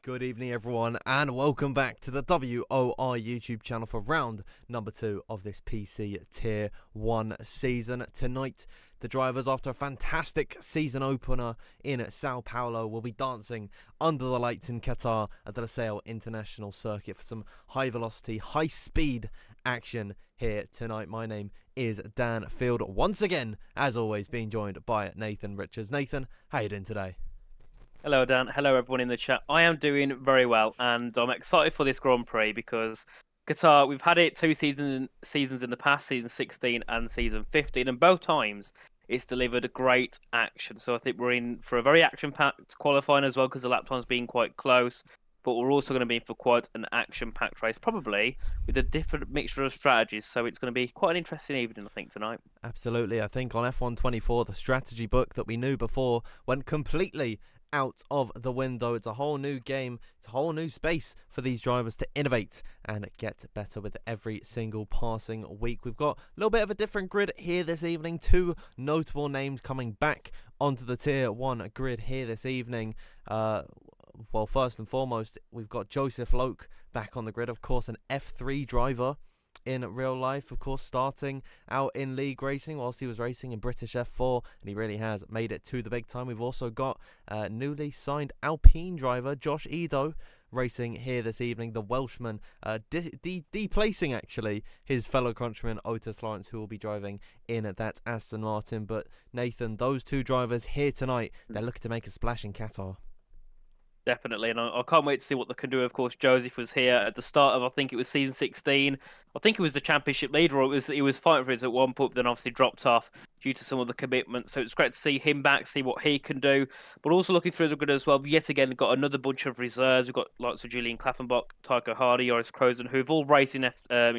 Good evening, everyone, and welcome back to the WOR YouTube channel for round number 2 of this PC Tier 1 season. Tonight, the drivers, after a fantastic season opener in Sao Paulo, will be dancing under the lights in Qatar at the Losail International Circuit for some high-velocity, high-speed action here tonight. My name is Dan Field, once again, as always, being joined by Nathan Richards. Nathan, how you doing today? Hello, Dan. Hello, everyone in the chat. I am doing very well, and I'm excited for this Grand Prix because Qatar, we've had it two seasons in the past, season 16 and season 15, and both times it's delivered a great action. So I think we're in for a very action-packed qualifying as well because the lap time's been quite close, but we're also going to be in for quite an action-packed race, probably with a different mixture of strategies. So it's going to be quite an interesting evening, I think, tonight. Absolutely. I think on F1 24, the strategy book that we knew before went completely out of the window. It's a whole new game. It's a whole new space for these drivers to innovate and get better with every single passing week. We've got a little bit of a different grid here this evening. Two notable names coming back onto the Tier 1 grid here this evening. Well, first and foremost, we've got Joseph Loke back on the grid. Of course, an F3 driver in real life, of course, starting out in league racing whilst he was racing in British F4, and he really has made it to the big time. We've also got newly signed Alpine driver Josh Edo racing here this evening, the Welshman, deplacing actually his fellow countryman Otis Lawrence, who will be driving in that Aston Martin. But Nathan, those two drivers here tonight, they're looking to make a splash in Qatar. Definitely, and I can't wait to see what they can do. Of course, Joseph was here at the start of, I think it was season 16. I think he was the championship leader, or he was fighting for it at one point, then obviously dropped off due to some of the commitments. So it's great to see him back, see what he can do. But also looking through the grid as well, yet again, got another bunch of reserves. We've got lots of Julian Klaffenbach, Tycho Hardy, Joris Krozen, who've all raced in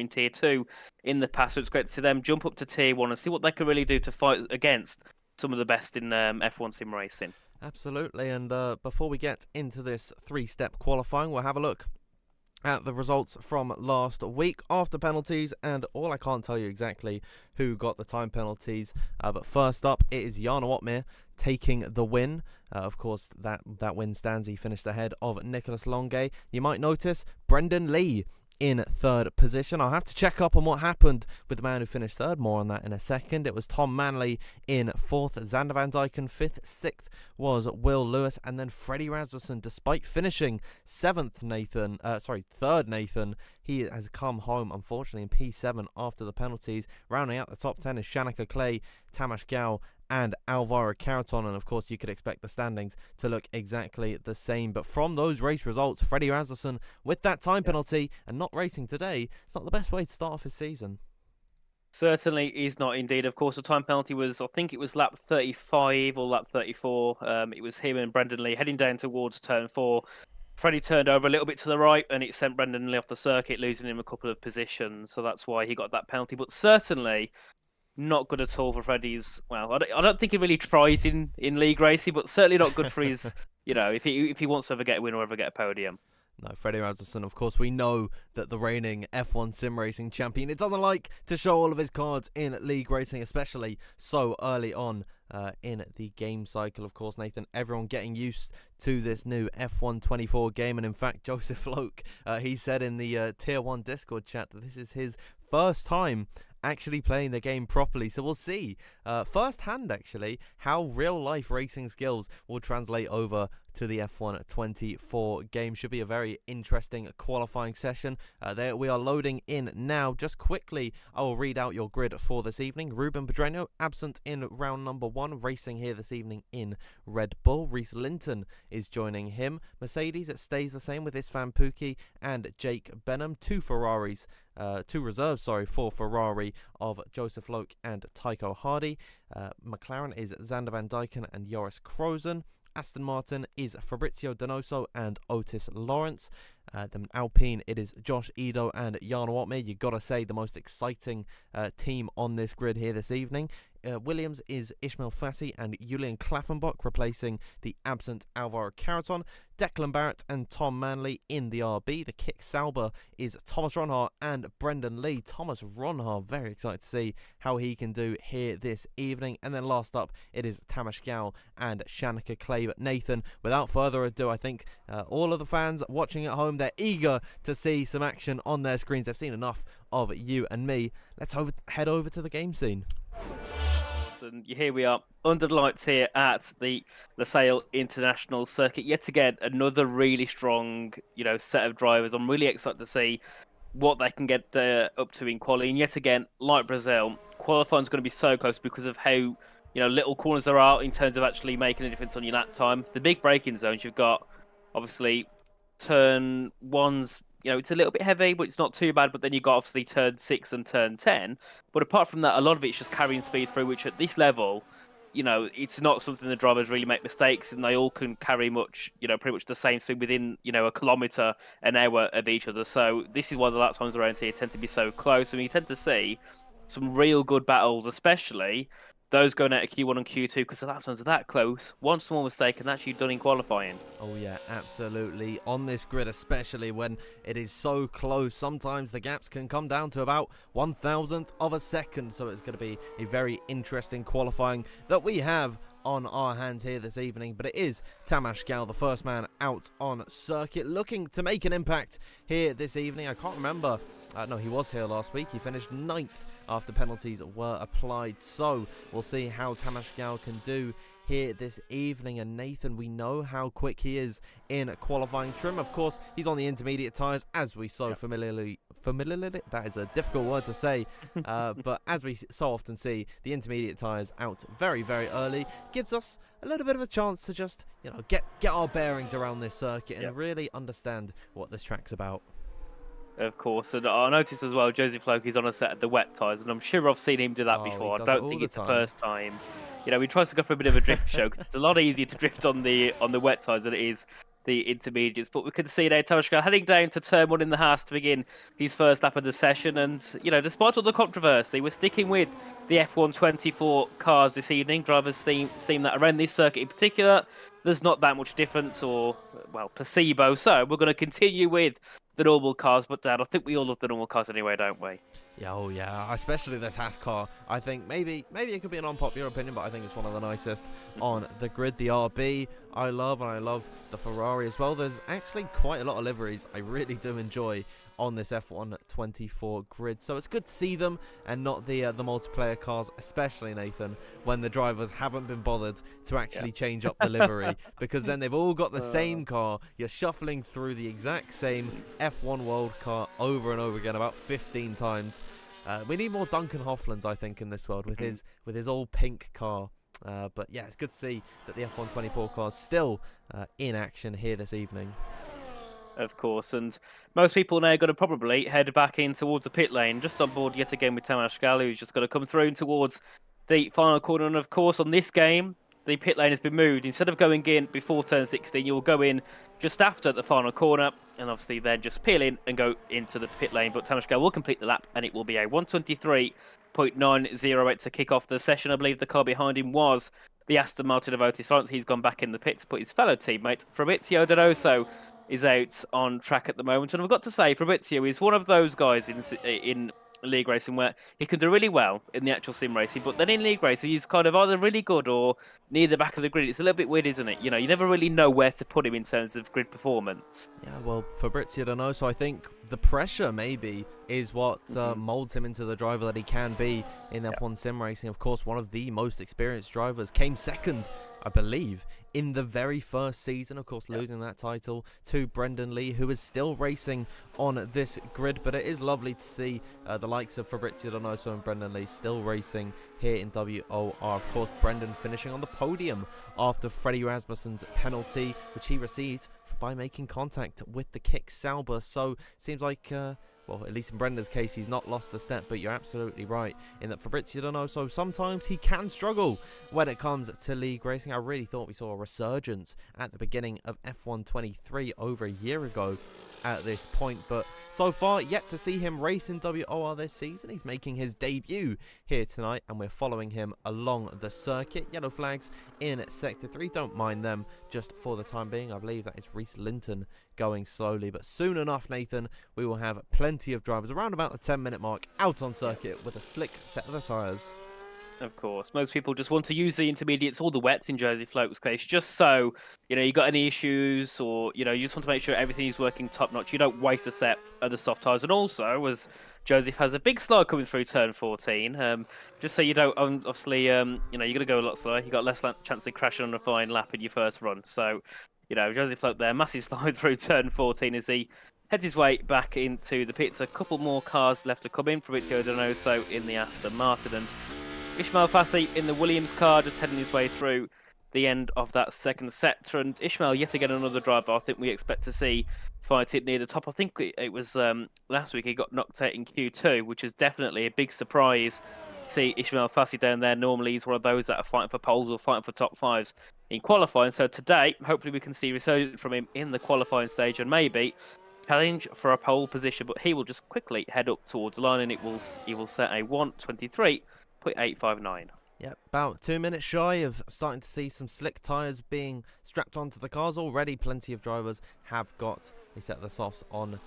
Tier 2 in the past. So it's great to see them jump up to Tier 1 and see what they can really do to fight against some of the best in F1 sim racing. Absolutely, and before we get into this three-step qualifying, we'll have a look at the results from last week after penalties, and I can't tell you exactly who got the time penalties, but first up it is Jan Watmir taking the win. Of course, that win stands. He finished ahead of Nicholas Longe. You might notice Brendan Lee in third position. I'll have to check up on what happened with the man who finished third. More on that in a second. It was Tom Manley in fourth, Xander Van Dyken fifth, sixth was Will Lewis, and then Freddie Rasmussen, despite finishing third, Nathan, he has come home, unfortunately, in P7 after the penalties. Rounding out the top 10 is Shanika Clay, Tamas Gao, and Alvaro Caraton, and of course you could expect the standings to look exactly the same. But from those race results, Freddie Rasmussen with that time penalty and not racing today, it's not the best way to start off his season. Certainly is not indeed. Of course, the time penalty was, I think it was lap 35 or lap 34. It was him and Brendan Lee heading down towards turn 4. Freddie turned over a little bit to the right and it sent Brendan Lee off the circuit, losing him a couple of positions. So that's why he got that penalty. But certainly not good at all for Freddie's. Well, I don't think he really tries in league racing, but certainly not good for his, if he wants to ever get a win or ever get a podium. No, Freddie Rasmussen, of course, we know that the reigning F1 sim racing champion, it doesn't like to show all of his cards in league racing, especially so early on in the game cycle. Of course, Nathan, everyone getting used to this new F1 24 game, and in fact, Joseph Loke, he said in the Tier 1 Discord chat that this is his first time actually playing the game properly. So we'll see firsthand actually how real life racing skills will translate over to the F1 24 game. Should be a very interesting qualifying session. There we are loading in now. Just quickly, I will read out your grid for this evening. Ruben Pedreño absent in round number 1, racing here this evening in Red Bull. Reese Linton is joining him. Mercedes, it stays the same with Istvan Pukki and Jake Benham. Two reserves for Ferrari of Joseph Loke and Tycho Hardy. McLaren is Xander Van Dyken and Joris Krozen. Aston Martin is Fabrizio Donoso and Otis Lawrence. Then Alpine, it is Josh Edo and Jan Watmir. You got to say the most exciting team on this grid here this evening. Williams is Ishmael Fassi and Julian Klaffenbach, replacing the absent Alvaro Caraton. Declan Barrett and Tom Manley in the RB. The kick Sauber is Thomas Ronhar and Brendan Lee. Thomas Ronhar, very excited to see how he can do here this evening. And then last up, it is Tamas Gal and Shanika Clay. But Nathan, without further ado, I think all of the fans watching at home, they're eager to see some action on their screens. They've seen enough of you and me. Let's head over to the game scene. And here we are under the lights here at the Losail International Circuit. Yet again, another really strong, set of drivers. I'm really excited to see what they can get up to in quality. And yet again, like Brazil, qualifying is going to be so close because of how little corners there are in terms of actually making a difference on your lap time. The big braking zones you've got, obviously, turn one's. It's a little bit heavy, but it's not too bad. But then you've got obviously turn 6 and turn 10. But apart from that, a lot of it's just carrying speed through, which at this level, it's not something the drivers really make mistakes, and they all can carry pretty much the same speed within, a kilometre an hour of each other. So this is why the lap times around here tend to be so close. And you tend to see some real good battles, especially those going out of Q1 and Q2, because the lap times are that close. One small mistake and that's you done in qualifying. Oh yeah, absolutely. On this grid, especially when it is so close, sometimes the gaps can come down to about 1,000th of a second. So it's going to be a very interesting qualifying that we have on our hands here this evening. But it is Tamas Gal, the first man out on circuit, looking to make an impact here this evening. I can't remember. No, he was here last week. He finished 9th after penalties were applied. So we'll see how Tamas Gal can do here this evening. And Nathan, we know how quick he is in qualifying trim. Of course, he's on the intermediate tyres, as we so familiarly, that is a difficult word to say, but as we so often see, the intermediate tyres out very, very early gives us a little bit of a chance to just, get our bearings around this circuit and really understand what this track's about. Of course, and I noticed as well, Joseph Loki's on a set of the wet tyres, and I'm sure I've seen him do that before. I don't think it's the first time. He tries to go for a bit of a drift show, because it's a lot easier to drift on the wet tyres than it is the intermediates. But we can see now Tamas Gal heading down to turn 1 in the Haas to begin his first lap of the session. And, despite all the controversy, we're sticking with the F1 24 cars this evening. Drivers seem that around this circuit in particular, there's not that much difference or, placebo. So we're going to continue with the normal cars. But, Dad, I think we all love the normal cars anyway, don't we? Yeah, oh yeah, especially this Haas car. I think maybe it could be an unpopular opinion, but I think it's one of the nicest on the grid. The RB I love, and I love the Ferrari as well. There's actually quite a lot of liveries I really do enjoy on this F1 24 grid, so it's good to see them and not the multiplayer cars, especially, Nathan, when the drivers haven't been bothered to actually change up the livery, because then they've all got the same car. You're shuffling through the exact same F1 World car over and over again about 15 times. We need more Duncan Hofflands, I think, in this world with his old pink car. But yeah, it's good to see that the F1 24 car's still in action here this evening. Of course, and most people now are going to probably head back in towards the pit lane, just on board yet again with Tamas Gal, who's just going to come through towards the final corner. And of course, on this game, the pit lane has been moved. Instead of going in before turn 16, you'll go in just after the final corner, and obviously then just peel in and go into the pit lane. But Tamas Gal will complete the lap, and it will be a 1:23.908 to kick off the session. I believe the car behind him was the Aston Martin of Otis Lawrence. He's gone back in the pit to put his fellow teammate Fabrizio Donoso is out on track at the moment. And I've got to say, Fabrizio is one of those guys in league racing where he can do really well in the actual sim racing, but then in league racing he's kind of either really good or near the back of the grid. It's a little bit weird, isn't it? You never really know where to put him in terms of grid performance. Yeah, well, Fabrizio Donoso, I think the pressure maybe is what molds him into the driver that he can be in F1 sim racing. Of course, one of the most experienced drivers, came second, I believe, in the very first season, of course, losing that title to Brendan Lee, who is still racing on this grid. But it is lovely to see the likes of Fabrizio Donoso and Brendan Lee still racing here in WOR. Of course, Brendan finishing on the podium after Freddie Rasmussen's penalty, which he received by making contact with the kick Sauber. So seems like well, at least in Brenda's case, he's not lost a step, but you're absolutely right in that Fabrizio Donoso, sometimes he can struggle when it comes to league racing. I really thought we saw a resurgence at the beginning of F1 23 over a year ago at this point, but so far yet to see him race in WOR this season. He's making his debut here tonight, and we're following him along the circuit. Yellow flags in Sector 3, don't mind them just for the time being. I believe that is Reese Linton going slowly, but soon enough, Nathan, we will have plenty of drivers around about the 10-minute mark out on circuit with a slick set of the tyres. Of course, most people just want to use the intermediates or the wets in Josie Floke's case, just so, you got any issues, or, you just want to make sure everything is working top notch. You don't waste a set of the soft tyres. And also, as Joseph has a big slide coming through turn 14, just so you don't, obviously, you're going to go a lot slower. You got less chance of crashing on a fine lap in your first run. So, Josie Floke there, massive slide through turn 14 as he heads his way back into the pits. A couple more cars left to come in. Fabrizio Donoso in the Aston Martin, and Ishmael Fassi in the Williams car, just heading his way through the end of that second sector. And Ishmael, yet again, another driver I think we expect to see fight it near the top. I think it was last week he got knocked out in Q2, which is definitely a big surprise. See Ishmael Fassi down there. Normally he's one of those that are fighting for poles or fighting for top fives in qualifying. So today, hopefully we can see resurgence from him in the qualifying stage and maybe challenge for a pole position. But he will just quickly head up towards the line, and he will set a 1:23.859. Yep, about 2 minutes shy of starting to see some slick tyres being strapped onto the cars. Already plenty of drivers have got a set of the softs on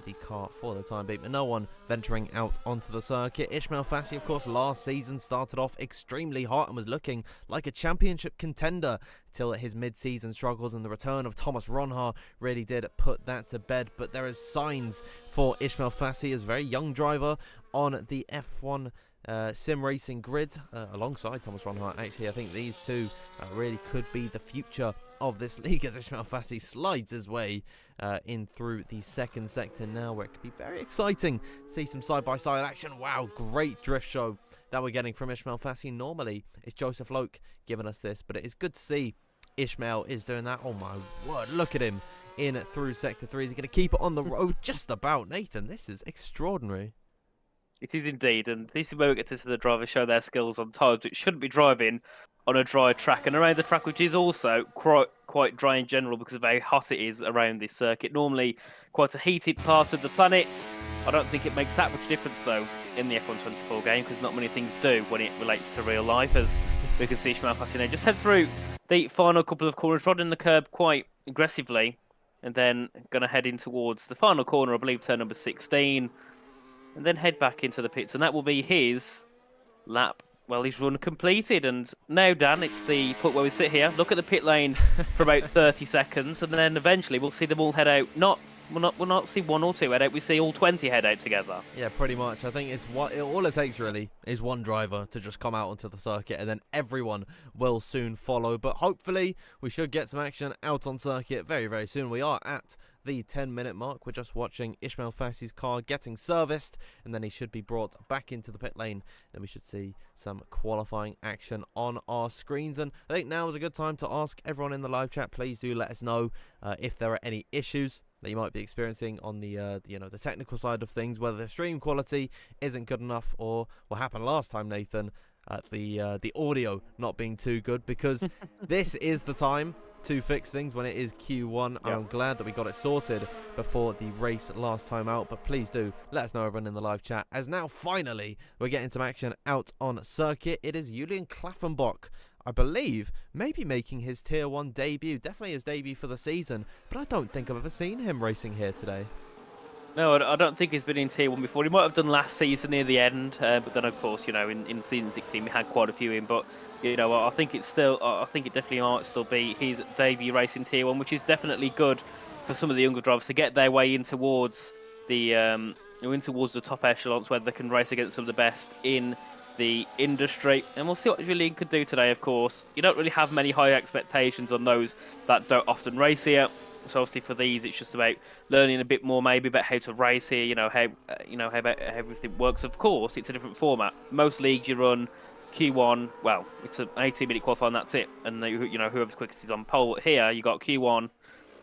the car for the time being, but no one venturing out onto the circuit. Ishmael Fassi, of course, last season started off extremely hot and was looking like a championship contender till his mid-season struggles, and the return of Thomas Ronhaar really did put that to bed. But there is signs for Ishmael Fassi as a very young driver on the F1 sim racing grid alongside Thomas Ronhart. Actually, I think these two really could be the future of this league as Ishmael Fassi slides his way in through the second sector now, where it could be very exciting to see some side-by-side action. Wow, great drift show that we're getting from Ishmael Fassi. Normally it's Joseph Loke giving us this, but it is good to see Ishmael is doing that. Oh my word, look at him in through sector 3. Is he going to keep it on the road? Just about, Nathan. This is extraordinary. It is indeed, and this is where we get to see the drivers show their skills on tyres, which shouldn't be driving on a dry track and around the track, which is also quite dry in general because of how hot it is around this circuit. Normally quite a heated part of the planet. I don't think it makes that much difference, though, in the F1 24 game, because not many things do when it relates to real life, as we can see Ishmael Fassi just head through the final couple of corners, rodding the curb quite aggressively, and then going to head in towards the final corner, I believe turn number 16, and then head back into the pits, and that will be his lap. Well, his run completed, and now, Dan, it's the point where we sit here, look at the pit lane for about 30 seconds, and then eventually we'll see them all head out. We'll not see one or two head out. We see all 20 head out together. Yeah, pretty much. I think all it takes really is one driver to just come out onto the circuit, and then everyone will soon follow. But hopefully we should get some action out on circuit very, very soon. We are at the 10-minute mark. We're just watching Ishmael Fassi's car getting serviced, and then he should be brought back into the pit lane. Then we should see some qualifying action on our screens. And I think now is a good time to ask everyone in the live chat, please do let us know if there are any issues that you might be experiencing on the the technical side of things, whether the stream quality isn't good enough, or what happened last time, Nathan, the audio not being too good, because this is the time to fix things when it is Q1. Yep. I'm glad that we got it sorted before the race last time out, but please do let us know, everyone in the live chat, as now finally we're getting some action out on circuit. It is Julian Klaffenbach, I believe, maybe making his Tier 1 debut, definitely his debut for the season, but I don't think I've ever seen him racing here today. No, I don't think he's been in Tier 1 before. He might have done last season near the end, but then, of course, in season 16 we had quite a few in, but I think it definitely might still be his debut race in Tier 1, which is definitely good for some of the younger drivers to get their way in towards the top echelons, where they can race against some of the best in the industry. And we'll see what Julian could do today, of course. You don't really have many high expectations on those that don't often race here. So obviously for these, it's just about learning a bit more, maybe about how to race here. How everything works. Of course, it's a different format. Most leagues you run Q1. Well, it's an 18-minute qualifying. That's it. And whoever's quickest is on pole. Here you got Q1,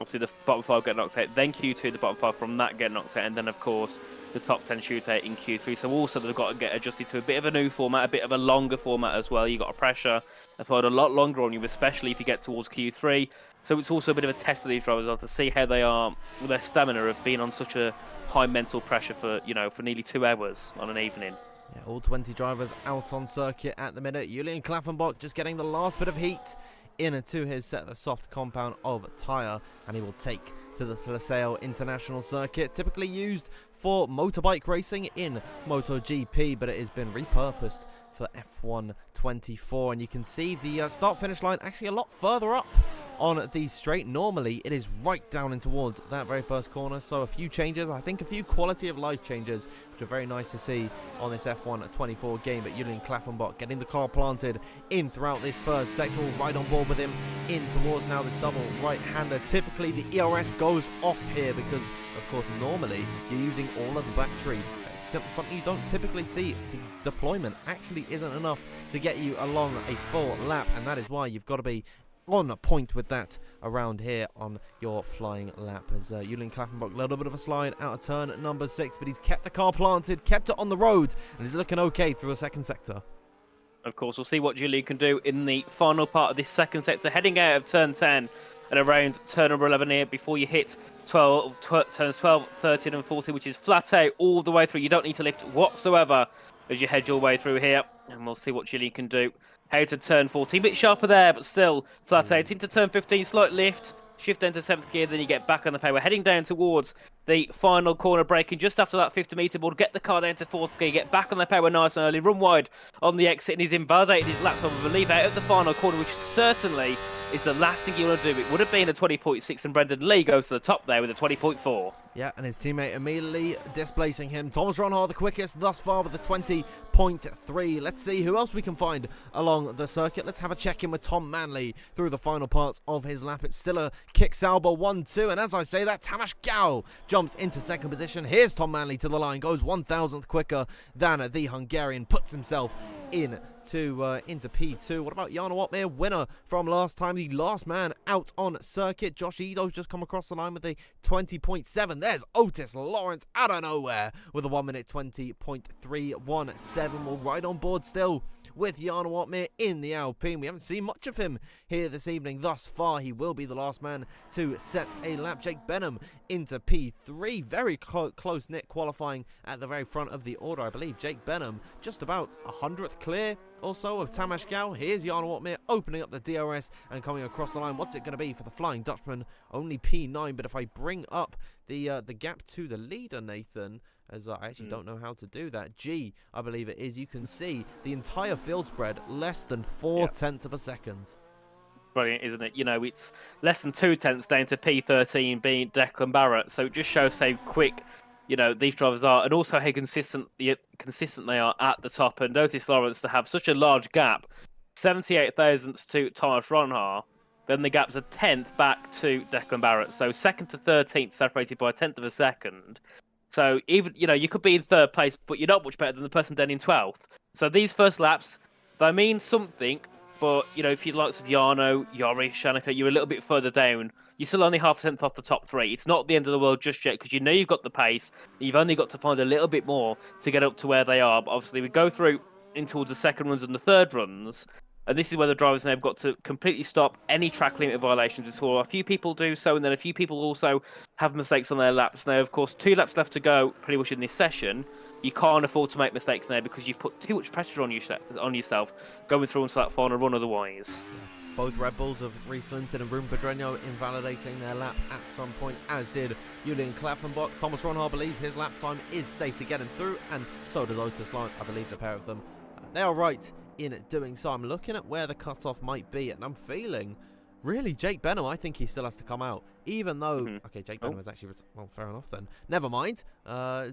obviously the bottom 5 get knocked out, then Q2 the bottom 5 from that get knocked out, and then of course the top 10 shootout in Q3. So also they've got to get adjusted to a bit of a new format, a bit of a longer format as well. You've got a pressure applied a lot longer on you, especially if you get towards Q3. So it's also a bit of a test of these drivers as well to see how they are with their stamina of being on such a high mental pressure for, for nearly 2 hours on an evening. Yeah, all 20 drivers out on circuit at the minute. Julian Klaffenbach just getting the last bit of heat into his set, the soft compound of tyre, and he will take to the Losail International Circuit, typically used for motorbike racing in MotoGP, but it has been repurposed for F1 24, and you can see the start-finish line actually a lot further up on the straight. Normally it is right down in towards that very first corner, so a few changes, I think a few quality of life changes, which are very nice to see on this F1 24 game. But Julian Klaffenbach getting the car planted in throughout this first sector, right on board with him in towards now this double right-hander. Typically the ERS goes off here because of course normally you're using all of the battery. Something you don't typically see. The deployment actually isn't enough to get you along a full lap, and that is why you've got to be on point with that around here on your flying lap. As Julian Klaffenbach, a little bit of a slide out of turn number 6, but he's kept the car planted, kept it on the road, and he's looking okay through the second sector. Of course, we'll see what Julian can do in the final part of this second sector, heading out of turn 10 and around turn number 11 here before you hit turns 12, 13 and 14, which is flat out all the way through. You don't need to lift whatsoever as you head your way through here, and we'll see what Julian can do. Out to turn 14, a bit sharper there, but still flat out. Into turn 15, slight lift, shift into 7th gear, then you get back on the power. Heading down towards the final corner, braking just after that 50-metre board. Get the car down to 4th gear, get back on the power nice and early, run wide on the exit, and he's invalidated his lap time, I believe, out of the final corner, which certainly is the last thing you want to do. It would have been a 20.6, and Brendan Lee goes to the top there with a 20.4. Yeah, and his teammate immediately displacing him. Thomas Ronhaar, the quickest thus far with a 20.3. Let's see who else we can find along the circuit. Let's have a check-in with Tom Manley through the final parts of his lap. It's still a kick Sauber 1-2, and as I say that, Tamas Gao jumps into second position. Here's Tom Manley to the line, goes 1,000th quicker than the Hungarian, puts himself into P2. What about Jana Watmir, winner from last time, the last man out on circuit. Josh Edo's just come across the line with a 20.7. There's Otis Lawrence out of nowhere with a 1 minute 20.317. We'll ride on board still with Jana Watmir in the Alpine. We haven't seen much of him here this evening thus far. He will be the last man to set a lap. Jake Benham into P3. Very close-knit qualifying at the very front of the order. I believe Jake Benham just about 100th clear also of Tamas Gao. Here's Jana Watmir opening up the DRS and coming across the line. What's it going to be for the Flying Dutchman? Only P9, but if I bring up the gap to the leader, Nathan, as I actually don't know how to do that. G, I believe it is. You can see the entire field spread less than 4/10 of a second. Brilliant, isn't it? It's less than 2/10 down to P13 being Declan Barrett. So it just shows how quick, these drivers are, and also how consistent they are at the top. And Otis Lawrence to have such a large gap, 78 thousandths to Thomas Ronhaar, then the gap's a 10th back to Declan Barrett. So 2nd to 13th separated by a 10th of a second. So even, you could be in 3rd place, but you're not much better than the person down in 12th. So these first laps, they mean something, but, if you like Jarno, Yori, Shanika, you're a little bit further down. You're still only half a tenth off the top 3. It's not the end of the world just yet, because you've got the pace. You've only got to find a little bit more to get up to where they are. But obviously, we go through in towards the second runs and the third runs. And this is where the drivers now have got to completely stop any track limit violations. We saw a few people do so, and then a few people also have mistakes on their laps. Now, of course, 2 laps left to go pretty much in this session. You can't afford to make mistakes now because you've put too much pressure on yourself going through into that final run otherwise. Yes, both Red Bulls of Reese Linton and Rune Pedreño invalidating their lap at some point, as did Julian Klaffenbach. Thomas Ronhaar believes his lap time is safe to get him through, and so does Otis Lawrence. I believe the pair of them, they are right in doing so. I'm looking at where the cutoff might be, and I'm feeling really Jake Benham, I think he still has to come out, even though okay, Jake Benham is actually well, fair enough then, never mind.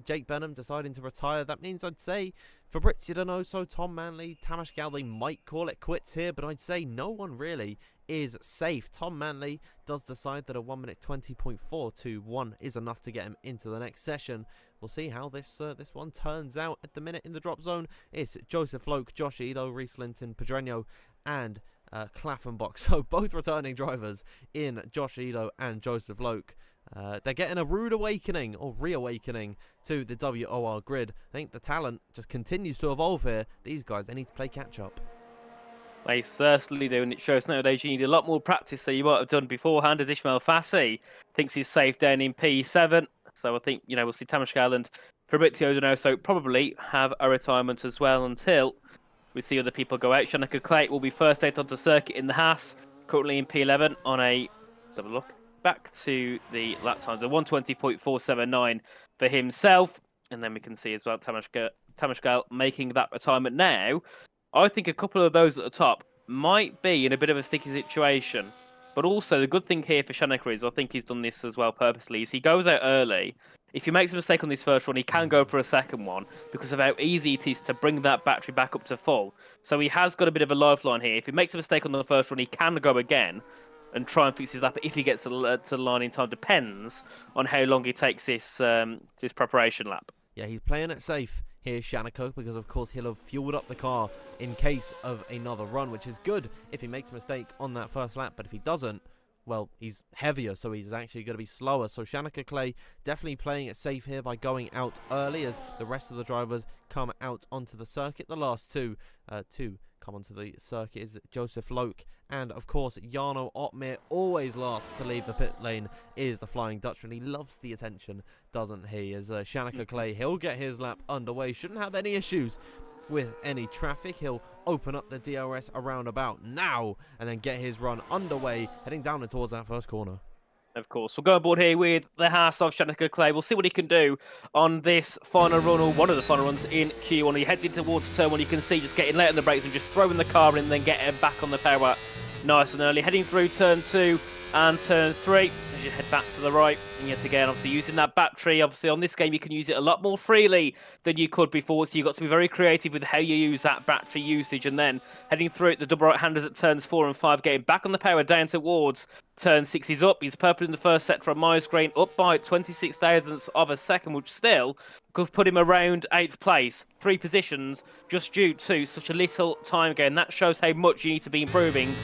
Jake Benham deciding to retire, that means I'd say Fabrizio Donoso, Tom Manley, Tamas Gao, they might call it quits here, but I'd say no one really is safe. Tom Manley does decide that a 1 minute 20.421 is enough to get him into the next session. We'll see how this one turns out. At the minute in the drop zone, it's Joseph Loke, Josh Edo, Reese Linton, Pedreño, and Klaffenbach. So both returning drivers in Josh Edo and Joseph Loke. They're getting a rude awakening or reawakening to the WOR grid. I think the talent just continues to evolve here. These guys, they need to play catch up. They certainly do, and it shows nowadays you need a lot more practice than you might have done beforehand, as Ismail Fassi thinks he's safe down in P7. So I think, we'll see Tamas Garland, Fabrizio Donoso probably have a retirement as well until we see other people go out. Shanika Clay will be first out onto circuit in the Haas, currently in P11 on a, let's have a look, back to the lap times, a 120.479 for himself. And then we can see as well Tamas Gal making that retirement now. I think a couple of those at the top might be in a bit of a sticky situation. But also, the good thing here for Shanika is, I think he's done this as well purposely, is he goes out early. If he makes a mistake on this first run, he can go for a second one because of how easy it is to bring that battery back up to full. So he has got a bit of a lifeline here. If he makes a mistake on the first run, he can go again and try and fix his lap if he gets to the line in time. Depends on how long he takes this preparation lap. Yeah, he's playing it safe here, Shanika, because of course he'll have fueled up the car in case of another run, which is good if he makes a mistake on that first lap. But if he doesn't, well, he's heavier, so he's actually going to be slower. So Shanika Clay definitely playing it safe here by going out early as the rest of the drivers come out onto the circuit. The last two come onto the circuit is Joseph Loke and, of course, Jarno Opmeer, always last to leave the pit lane, is the Flying Dutchman. He loves the attention, doesn't he? As Shanika Clay, he'll get his lap underway. Shouldn't have any issues with any traffic. He'll open up the DRS around about now and then get his run underway, heading down and towards that first corner. Of course, we'll go aboard here with the Haas of Shanika Clay. We'll see what he can do on this final run, or one of the final runs in Q1. He heads in towards turn 1. You can see just getting late on the brakes and just throwing the car in and then getting back on the power nice and early. Heading through turn 2 and turn 3 as you head back to the right. And yet again, obviously using that battery. Obviously on this game, you can use it a lot more freely than you could before. So you've got to be very creative with how you use that battery usage. And then heading through it, the double right-handers at turns 4 and 5, getting back on the power down towards turn 6. He's up. He's purple in the first sector on my screen, up by 26 thousandths of a second, which still could put him around 8th place. 3 positions just due to such a little time gain. That shows how much you need to be improving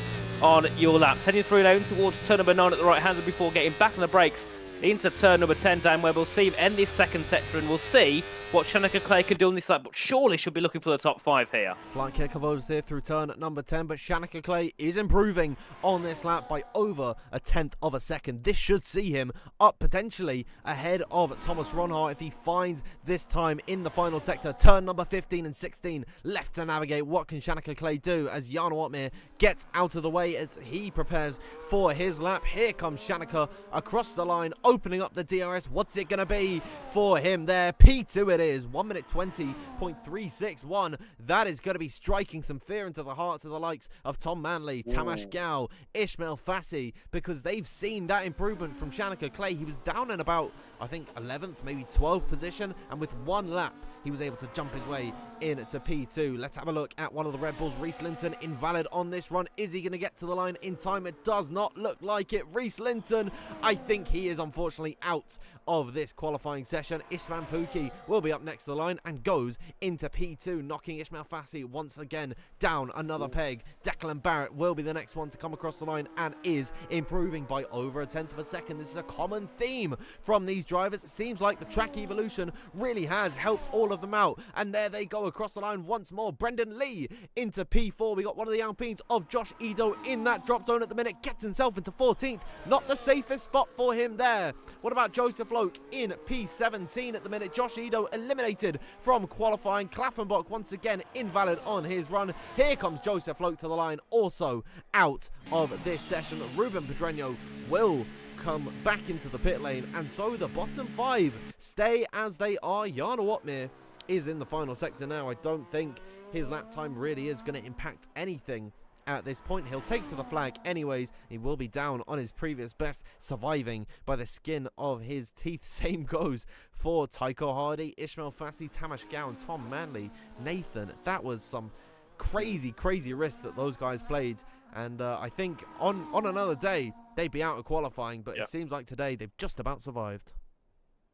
on your laps. Heading through now towards turn number 9 at the right-hander before getting back on the brakes into turn number 10 down, where we'll see him end this second sector and we'll see what Shanika Clay can do on this lap, but surely should be looking for the top 5 here. Slight kick of overs there through turn number 10, but Shanika Clay is improving on this lap by over a 1/10 of a second. This should see him up potentially ahead of Thomas Ronhart if he finds this time in the final sector. Turn number 15 and 16 left to navigate. What can Shanika Clay do as Jarno Opmeer gets out of the way as he prepares for his lap? Here comes Shanika across the line, opening up the DRS. What's it going to be for him there? P2 it is, 1 minute 20.361. That is going to be striking some fear into the hearts of the likes of Tom Manley, Tamas Gal, Ismail Fassi, because they've seen that improvement from Shanika Clay. He was down in about, I think, 11th, maybe 12th position, and with one lap, he was able to jump his way into P2. Let's have a look at one of the Red Bulls. Reese Linton, invalid on this run. Is he going to get to the line in time? It does not look like it. Reese Linton, I think he is unfortunately out of this qualifying session. Isvan Pookie will be up next to the line and goes into P2, knocking Ismail Fassi once again down another peg. Declan Barrett will be the next one to come across the line and is improving by over a 1/10 of a second. This is a common theme from these drivers. It seems like the track evolution really has helped all of them out, and there they go across the line once more. Brendan Lee into P4. We got one of the Alpines of Josh Edo in that drop zone at the minute, gets himself into 14th. Not the safest spot for him there. What about Joseph Loke in P17 at the minute? Josh Edo eliminated from qualifying. Klaffenbach once again invalid on his run. Here comes Joseph Loke to the line, also out of this session. Ruben Pedreño will come back into the pit lane, and so the bottom 5 stay as they are. Jarno Opmeer is in the final sector now. I don't think his lap time really is going to impact anything at this point. He'll take to the flag anyways. He will be down on his previous best, surviving by the skin of his teeth. Same goes for Tycho Hardy, Ismail Fassi, Tamas Gal, and Tom Manley. Nathan, that was some crazy risk that those guys played, and I think on another day they'd be out of qualifying, but It seems like today they've just about survived.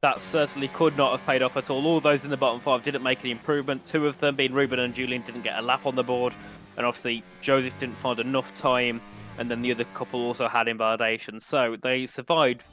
That certainly could not have paid off at all. All those in the bottom 5 didn't make any improvement. 2 of them, being Ruben and Julian, didn't get a lap on the board. and obviously Joseph didn't find enough time, and then the other couple also had invalidation. So they survived,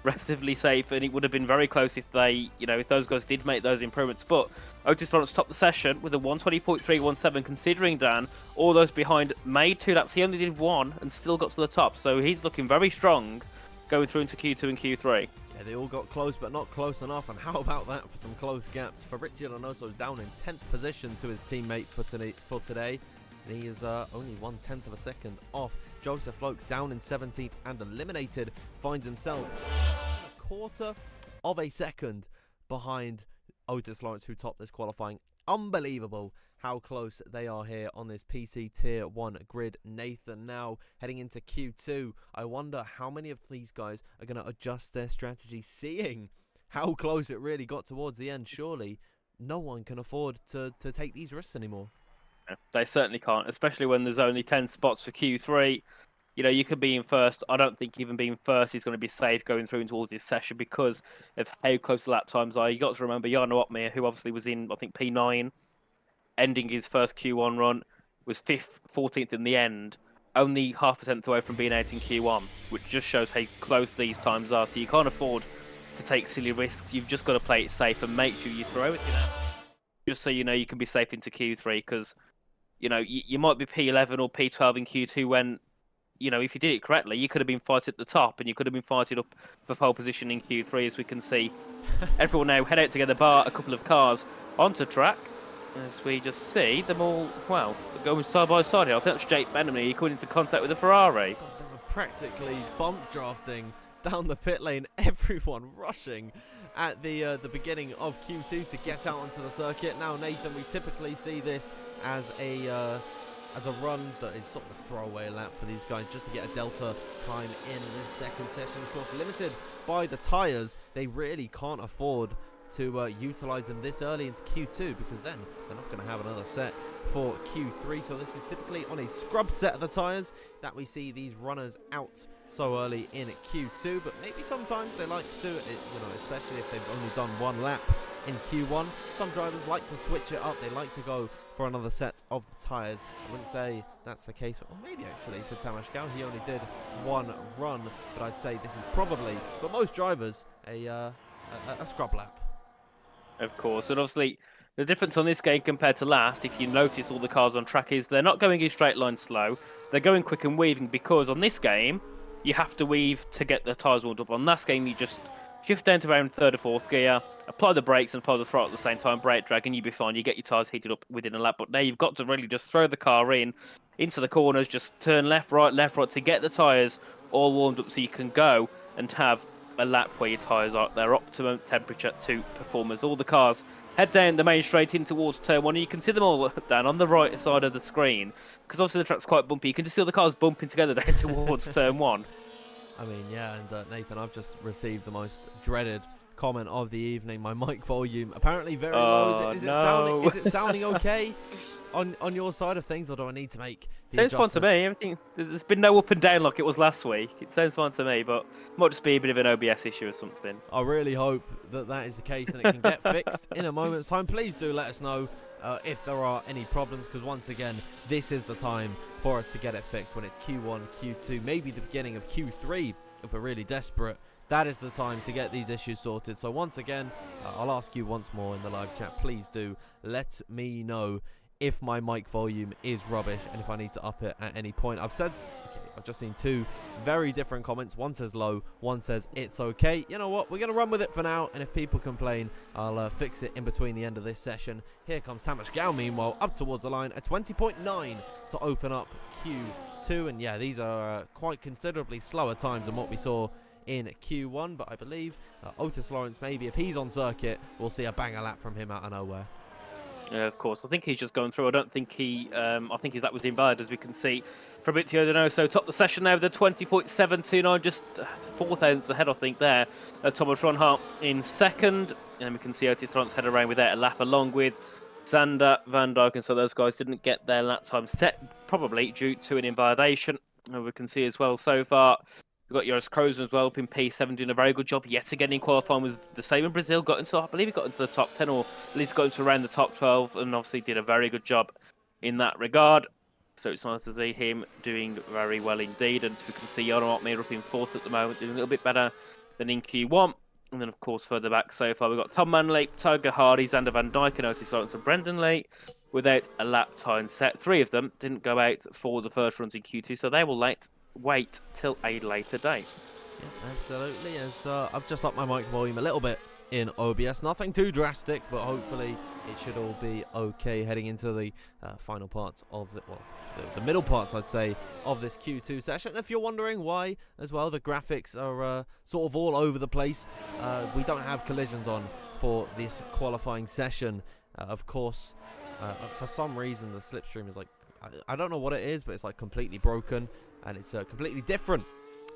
relatively safe, and it would have been very close if if those guys did make those improvements. But Otis Lawrence topped the session with a 120.317, considering, Dan, all those behind made 2 laps. He only did 1 and still got to the top, so he's looking very strong going through into Q2 and Q3. Yeah, they all got close, but not close enough. And how about that for some close gaps? Fabrizio Donoso is down in 10th position to his teammate for today. And he is only 1/10 of a second off. Joseph Loke down in 17th and eliminated, finds himself a quarter of a second behind Otis Lawrence, who topped this qualifying. Unbelievable how close they are here on this PC Tier 1 grid. Nathan, now heading into Q2, I wonder how many of these guys are going to adjust their strategy, seeing how close it really got towards the end. Surely no one can afford to take these risks anymore. They certainly can't, especially when there's only 10 spots for Q3. You could be in first. I don't think even being first is going to be safe going through towards this session because of how close the lap times are. You got to remember Jarno Opmeer, who obviously was in, I think, P9, ending his first Q1 run, was 5th, 14th in the end, only half a tenth away from being out in Q1, which just shows how close these times are. So you can't afford to take silly risks. You've just got to play it safe and make sure you throw it, just so you can be safe into Q3, because you might be P11 or P12 in Q2 when, if you did it correctly, you could have been fighting at the top and you could have been fighting up for pole position in Q3, as we can see. Everyone now head out together, bar a couple of cars onto track, as we just see them all, going side by side here. I think that's Jake Benham coming into contact with a Ferrari. God, they were practically bump drafting down the pit lane, everyone rushing at the beginning of Q2 to get out onto the circuit. Now, Nathan, we typically see this as a run that is sort of a throwaway lap for these guys, just to get a delta time in this second session. Of course, limited by the tyres, they really can't afford to utilize them this early into Q2, because then they're not going to have another set for Q3. So this is typically on a scrub set of the tyres that we see these runners out so early in Q2, but maybe sometimes they like to, especially if they've only done 1 lap in Q1. Some drivers like to switch it up. They like to go for another set of the tyres. I wouldn't say that's the case, or maybe actually for Tamas Gal, he only did 1 run, but I'd say this is probably, for most drivers, a scrub lap. Of course, and obviously the difference on this game compared to last, if you notice all the cars on track, is they're not going in straight line slow. They're going quick and weaving, because on this game, you have to weave to get the tyres warmed up. On last game, you just shift down to around 3rd or 4th gear, apply the brakes and apply the throttle at the same time, brake drag, and you'll be fine. You get your tyres heated up within a lap. But now you've got to really just throw the car into the corners, just turn left, right to get the tyres all warmed up so you can go and have a lap where your tyres are at their optimum temperature to perform. As all the cars head down the main straight in towards turn 1, and you can see them all down on the right side of the screen, because obviously the track's quite bumpy. You can just see all the cars bumping together down towards turn 1. I mean, yeah, and Nathan, I've just received the most dreaded comment of the evening. My mic volume apparently very low. Is it sounding okay on your side of things, or do I need to make the Sounds fine to me. Everything, there's been no up and down like it was last week. It sounds fine to me, but it might just be a bit of an OBS issue or something. I really hope that is the case and it can get fixed in a moment's time. Please do let us know if there are any problems, because once again, this is the time for us to get it fixed. When it's Q1, Q2, maybe the beginning of Q3, if we're really desperate, that is the time to get these issues sorted. So once again, I'll ask you once more in the live chat, please do let me know if my mic volume is rubbish and if I need to up it at any point. I've just seen 2 very different comments. One says low, one says it's okay. You know what, we're going to run with it for now, and if people complain, I'll fix it in between the end of this session. Here comes Tamas Gal, meanwhile, up towards the line, a 20.9 to open up Q2. And yeah, these are quite considerably slower times than what we saw in Q1, but I believe Otis Lawrence, maybe if he's on circuit, we'll see a banger lap from him out of nowhere. Yeah, of course. I think he's just going through. I don't think I think that was invalid, as we can see. Fabrizio Donoso top the session now with a 20.729, just 4 thousandths ahead, I think, there. Thomas Ronhart in second, and we can see Otis Lawrence head around with that a lap, along with Xander Van Dyken. So those guys didn't get their lap time set, probably due to an invalidation. And we can see as well so far, we've got Joris Krozen as well up in P7, doing a very good job yet again in qualifying. Was the same in Brazil, I believe he got into the top 10, or at least got into around the top 12, and obviously did a very good job in that regard. So it's nice to see him doing very well indeed. And we can see Jarno Otmir up in 4th at the moment, doing a little bit better than in Q1. And then, of course, further back so far, we've got Tom Manley, Tiger Hardy, Xander Van Dijk, and Otis Lawrence and Brendan Lee without a lap time set. 3 of them didn't go out for the first runs in Q2, so they will wait till a later date. Yeah, absolutely. As I've just upped my mic volume a little bit in OBS. Nothing too drastic, but hopefully it should all be okay heading into the final parts of the middle parts, I'd say, of this Q2 session. If you're wondering why, as well, the graphics are sort of all over the place. We don't have collisions on for this qualifying session. Of course, for some reason, the slipstream is like, I don't know what it is, but it's like completely broken, and it's completely different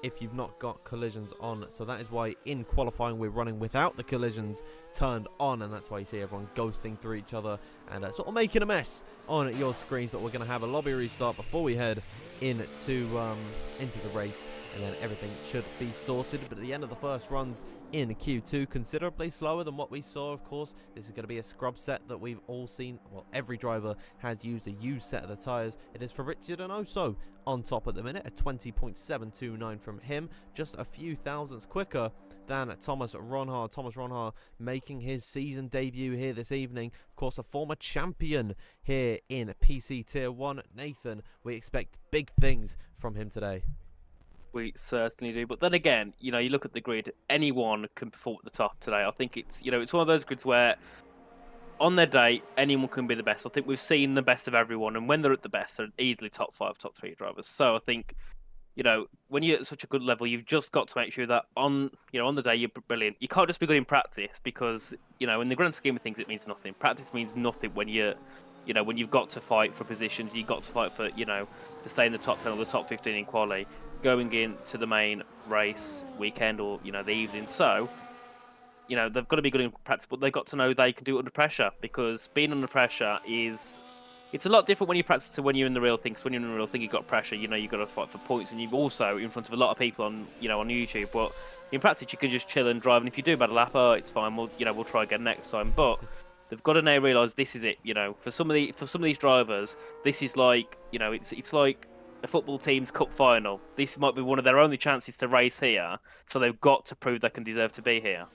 if you've not got collisions on. So that is why in qualifying we're running without the collisions turned on, and that's why you see everyone ghosting through each other and sort of making a mess on your screens. But we're going to have a lobby restart before we head into the race, and then everything should be sorted. But at the end of the first runs in Q2, considerably slower than what we saw. Of course, this is going to be a scrub set that we've all seen. Well, every driver has used a used set of the tyres. It is Fabrizio Donoso on top at the minute, a 20.729 from him, just a few thousandths quicker than Thomas Ronhaar. Thomas Ronhaar making his season debut here this evening. Of course, a former champion here in PC Tier 1. Nathan, we expect big things from him today. We certainly do. But then again, you look at the grid, anyone can perform at the top today. I think it's one of those grids where on their day, anyone can be the best. I think we've seen the best of everyone, and when they're at the best, they're easily top 5, top 3 drivers. So I think, when you're at such a good level, you've just got to make sure that on the day you're brilliant. You can't just be good in practice because, in the grand scheme of things, it means nothing. Practice means nothing when when you've got to fight for positions, you've got to fight for, to stay in the top 10 or the top 15 in quali, going into the main race weekend or, the evening. So, they've got to be good in practice, but they've got to know they can do it under pressure, because being under pressure it's a lot different when you practice to when you're in the real thing. Because when you're in the real thing, you've got pressure, you've got to fight for points, and you've also in front of a lot of people on, on YouTube. But in practice, you can just chill and drive, and if you do a bad lap, it's fine. We'll try again next time. But they've got to now realise this is it. For some of these drivers, this is like, it's like a football team's cup final. This might be one of their only chances to race here, so they've got to prove they can deserve to be here.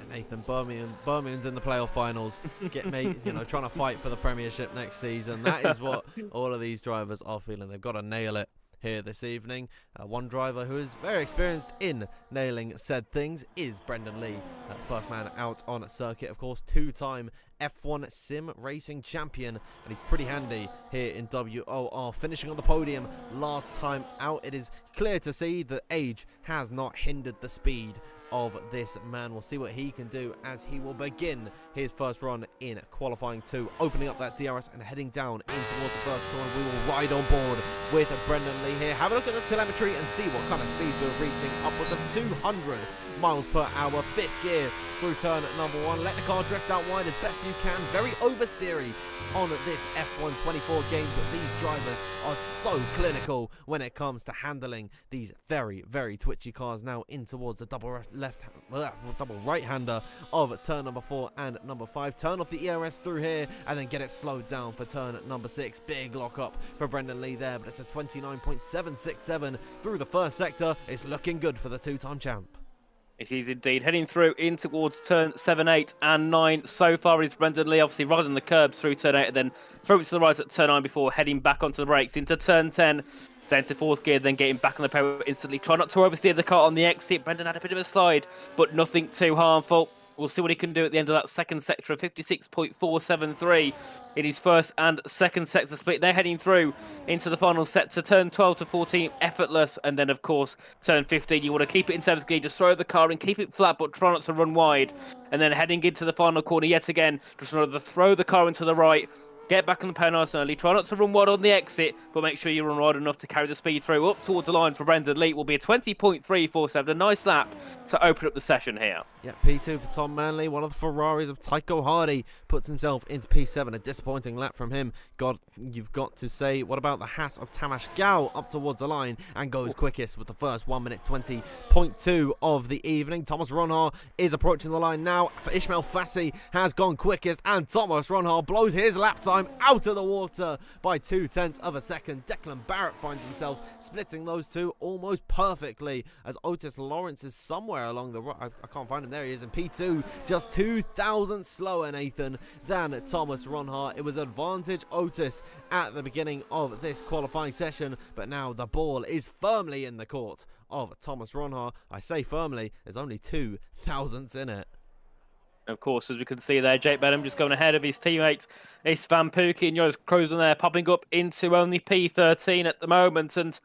Yeah, Nathan, Birmingham's in the playoff finals. Get me, trying to fight for the Premiership next season. That is what all of these drivers are feeling. They've got to nail it here this evening. One driver who is very experienced in nailing said things is Brendan Lee, first man out on circuit. Of course, 2-time F1 sim racing champion, and he's pretty handy here in WOR, finishing on the podium last time out. It is clear to see that age has not hindered the speed of this man. We'll see what he can do as he will begin his first run in qualifying 2, opening up that DRS and heading down in towards the first corner. We will ride on board with Brendan Lee here. Have a look at the telemetry and see what kind of speed we're reaching, upwards of 200 miles per hour, 5th gear through turn number 1. Let the car drift out wide as best you can. Very oversteery on this F1 24 game, but these drivers are so clinical when it comes to handling these very, very twitchy cars. Now in towards the double right-hander of turn number 4 and number 5. Turn off the ERS through here and then get it slowed down for turn number 6. Big lock up for Brendan Lee there, but it's a 29.767 through the first sector. It's looking good for the 2-time champ. It is indeed. Heading through in towards turn 7, 8 and 9. So far is Brendan Lee, obviously riding the curbs through turn 8 and then through to the right at turn 9 before heading back onto the brakes into turn 10. Down to 4th gear, then getting back on the pedal instantly. Try not to oversteer the car on the exit. Brendan had a bit of a slide, but nothing too harmful. We'll see what he can do at the end of that second sector of 56.473 in his first and second sector split. Now heading through into the final set to turn 12 to 14, effortless. And then, of course, turn 15, you want to keep it in 7th gear. Just throw the car in, keep it flat, but try not to run wide. And then heading into the final corner yet again, just want to throw the car into the right. Get back on the power nice and early. Try not to run wide on the exit, but make sure you run wide enough to carry the speed through. Up towards the line for Brendan Lee will be a 20.347. A nice lap to open up the session here. Yeah, P2 for Tom Manley. One of the Ferraris of Tycho Hardy puts himself into P7. A disappointing lap from him. God, you've got to say, what about the hat of Tamas Gao up towards the line and goes quickest with the first 1 minute 20.2 of the evening. Thomas Ronhaar is approaching the line now. For Ismail Fassi has gone quickest, and Thomas Ronhaar blows his lap time time out of the water by 0.2 of a second. Declan Barrett finds himself splitting those two almost perfectly as Otis Lawrence is somewhere along the road. I can't find him. There he is in P2, just 2,000 slower, Nathan, than Thomas Ronhart. It was advantage Otis at the beginning of this qualifying session, but now the ball is firmly in the court of Thomas Ronhart. I say firmly, there's only 2 thousandths in it. Of course, as we can see there, Jake Benham just going ahead of his teammates. It's Van Pookie and Joris Krozen there, popping up into only P13 at the moment. And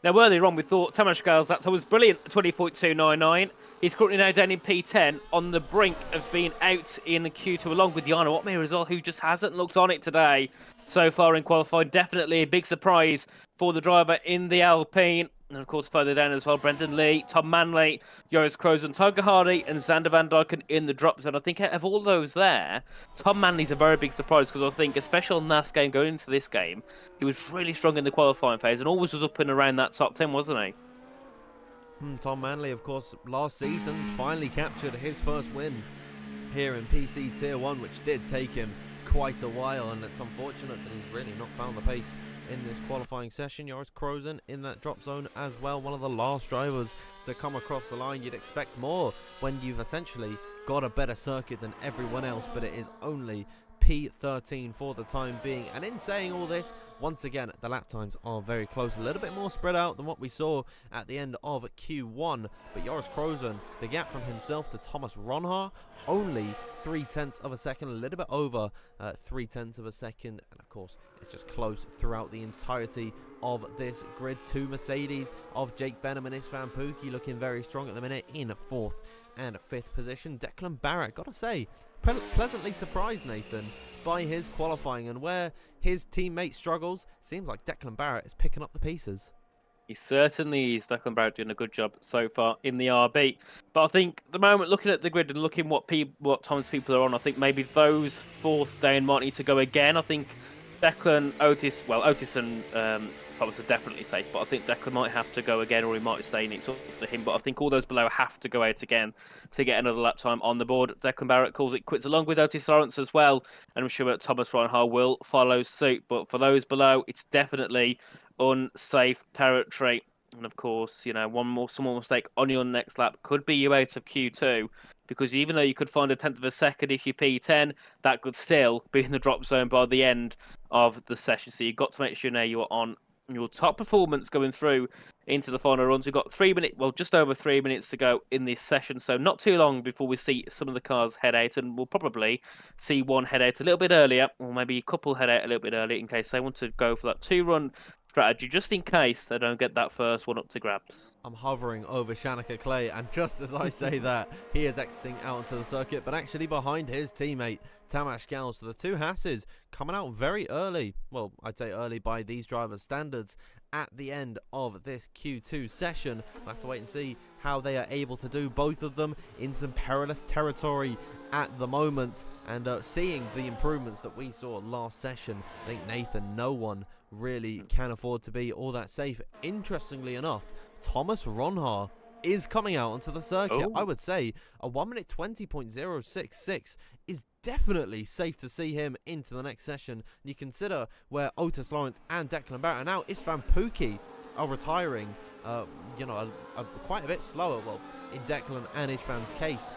now, earlier on, we thought Tamas Gal's laptop was brilliant at 20.299. He's currently now down in P10 on the brink of being out in Q2 along with Jana Watmere as well, who just hasn't looked on it today so far in qualifying. Definitely a big surprise for the driver in the Alpine. And of course, further down as well, Brendan Lee, Tom Manley, Joris Krozen, Tiger Hardy, and Xander Van Dyken in the drop zone. I think out of all those there, Tom Manley's a very big surprise because I think, especially on last game going into this game, he was really strong in the qualifying phase and always was up and around that top 10, wasn't he? Tom Manley, of course, last season finally captured his first win here in PC Tier 1, which did take him quite a while, and it's unfortunate that he's really not found the pace in this qualifying session. Joris Krozen in that drop zone as well, one of the last drivers to come across the line. You'd expect more when you've essentially got a better circuit than everyone else, but it is only P13 for the time being. And in saying all this, once again, the lap times are very close, a little bit more spread out than what we saw at the end of Q1. But Joris Krozen, the gap from himself to Thomas Ronhart, only 0.3 of a second, a little bit over 0.3 of a second. And of course, it's just close throughout the entirety of this grid. 2 Mercedes of Jake Benham and Istvan Pookie looking very strong at the minute in 4th and 5th position. Declan Barrett, gotta say, pleasantly surprised, Nathan, by his qualifying, and where his teammate struggles, seems like Declan Barrett is picking up the pieces. He certainly is. Declan Barrett doing a good job so far in the RB. But I think at the moment, looking at the grid and looking what times people are on, I think maybe those 4th down might need to go again. I think Declan, Otis and Thomas are definitely safe, but I think Declan might have to go again, or he might stay in. It's up to him, but I think all those below have to go out again to get another lap time on the board. Declan Barrett calls it quits along with Otis Lawrence as well, and I'm sure that Thomas Ronhart will follow suit. But for those below, it's definitely unsafe territory. And of course, you know, one more small mistake on your next lap could be you out of Q2, because even though you could find a 1/10 of a second if you P10, that could still be in the drop zone by the end of the session. So you've got to make sure now you are on your top performance going through into the final runs. We've got just over 3 minutes to go in this session, so not too long before we see some of the cars head out, and we'll probably see one head out a little bit earlier, or maybe a couple head out a little bit earlier in case they want to go for that 2-run strategy, just in case they don't get that first one up to grabs. I'm hovering over Shanika Clay, and just as I say that, he is exiting out onto the circuit, but actually behind his teammate Tamas Gal. So the 2 Hasses coming out very early, well, I'd say early by these drivers' standards, at the end of this Q2 session. We'll have to wait and see how they are able to do, both of them in some perilous territory at the moment, and seeing the improvements that we saw last session, I think, Nathan, no one really can afford to be all that safe. Interestingly enough, Thomas Ronhart is coming out onto the circuit. I would say a 1 minute 20.066 is definitely safe to see him into the next session. And you consider where Otis Lawrence and Declan Barrett, and now Istvan Pookie, are retiring, quite a bit slower. Well, in Declan and Istvan's case,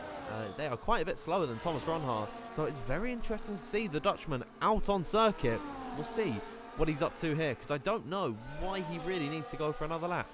they are quite a bit slower than Thomas Ronhart. So it's very interesting to see the Dutchman out on circuit. We'll see what he's up to here, because I don't know why he really needs to go for another lap.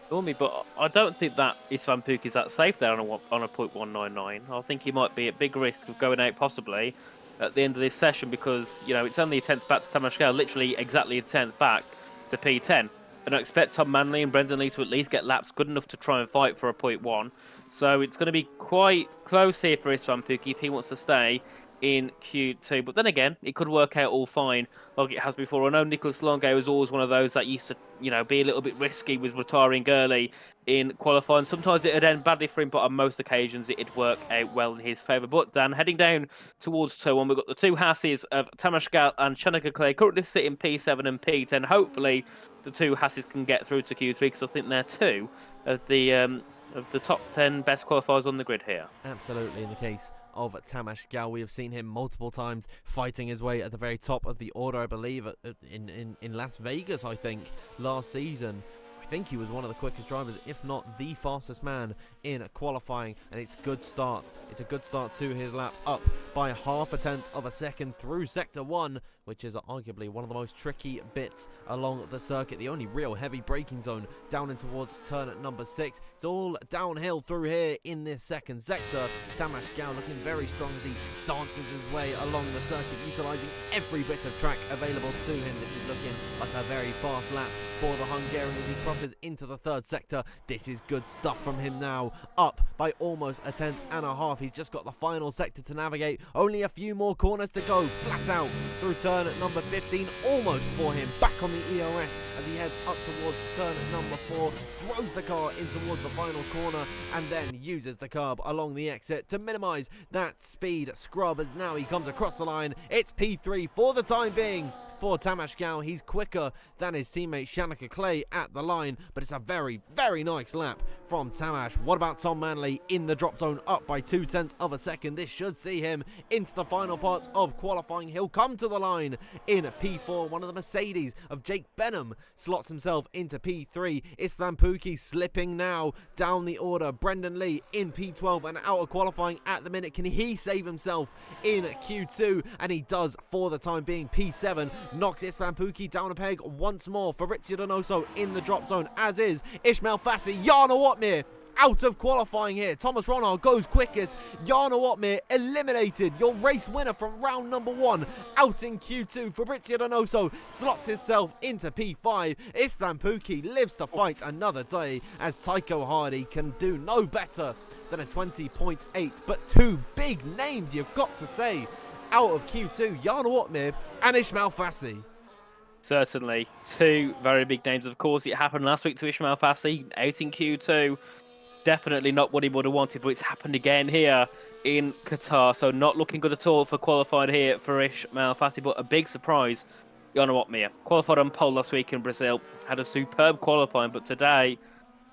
But I don't think that Istvan Pookie is that safe there on a 0.199. I think he might be at big risk of going out possibly at the end of this session, because, you know, it's only a 10th back to Tamas Gal, literally exactly a 10th back to P10. And I expect Tom Manley and Brendan Lee to at least get laps good enough to try and fight for a 0.1. So it's going to be quite close here for Istvan Pookie if he wants to stay in Q2. But then again, it could work out all fine like it has before. I know Nicholas Longo was always one of those that used to, you know, be a little bit risky with retiring early in qualifying. Sometimes it'd end badly for him, but on most occasions it'd work out well in his favour. But Dan, heading down towards turn 1, we've got the 2 Hasses of Tamas Gal and Shanika Clay currently sitting P7 and P10. Hopefully the 2 Hasses can get through to Q3, because I think they're 2 of the top 10 best qualifiers on the grid here. Absolutely, in the case of Tamas Gal. We have seen him multiple times fighting his way at the very top of the order, I believe, in Las Vegas, I think, last season. I think he was one of the quickest drivers, if not the fastest man in qualifying, and it's a good start. It's a good start to his lap, up by 0.5 of a second through Sector 1, which is arguably one of the most tricky bits along the circuit. The only real heavy braking zone down in towards turn at number 6. It's all downhill through here in this second sector. Tamas Gal looking very strong as he dances his way along the circuit, utilising every bit of track available to him. This is looking like a very fast lap for the Hungarian as he crosses into the third sector. This is good stuff from him now, up by almost 1/10.5. He's just got the final sector to navigate. Only a few more corners to go, flat out through turn at number 15, almost for him, back on the EOS as he heads up towards turn at number 4, throws the car in towards the final corner and then uses the curb along the exit to minimise that speed scrub as now he comes across the line. It's P3 for the time being for Tamas Gal. He's quicker than his teammate Shanika Clay at the line, but it's a very, very nice lap from Tamas. What about Tom Manley in the drop zone, up by 0.2 of a second? This should see him into the final parts of qualifying. He'll come to the line in P4. One of the Mercedes of Jake Benham slots himself into P3. Istvan Pukki slipping now down the order. Brendan Lee in P12 and out of qualifying at the minute. Can he save himself in Q2? And he does for the time being. P7 knocks Istvan Pukki down a peg once more. Fabrizio Donoso in the drop zone, as is Ishmael Fassi. Jarno Watmir out of qualifying here. Thomas Ronald goes quickest. Jarno Watmir eliminated, your race winner from round number 1, out in Q2. Fabrizio Donoso slots himself into P5. Istvan Pukki lives to fight another day as Tycho Hardy can do no better than a 20.8. But two big names, you've got to say, out of Q2, Jarno Watmir and Ishmael Fassi. Certainly, two very big names. Of course, it happened last week to Ishmael Fassi, out in Q2. Definitely not what he would have wanted, but it's happened again here in Qatar. So not looking good at all for qualified here for Ishmael Fassi, but a big surprise. Jarno Watmir qualified on pole last week in Brazil, had a superb qualifying, but today,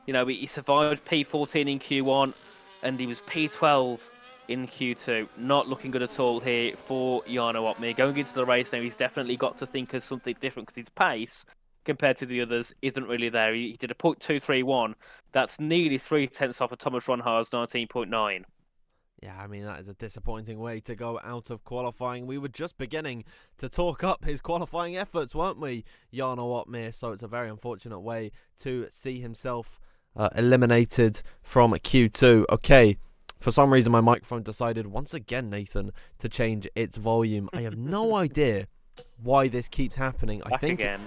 you know, he survived P14 in Q1 and he was P12 in Q2. Not looking good at all here for Jarno Watmir. Going into the race now, he's definitely got to think of something different because his pace compared to the others isn't really there. He did a .231. That's nearly 0.3 off of Thomas Ronhaar's 19.9. Yeah, I mean, that is a disappointing way to go out of qualifying. We were just beginning to talk up his qualifying efforts, weren't we, Jarno Watmir? So it's a very unfortunate way to see himself eliminated from Q2. Okay. For some reason, my microphone decided once again, Nathan, to change its volume. I have no idea why this keeps happening. I think again.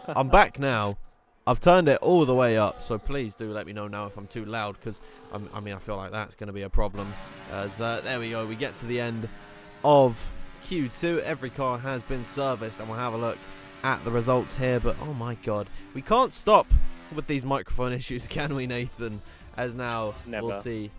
I'm back now. I've turned it all the way up, so please do let me know now if I'm too loud, because I feel like that's going to be a problem. As there we go, we get to the end of Q2. Every car has been serviced, and we'll have a look at the results here. But oh my God, we can't stop with these microphone issues, can we, Nathan? As now Never. We'll see.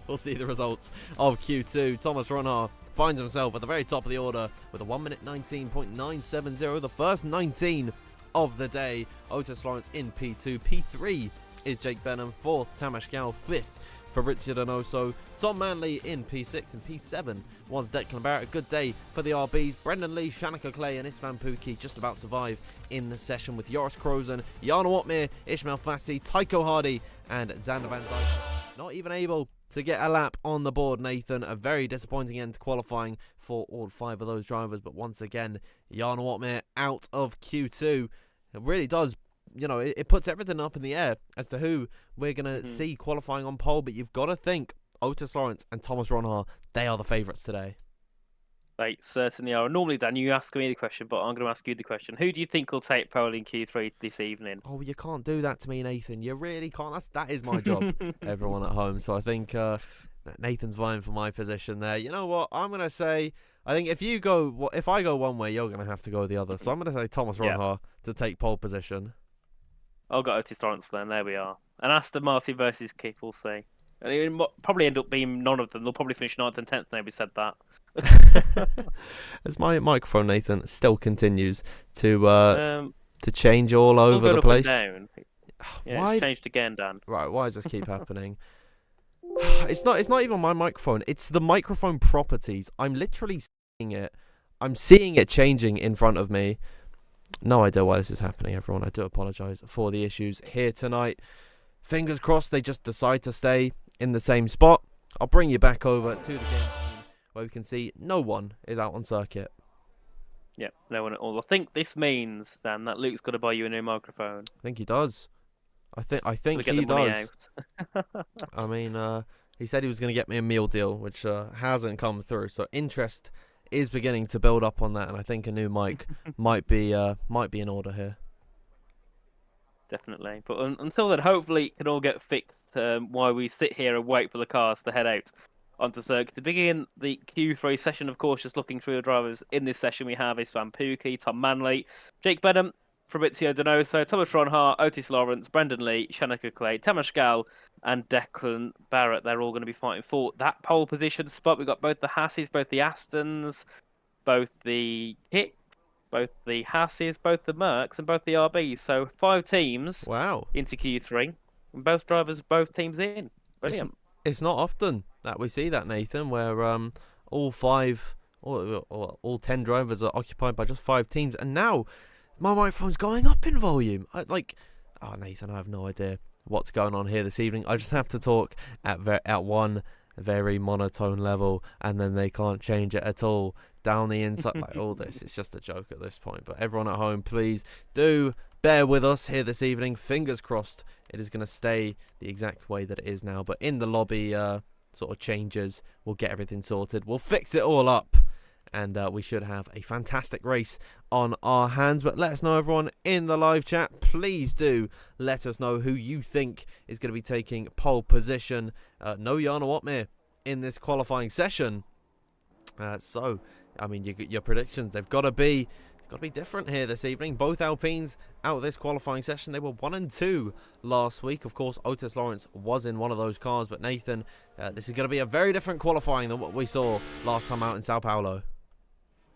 We'll see the results of Q2. Thomas Ronhaar finds himself at the very top of the order with a 1 minute 19.970, the first 19 of the day. Otis Lawrence in P2. P3 is Jake Benham. 4th, Tamas Gal. 5th, Fabrizio Donoso. Tom Manley in P6, and P7 was Declan Barrett. A good day for the RBs. Brendan Lee, Shanika Clay and Istvan Pukki just about survive in the session with Joris Krozen, Jarno Watmir, Ishmael Fassi, Tycho Hardy and Xander Van Dijk not even able to get a lap on the board, Nathan. A very disappointing end to qualifying for all 5 of those drivers. But once again, Jarno Watmir out of Q2. It really does, you know, it puts everything up in the air as to who we're going to see qualifying on pole. But you've got to think Otis Lawrence and Thomas Ronhaar, they are the favourites today. They certainly are. Normally, Dan, you ask me the question, but I'm going to ask you the question. Who do you think will take pole in Q3 this evening? Oh, you can't do that to me, Nathan. You really can't. That is my job, everyone at home. So I think Nathan's vying for my position there. You know what? I'm going to say, I think if I go one way, you're going to have to go the other. So I'm going to say Thomas Ronhaar to take pole position. I'll go Otis Lawrence then. There we are. And Aston Martin versus Keith, we'll see. And it will probably end up being none of them. They'll probably finish 9th and 10th. Nobody said that. As my microphone, Nathan, still continues to change all over the place. Down. Yeah, why? It's changed again, Dan. Right, why does this keep happening? It's not even my microphone. It's the microphone properties. I'm literally seeing it. I'm seeing it changing in front of me. No idea why this is happening, everyone. I do apologise for the issues here tonight. Fingers crossed they just decide to stay in the same spot. I'll bring you back over to the game where we can see no one is out on circuit. Yeah, no one at all. I think this means, Dan, that Luke's got to buy you a new microphone. I think he does. I think get he the money does. out. I mean, he said he was going to get me a meal deal, which hasn't come through. So interest is beginning to build up on that, and I think a new mic might be in order here. Definitely. But until then, hopefully it can all get fixed while we sit here and wait for the cars to head out onto circuit. To begin the Q3 session, of course, just looking through the drivers in this session, we have Istvan Pookie, Tom Manley, Jake Benham, Fabrizio Donoso, Thomas Ronhart, Otis Lawrence, Brendan Lee, Shanaka Clay, Tamas Gal, and Declan Barrett. They're all going to be fighting for that pole position spot. We've got both the Hasses, both the Astons, both the Kicks, both the Hasses, both the Mercs, and both the RBs. So 5 teams into Q3, and both drivers, both teams in. Brilliant. It's not often that we see that, Nathan, where all 10 drivers are occupied by just 5 teams, and now my microphone's going up in volume. Nathan, I have no idea what's going on here this evening. I just have to talk at one very monotone level, and then they can't change it at all down the inside. Like all this, it's just a joke at this point. But everyone at home, please do bear with us here this evening. Fingers crossed it is going to stay the exact way that it is now. But in the lobby sort of changes, we'll get everything sorted. We'll fix it all up. And we should have a fantastic race on our hands. But let us know, everyone, in the live chat. Please do let us know who you think is going to be taking pole position. No Jana Watmir in this qualifying session. So, I mean, your predictions, they've got to be different here this evening. Both Alpines out of this qualifying session. They were 1 and 2 last week. Of course, Otis Lawrence was in one of those cars. But Nathan, this is going to be a very different qualifying than what we saw last time out in Sao Paulo.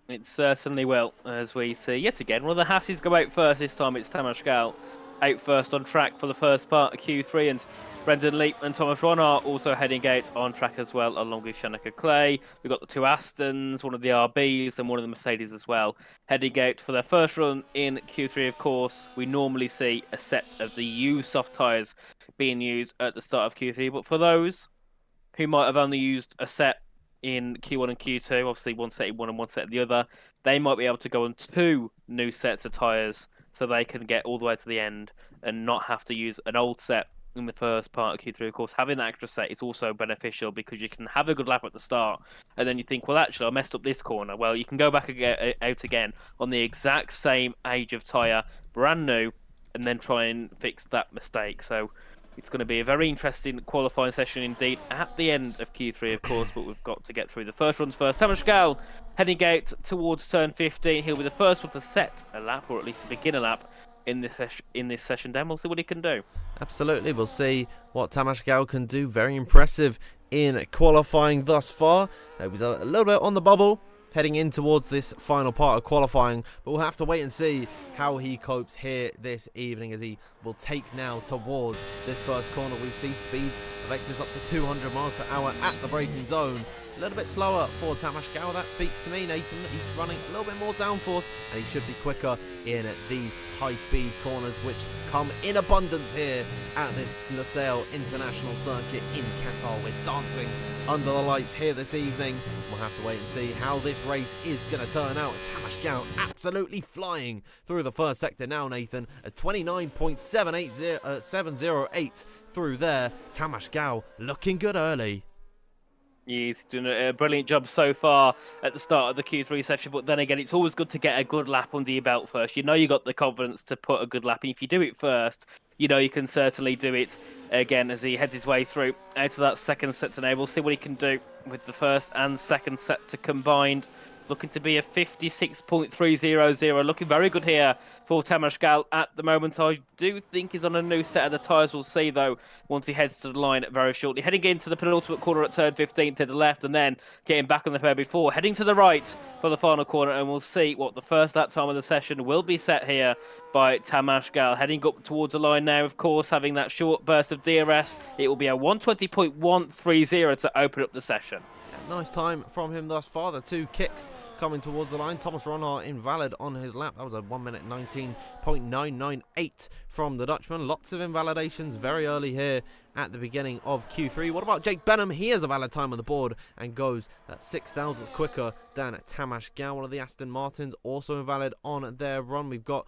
It certainly will, as we see yet again. One of the Hasses go out first this time. It's Tamas Gal out first on track for the first part of Q3, and Brendan Lee and Thomas Ron are also heading out on track as well, along with Shanaka Clay. We've got the 2 Astons, one of the RBs, and one of the Mercedes as well, heading out for their first run in Q3. Of course, we normally see a set of the U soft tyres being used at the start of Q3, but for those who might have only used a set in Q1 and Q2, obviously one set in one and one set in the other, they might be able to go on 2 new sets of tyres so they can get all the way to the end and not have to use an old set in the first part of Q3. Of course, having that extra set is also beneficial because you can have a good lap at the start and then you think, well, actually, I messed up this corner. Well, you can go back and get out again on the exact same age of tyre, brand new, and then try and fix that mistake. So it's going to be a very interesting qualifying session indeed at the end of Q3, of course, but we've got to get through the first runs first. Tamas Gal heading out towards turn 15. He'll be the first one to set a lap, or at least to begin a lap in this session. Then we'll see what he can do. Absolutely, we'll see what Tamas Gal can do. Very impressive in qualifying thus far. He was a little bit on the bubble heading in towards this final part of qualifying, but we'll have to wait and see how he copes here this evening as he will take now towards this first corner. We've seen speeds of excess up to 200 miles per hour at the braking zone. A little bit slower for Tamas Gal. That speaks to me, Nathan. He's running a little bit more downforce and he should be quicker in these high-speed corners, which come in abundance here at this Losail International Circuit in Qatar. We're dancing under the lights here this evening. We'll have to wait and see how this race is going to turn out. It's Tamas Gal absolutely flying through the first sector now, Nathan, at 29.708 through there. Tamas Gal looking good early. He's doing a brilliant job so far at the start of the Q3 session, but then again, it's always good to get a good lap under your belt first. You know you got the confidence to put a good lap, and if you do it first, you know you can certainly do it again as he heads his way through out of that second set to now. We'll see what he can do with the first and second set to combined. looking to be a 56.300. Looking very good here for Tamas Gal at the moment. I do think he's on a new set of the tyres. We'll see, though, once he heads to the line very shortly. Heading into the penultimate corner at turn 15 to the left, and then getting back on the pair before heading to the right for the final corner, and we'll see what the first lap time of the session will be set here by Tamas Gal. Heading up towards the line now, of course, having that short burst of DRS. It will be a 120.130 to open up the session. Nice time from him thus far. The two kicks coming towards the line. Thomas Ronhart invalid on his lap. That was a 1 minute 19.998 from the Dutchman. Lots of invalidations very early here at the beginning of Q3. What about Jake Benham? He has a valid time on the board and goes 6 thousandths quicker than Tamas Gal. One of the Aston Martins also invalid on their run. We've got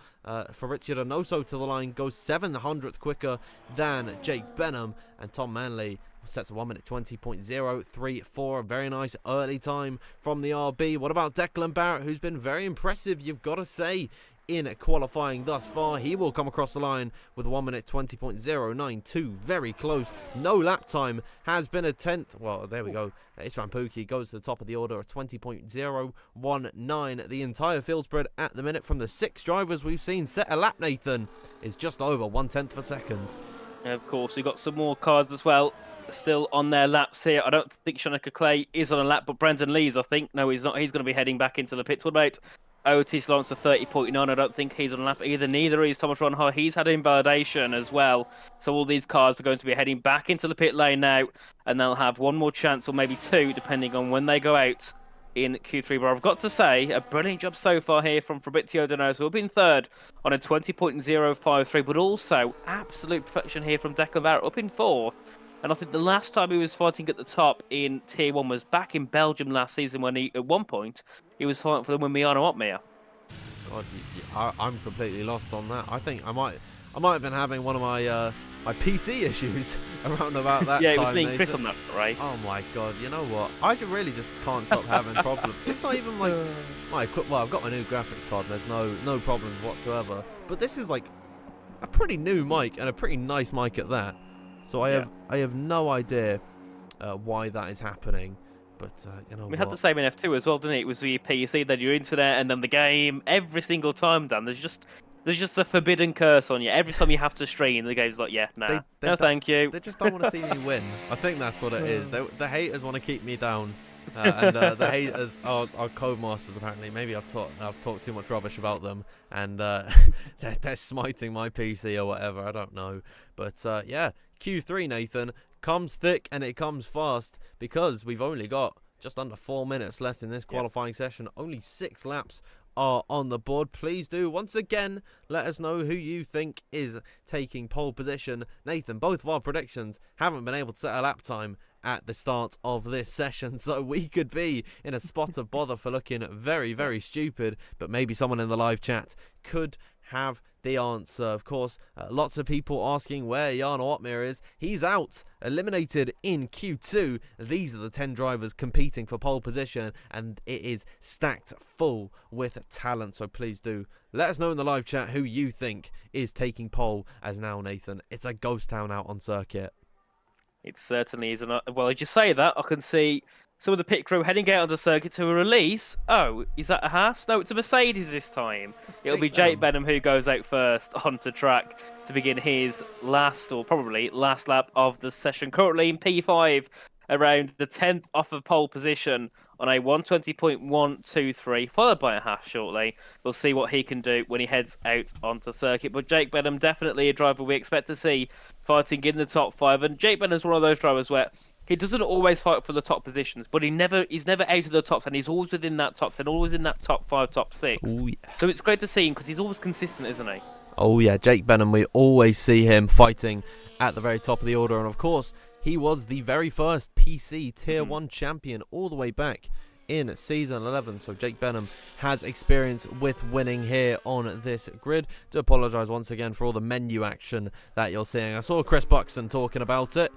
Fabrizio Donoso to the line, goes 700th quicker than Jake Benham, and Tom Manley sets a 1 minute 20.034. A very nice early time from the RB. What about Declan Barrett, who's been very impressive, you've got to say, in qualifying thus far? He will come across the line with a 1 minute 20.092. Very close. No lap time. Has been a 10th. Well, there we go. Isran Pookie goes to the top of the order at 20.019. The entire field spread at the minute from the 6 drivers we've seen set a lap, Nathan, is just over 1/10 of a second. Of course, we've got some more cars as well still on their laps here. I don't think Shanika Clay is on a lap, but Brendan Lees, I think. No, he's not. He's going to be heading back into the pits. What about Otis Lawrence for 30.9? I don't think he's on a lap either. Neither is Thomas Ronhart. He's had invalidation as well. So all these cars are going to be heading back into the pit lane now, and they'll have one more chance, or maybe two, depending on when they go out in Q3. But I've got to say, a brilliant job so far here from Fabrizio Donoso, who'll be in third on a 20.053, but also absolute perfection here from Declan Barrett, up in fourth. And I think the last time he was fighting at the top in Tier 1 was back in Belgium last season, when he, at one point, he was fighting for them with Miano Otmir. God, I'm completely lost on that. I think I might have been having one of my my PC issues around about that time. Yeah, it was me and Nathan. Chris on that race. Oh my God, you know what? I really just can't stop having problems. It's not even like my well, I've got my new graphics card and there's no problems whatsoever. But this is like a pretty new mic, and a pretty nice mic at that. So I have no idea why that is happening. But you know, we had the same in F2 as well, didn't it? It was your PC, then your internet, and then the game. Every single time, Dan, there's just a forbidden curse on you. Every time you have to stream, the game's like, yeah, nah, no, thank you. They just don't want to see me win. I think that's what it is. The haters want to keep me down, and the haters are codemasters apparently. Maybe I've talked too much rubbish about them, and they're smiting my PC or whatever. I don't know, but yeah, Q3, Nathan, comes thick and it comes fast, because we've only got just under 4 minutes left in this qualifying session. Only 6 laps are on the board. Please do once again let us know who you think is taking pole position. Nathan, both of our predictions haven't been able to set a lap time at the start of this session, so we could be in a spot of bother for looking very, very stupid, but maybe someone in the live chat could have the answer. Of course, lots of people asking where Jarno Otmir is. He's out, eliminated in Q2. These are the 10 drivers competing for pole position, and it is stacked full with talent. So please do let us know in the live chat who you think is taking pole, as now, Nathan, it's a ghost town out on circuit. It certainly is. Well, as you say that, I can see some of the pit crew heading out onto circuit to a release. Oh, is that a Haas? No, it's a Mercedes this time. It'll be Jake Benham who goes out first onto track to begin his last, or probably last lap of the session. Currently in P5, around the 10th off of pole position on a 120.123, followed by a Haas shortly. We'll see what he can do when he heads out onto circuit. But Jake Benham, definitely a driver we expect to see fighting in the top 5. And Jake Benham's one of those drivers where he doesn't always fight for the top positions, but he's never out of the top 10. He's always within that top 10, always in that top 5, top 6. Ooh, yeah. So it's great to see him because he's always consistent, isn't he? Oh yeah, Jake Benham, we always see him fighting at the very top of the order. And of course, he was the very first PC Tier 1 champion all the way back in Season 11. So Jake Benham has experience with winning here on this grid. Do apologise once again for all the menu action that you're seeing. I saw Chris Buxton talking about it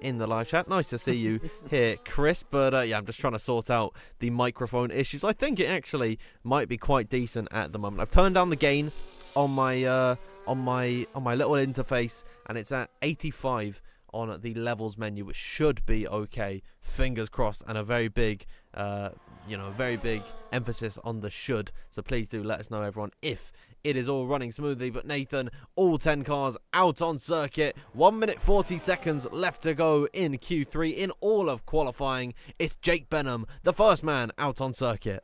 in the live chat. Nice to see you here, Chris. But yeah, I'm just trying to sort out the microphone issues. I think it actually might be quite decent at the moment. I've turned down the gain on my little interface, and it's at 85 on the levels menu, which should be okay. Fingers crossed, and a very big very big emphasis on the should. So please do let us know, everyone, if it is all running smoothly. But Nathan, all 10 cars out on circuit. 1 minute 40 seconds left to go in Q3 in all of qualifying. It's Jake Benham, the first man out on circuit.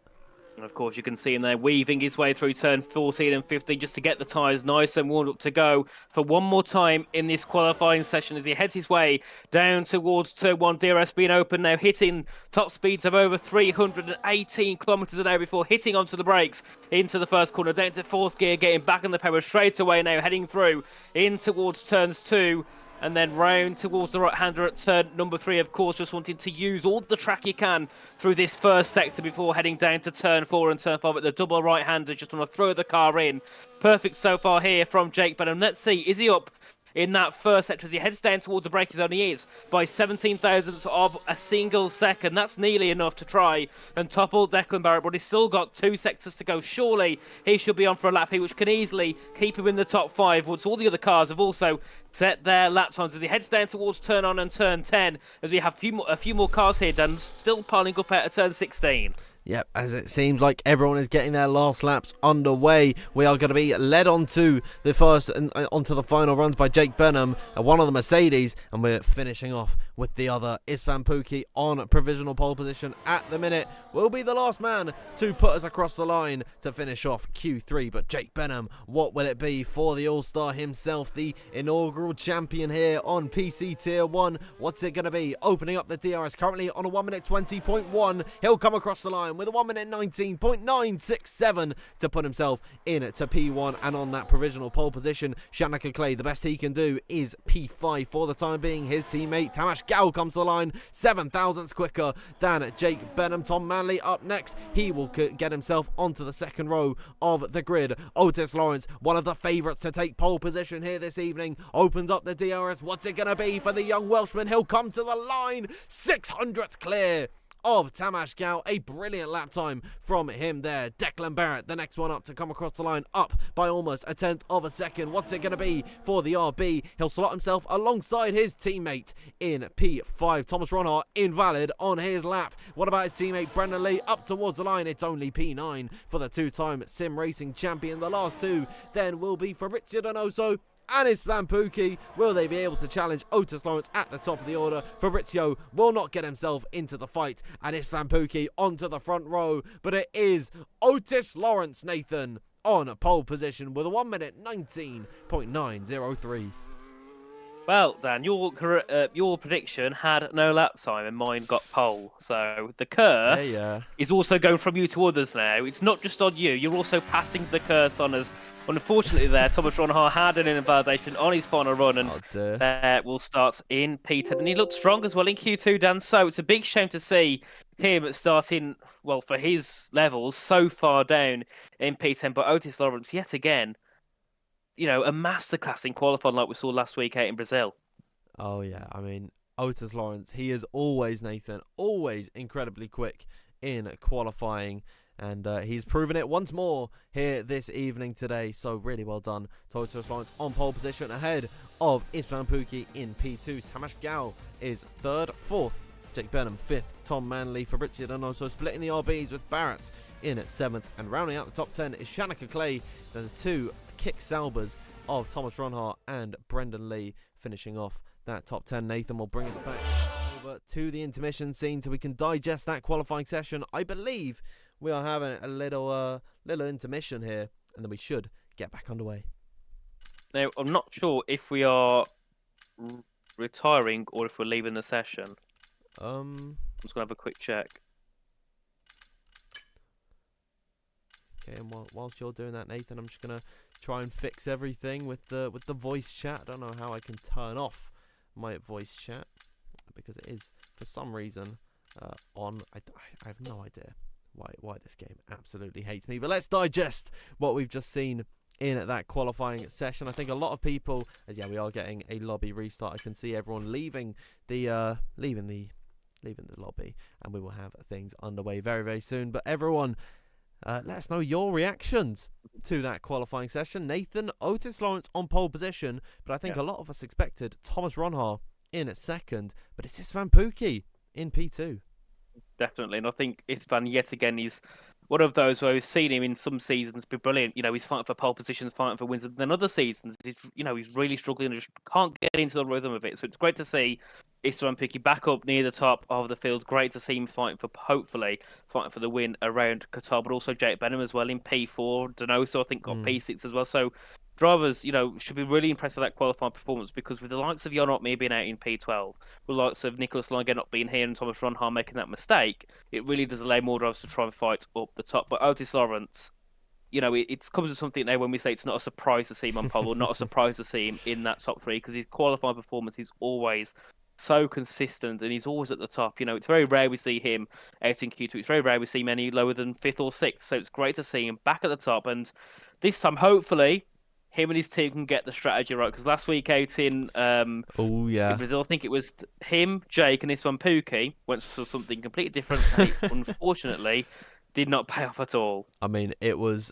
And of course, you can see him there weaving his way through turn 14 and 15 just to get the tyres nice and warmed up to go for one more time in this qualifying session as he heads his way down towards turn 1. DRS being open now, hitting top speeds of over 318 kilometres an hour before hitting onto the brakes into the first corner, down to fourth gear, getting back on the power straight away now, heading through in towards turns 2. And then round towards the right-hander at turn number 3, of course, just wanting to use all the track you can through this first sector before heading down to turn 4 and turn 5 at the double right-hander. Just want to throw the car in. Perfect so far here from Jake Benham. Let's see, is he up in that first sector as he heads down towards the braking zone? He is by 17 thousandths of a single second. That's nearly enough to try and topple Declan Barrett, but he's still got 2 sectors to go. Surely he should be on for a lap here, which can easily keep him in the top 5 once all the other cars have also set their lap times as he heads down towards turn on and turn 10 as we have a few more cars here, Dan, still piling up at turn 16. Yep, as it seems like everyone is getting their last laps underway. We are going to be led onto the first and onto the final runs by Jake Benham, one of the Mercedes, and we're finishing off with the other. Istvan Pukki on provisional pole position at the minute. Will be the last man to put us across the line to finish off Q3. But Jake Benham, what will it be for the All-Star himself, the inaugural champion here on PC Tier 1? What's it going to be? Opening up the DRS currently on a 1 minute 20.1. He'll come across the line with a 1 minute 19.967 to put himself in to P1 and on that provisional pole position. Shanika Clay, the best he can do is P5 for the time being. His teammate Tamas Gal comes to the line 7 thousandths quicker than Jake Benham. Tom Manley up next. He will get himself onto the second row of the grid. Otis Lawrence, one of the favourites to take pole position here this evening, opens up the DRS. What's it going to be for the young Welshman? He'll come to the line 600ths clear of Tamas Gal. A brilliant lap time from him there. Declan Barrett, the next one up to come across the line, up by almost a 1/10 of a second. What's it going to be for the RB? He'll slot himself alongside his teammate in P5. Thomas Ronhart invalid on his lap. What about his teammate Brendan Lee up towards the line? It's only P9 for the 2-time sim racing champion. The last 2 then will be Fabrizio Donoso and Istvan Pukki. Will they be able to challenge Otis Lawrence at the top of the order? Fabrizio will not get himself into the fight, and Istvan Pukki onto the front row. But it is Otis Lawrence, Nathan, on pole position with a 1 minute 19.903. Well, Dan, your prediction had no lap time and mine got pole. So the curse is also going from you to others now. It's not just on you. You're also passing the curse on us. Unfortunately there, Thomas Ronhart had an invalidation on his final run and will start in P10. And he looked strong as well in Q2, Dan. So it's a big shame to see him starting, well, for his levels, so far down in P10. But Otis Lawrence, yet again, a masterclass in qualifying like we saw last week out in Brazil. Oh, yeah. I mean, Otis Lawrence, he is always, Nathan, always incredibly quick in qualifying. And he's proven it once more here this evening today. So really well done to Otis Lawrence on pole position ahead of Istvan Pukki in P2. Tamas Gal is 3rd, 4th. Jake Benham 5th, Tom Manley, Fabrizio Donoso splitting the RBs with Barrett in at 7th. And rounding out the top 10 is Shanika Clay, the 2 kick Salbers of Thomas Ronhart and Brendan Lee finishing off that top 10. Nathan will bring us back over to the intermission scene so we can digest that qualifying session. I believe we are having a little intermission here, and then we should get back underway. Now, I'm not sure if we are retiring or if we're leaving the session. I'm just going to have a quick check. Okay, and whilst you're doing that, Nathan, I'm just going to try and fix everything with the voice chat. I don't know how I can turn off my voice chat because it is, for some reason, on. I have no idea why this game absolutely hates me. But let's digest what we've just seen in that qualifying session. I think a lot of people, as we are getting a lobby restart. I can see everyone leaving the lobby, and we will have things underway very, very soon. But everyone, let us know your reactions to that qualifying session. Nathan, Otis Lawrence on pole position, but I think a lot of us expected Thomas Ronhart in at 2nd, but it's Istvan Pukki in P2. definitely. And I think Istvan, yet again, is one of those where we've seen him in some seasons be brilliant. He's fighting for pole positions, fighting for wins. And then other seasons, he's really struggling and just can't get into the rhythm of it. So it's great to see Istvan Pukki back up near the top of the field. Great to see him hopefully fighting for the win around Qatar, but also Jake Benham as well in P4. Donoso, I think, got P6 as well. So drivers, should be really impressed with that qualifying performance, because with the likes of Jon me being out in P12, with the likes of Nicholas Lange not being here and Thomas Ronhar making that mistake, it really does allow more drivers to try and fight up the top. But Otis Lawrence, it comes with something now when we say it's not a surprise to see him on pole, or not a surprise to see him in that top three, because his qualifying performance is always so consistent and he's always at the top. It's very rare we see him out in Q2. It's very rare we see him any lower than 5th or 6th. So it's great to see him back at the top. And this time, hopefully, him and his team can get the strategy right. Because last week out in in Brazil, I think it was him, Jake, and Istvan Pukki went for something completely different. And it, unfortunately, did not pay off at all. I mean, it was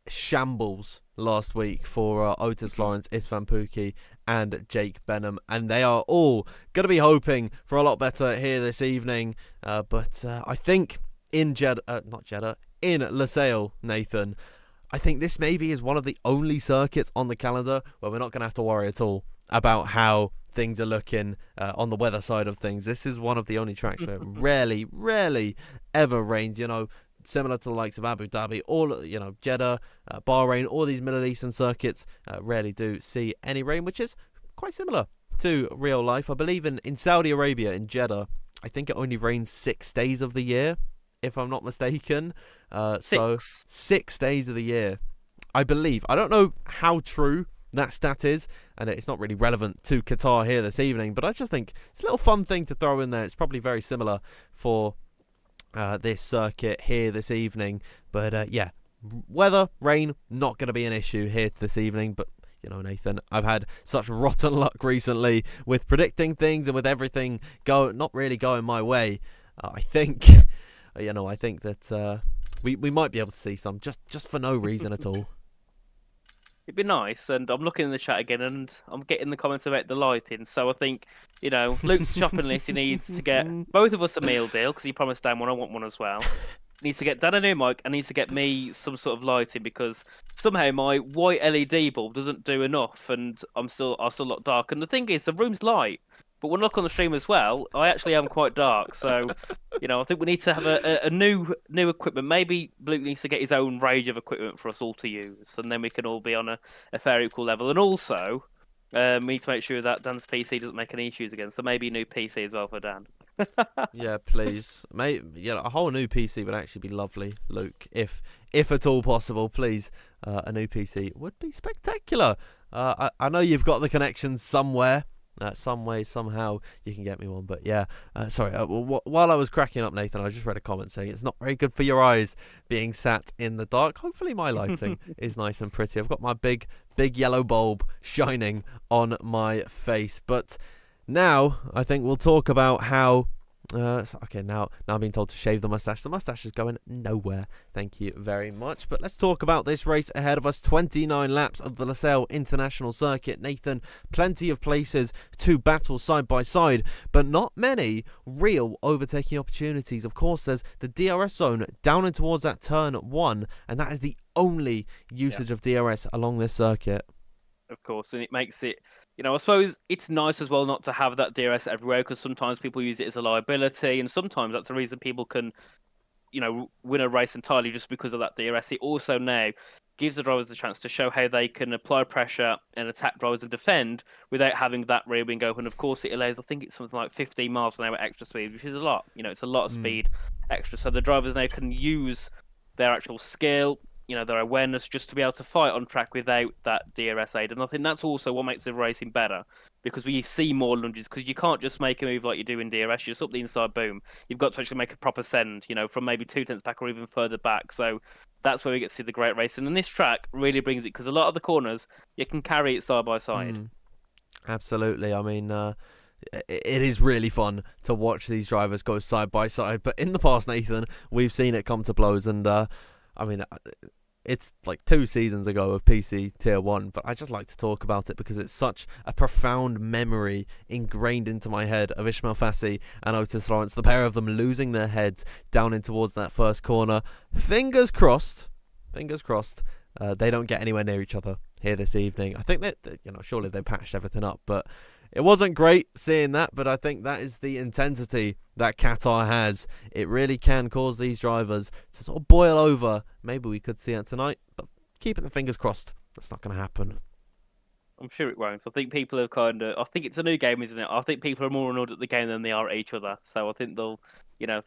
shambles last week for Otis Lawrence, Istvan Pukki, and Jake Benham, and they are all going to be hoping for a lot better here this evening. But I think in in Losail, Nathan, I think this maybe is one of the only circuits on the calendar where we're not going to have to worry at all about how things are looking on the weather side of things. This is one of the only tracks where it rarely ever rains. Similar to the likes of Abu Dhabi, Jeddah, Bahrain, all these Middle Eastern circuits rarely do see any rain, which is quite similar to real life. I believe in Saudi Arabia, in Jeddah, I think it only rains 6 days of the year, if I'm not mistaken. So 6 days of the year, I believe. I don't know how true that stat is, and it's not really relevant to Qatar here this evening, but I just think it's a little fun thing to throw in there. It's probably very similar for this circuit here this evening. But weather, rain, not going to be an issue here this evening. But Nathan, I've had such rotten luck recently with predicting things and with everything not really going my way. I think I think that we might be able to see some just for no reason at all. It'd be nice, and I'm looking in the chat again, and I'm getting the comments about the lighting. So I think, Luke's shopping list, he needs to get both of us a meal deal, because he promised Dan one, I want one as well. He needs to get Dan a new mic, and needs to get me some sort of lighting, because somehow my white LED bulb doesn't do enough, and I still look dark. And the thing is, the room's light, but when I look on the stream as well, I actually am quite dark. So, I think we need to have a new equipment. Maybe Luke needs to get his own range of equipment for us all to use, and then we can all be on a fair equal level. And also, we need to make sure that Dan's PC doesn't make any issues again. So maybe a new PC as well for Dan. Yeah, please. A whole new PC would actually be lovely, Luke. If at all possible, please. A new PC would be spectacular. I know you've got the connections somewhere. Some way, somehow, you can get me one. But yeah, sorry. While I was cracking up, Nathan, I just read a comment saying it's not very good for your eyes being sat in the dark. Hopefully my lighting is nice and pretty. I've got my big yellow bulb shining on my face. But now I think we'll talk about how... now I'm being told to shave the mustache. The mustache is going nowhere. Thank you very much. But let's talk about this race ahead of us. 29 laps of the Losail International Circuit. Nathan, plenty of places to battle side by side, but not many real overtaking opportunities. Of course, there's the DRS zone down and towards that turn 1, and that is the only usage of DRS along this circuit. Of course, and it makes it... I suppose it's nice as well not to have that DRS everywhere, because sometimes people use it as a liability, and sometimes that's the reason people can, win a race entirely just because of that DRS. It also now gives the drivers the chance to show how they can apply pressure and attack drivers and defend without having that rear wing open. Of course, it allows, I think it's something like 15 miles an hour extra speed, which is a lot. It's a lot of speed extra. So the drivers now can use their actual skill, their awareness, just to be able to fight on track without that DRS aid. And I think that's also what makes the racing better, because we see more lunges, because you can't just make a move like you do in DRS. You're just up the inside, boom. You've got to actually make a proper send, from maybe 2/10 back or even further back. So that's where we get to see the great racing. And this track really brings it, because a lot of the corners, you can carry it side by side. Absolutely. I mean... it is really fun to watch these drivers go side by side. But in the past, Nathan, we've seen it come to blows. And, it's like 2 seasons ago of PC Tier 1, but I just like to talk about it because it's such a profound memory ingrained into my head of Ismail Fassi and Otis Lawrence, the pair of them losing their heads down in towards that first corner. Fingers crossed, they don't get anywhere near each other here this evening. I think that, surely they patched everything up, but it wasn't great seeing that, but I think that is the intensity that Qatar has. It really can cause these drivers to sort of boil over. Maybe we could see it tonight, but keeping the fingers crossed, that's not going to happen. I'm sure it won't. I think people are I think it's a new game, isn't it? I think people are more annoyed at the game than they are at each other. So I think they'll,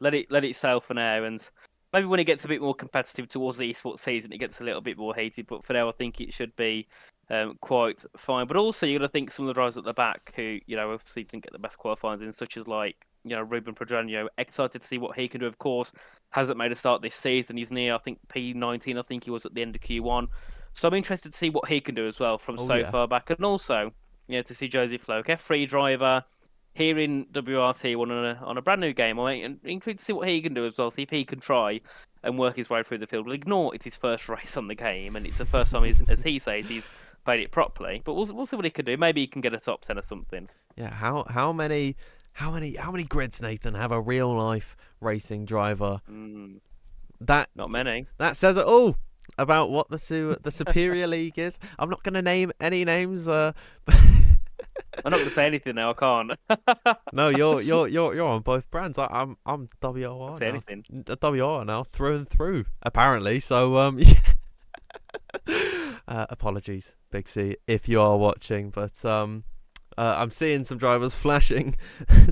let it sail for now. And maybe when it gets a bit more competitive towards the esports season, it gets a little bit more heated. But for now, I think it should be quite fine. But also, you've got to think some of the drivers at the back who, obviously didn't get the best qualifying in, such as Ruben Pedranio. Excited to see what he can do, of course. Hasn't made a start this season. He's near, I think, P19. I think he was at the end of Q1. So I'm interested to see what he can do as well from far back. And also, to see Josie Floke, F3 driver, here in WRT1 on a brand new game. I'm intrigued to see what he can do as well. See if he can try and work his way through the field. We'll ignore it's his first race on the game, and it's the first time, as he says, he's played it properly. But we'll see what he can do. Maybe he can get a top 10 or something. Yeah, how many grids, Nathan, have a real life racing driver? That not many. That says it all about what the Superior League is. I'm not going to name any names. I'm not going to say anything now. I can't. No, you're on both brands. I'm WOR. Say anything. WOR now through and through, apparently. So apologies, Big C, if you are watching, but I'm seeing some drivers flashing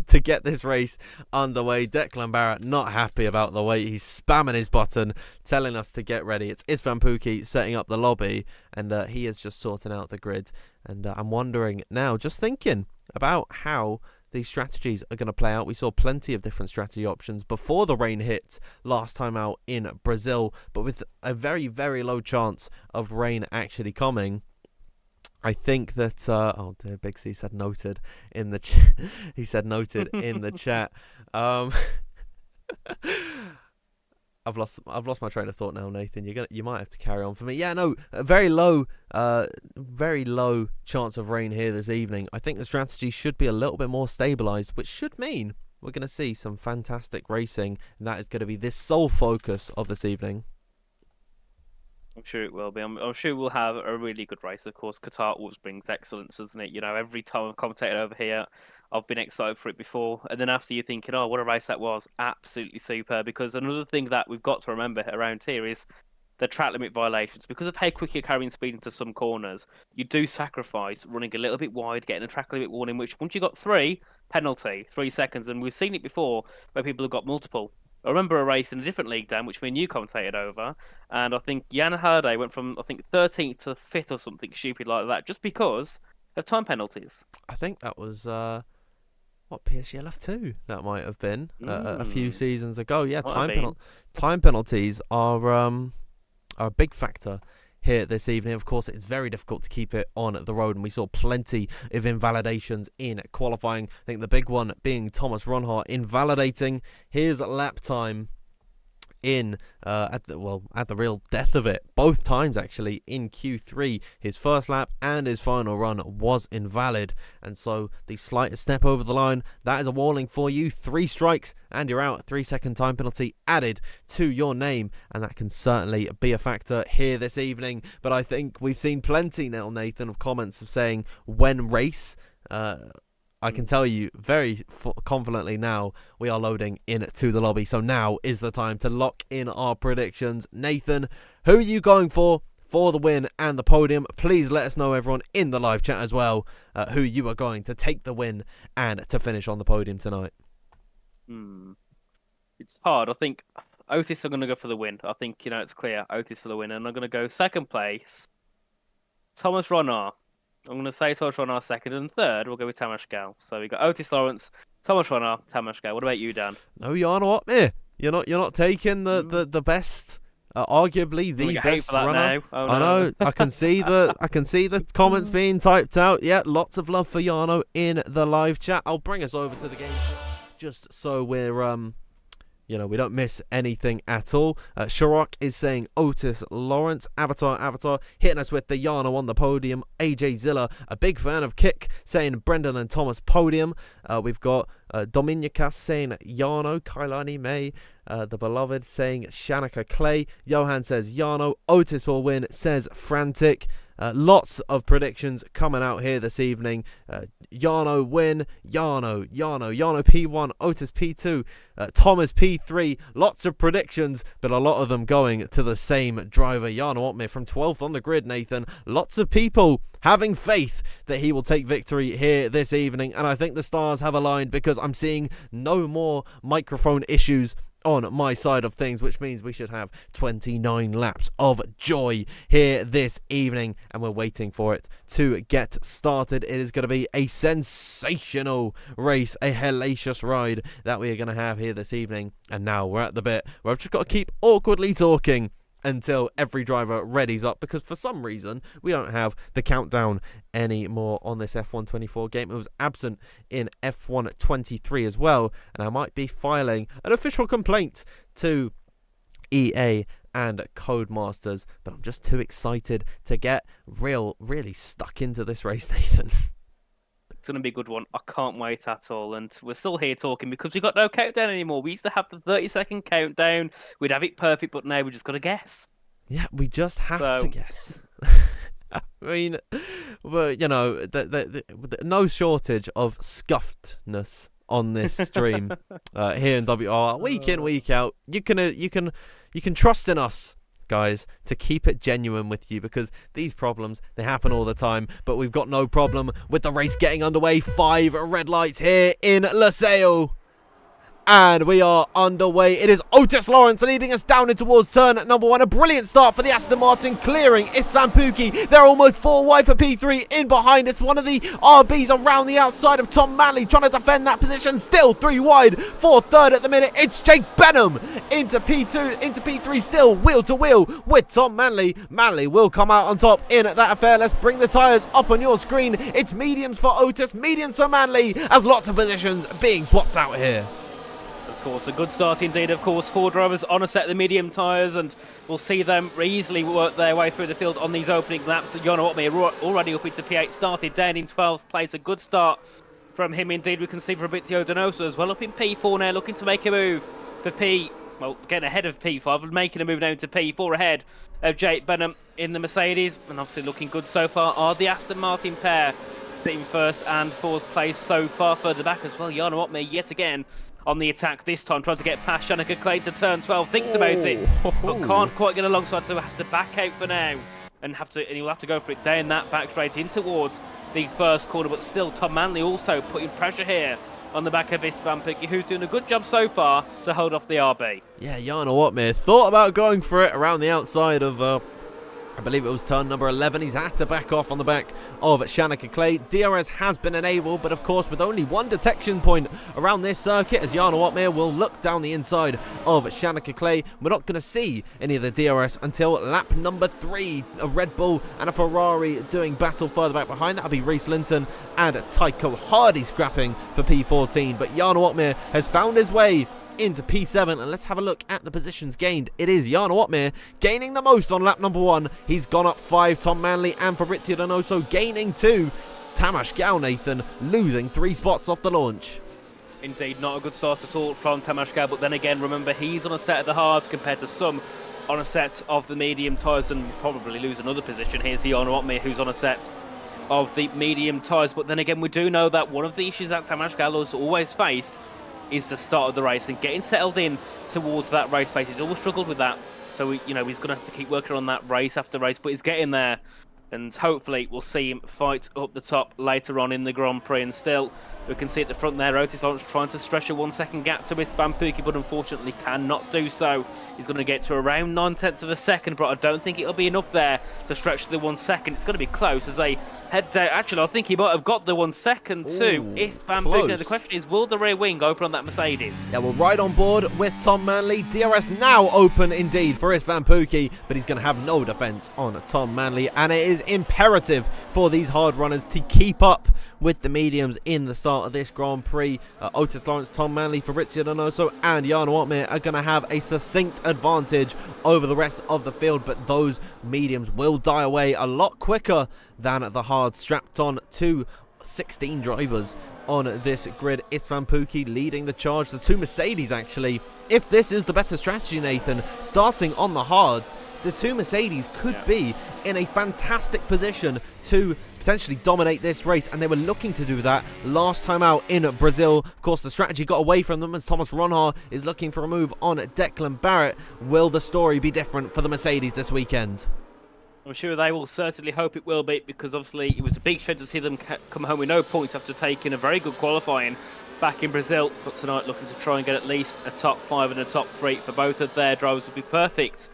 to get this race underway. Declan Barrett not happy about the wait. He's spamming his button, telling us to get ready. It's Isvan Pookie setting up the lobby, and he is just sorting out the grid. And I'm wondering now, just thinking about how these strategies are going to play out. We saw plenty of different strategy options before the rain hit last time out in Brazil, but with a very, very low chance of rain actually coming. I think that oh dear, Big C said noted in the he said noted in the chat. I've lost my train of thought now, Nathan. You might have to carry on for me. Yeah, no, a very low chance of rain here this evening. I think the strategy should be a little bit more stabilized, which should mean we're going to see some fantastic racing, and that is going to be the sole focus of this evening. I'm sure it will be. I'm sure we'll have a really good race. Of course, Qatar always brings excellence, doesn't it? Every time I've commentated over here, I've been excited for it before. And then after you're thinking, oh, what a race that was. Absolutely superb. Because another thing that we've got to remember around here is the track limit violations. Because of how quick you're carrying speed into some corners, you do sacrifice running a little bit wide, getting a track limit warning, which once you got 3, penalty, 3 seconds. And we've seen it before where people have got multiple. I remember a race in a different league, Dan, which me and you commentated over, and I think Jan Herde went from 13th to 5th or something stupid like that, just because of time penalties. I think that was PSGLF 2 that might have been a few seasons ago. Yeah, time penalties are a big factor here this evening. Of course, it's very difficult to keep it on the road, and we saw plenty of invalidations in qualifying. I think the big one being Thomas Ronhart invalidating his lap time in at the real death of it, both times actually in Q3. His first lap and his final run was invalid, and so the slightest step over the line, that is a warning for you. 3 strikes and you're out. 3-second time penalty added to your name, and that can certainly be a factor here this evening. But I think we've seen plenty now, Nathan, of comments of saying when race. I can tell you very confidently now we are loading into the lobby. So now is the time to lock in our predictions. Nathan, who are you going for the win and the podium? Please let us know, everyone, in the live chat as well, who you are going to take the win and to finish on the podium tonight. It's hard. I think Otis are going to go for the win. I think, it's clear. Otis for the win. And I'm going to go second place. Thomas Ronhart. I'm going to say Thomas Ronhart second, and third we'll go with Tamas Gal. So we got Otis Lawrence, Thomas Ronhart, Tamas Gal. What about you, Dan? No, you know what, mate? You're not taking the best, arguably the best runner. Oh, no. I know. I can see the comments being typed out. Yeah, lots of love for Jarno in the live chat. I'll bring us over to the game just so we're we don't miss anything at all. Sharok is saying Otis Lawrence, Avatar, hitting us with the Yano on the podium. AJ Zilla, a big fan of Kick, saying Brendan and Thomas podium. We've got Dominicas saying Yano, Kailani May, the beloved saying Shanika Clay. Johan says Yano, Otis will win, says Frantic. Lots of predictions coming out here this evening. Yano win, Yano P1, Otis P2, Thomas P3. Lots of predictions, but a lot of them going to the same driver, Yano Otmir, from 12th on the grid, Nathan. Lots of people having faith that he will take victory here this evening, and I think the stars have aligned because I'm seeing no more microphone issues on my side of things, which means we should have 29 laps of joy here this evening, and we're waiting for it to get started. It is going to be a sensational race, a hellacious ride that we are going to have here this evening. And now we're at the bit where I've just got to keep awkwardly talking until every driver readies up, because for some reason we don't have the countdown anymore on this F124 game. It was absent in F123 as well, and I might be filing an official complaint to EA and Codemasters, but I'm just too excited to get really stuck into this race, Nathan. It's going to be a good one. I can't wait at all. And we're still here talking because we've got no countdown anymore. We used to have the 30-second countdown. We'd have it perfect, but now we just got to guess. Yeah, we just have to guess. I mean, well, no shortage of scuffedness on this stream here in WR. Week in, week out. You can trust in us, guys, to keep it genuine with you, because these problems, they happen all the time, but we've got no problem with the race getting underway. 5 red lights here in Losail, and we are underway. It is Otis Lawrence leading us down in towards turn number 1. A brilliant start for the Aston Martin, clearing Istvan Pukki. They're almost 4 wide for P3 in behind us. One of the RBs around the outside of Tom Manley trying to defend that position. Still 3 wide for third at the minute. It's Jake Benham into P2, into P3, still wheel to wheel with Tom Manley. Manley will come out on top in that affair. Let's bring the tyres up on your screen. It's mediums for Otis, mediums for Manley, as lots of positions being swapped out here. Of course, a good start indeed. Of course, 4 drivers on a set of the medium tyres, and we'll see them easily work their way through the field on these opening laps. Yano Otmir already up into P8, started down in 12th place. A good start from him indeed. We can see Fabrizio Donoso as well up in P4 now, looking to make a move for getting ahead of P5, making a move now into P4 ahead of Jake Benham in the Mercedes, and obviously looking good so far are the Aston Martin pair, sitting 1st and 4th place so far. Further back as well, Yano Otmir yet again on the attack, this time trying to get past Shanika Clay to turn 12, thinks about it, but can't quite get alongside, so has to back out for now, and he'll have to go for it down that back straight in towards the first corner. But still, Tom Manley also putting pressure here on the back of Istvan Pukki, who's doing a good job so far to hold off the RB. Yeah, Yano Otmir thought about going for it around the outside of I believe it was turn number 11. He's had to back off on the back of Shanika Clay. DRS has been enabled, but of course with only 1 detection point around this circuit, as Yano Otmir will look down the inside of Shanika Clay. We're not going to see any of the DRS until lap number 3. A Red Bull and a Ferrari doing battle further back behind. That'll be Reese Linton and Tycho Hardy scrapping for P14. But Yano Otmir has found his way into P7, and let's have a look at the positions gained. It is Yano Otmir gaining the most on lap number 1. He's gone up 5. Tom Manley and Fabrizio Donoso gaining 2. Tamas Gal, Nathan, losing 3 spots off the launch. Indeed, not a good start at all from Tamas Gal, but then again, remember, he's on a set of the hards compared to some on a set of the medium tyres, and probably lose another position. Here's Yano Otmir, who's on a set of the medium tyres, but then again, we do know that one of the issues that Tamas Gal has always faced is the start of the race and getting settled in towards that race pace. He's always struggled with that, so he's going to have to keep working on that race after race, but he's getting there, and hopefully we'll see him fight up the top later on in the Grand Prix. And still, we can see at the front there, Otis Lawrence trying to stretch a 1-second gap to Istvan Pukki, but unfortunately cannot do so. He's going to get to around 9/10 of a second, but I don't think it'll be enough there to stretch to the 1 second. It's going to be close as they head down. Actually, I think he might have got the 1 second too. Istvan Pukki. The question is, will the rear wing open on that Mercedes? Yeah, we're right on board with Tom Manley. DRS now open indeed for Istvan Pukki, but he's going to have no defence on Tom Manley, and it is imperative for these hard runners to keep up with the mediums in the start of this Grand Prix. Otis Lawrence, Tom Manley, Fabrizio Donoso and Jarno Opmeer are going to have a succinct advantage over the rest of the field, but those mediums will die away a lot quicker than the hards, strapped on to 16 drivers on this grid. Istvan Pukki leading the charge, the two Mercedes actually. If this is the better strategy, Nathan, starting on the hards, the two Mercedes could be in a fantastic position to potentially dominate this race, and they were looking to do that last time out in Brazil. Of course, the strategy got away from them as Thomas Ronhaar is looking for a move on Declan Barrett. Will the story be different for the Mercedes this weekend? I'm sure they will certainly hope it will be, because obviously it was a big shame to see them come home with no points after taking a very good qualifying back in Brazil. But tonight looking to try and get at least a top 5 and a top 3 for both of their drivers would be perfect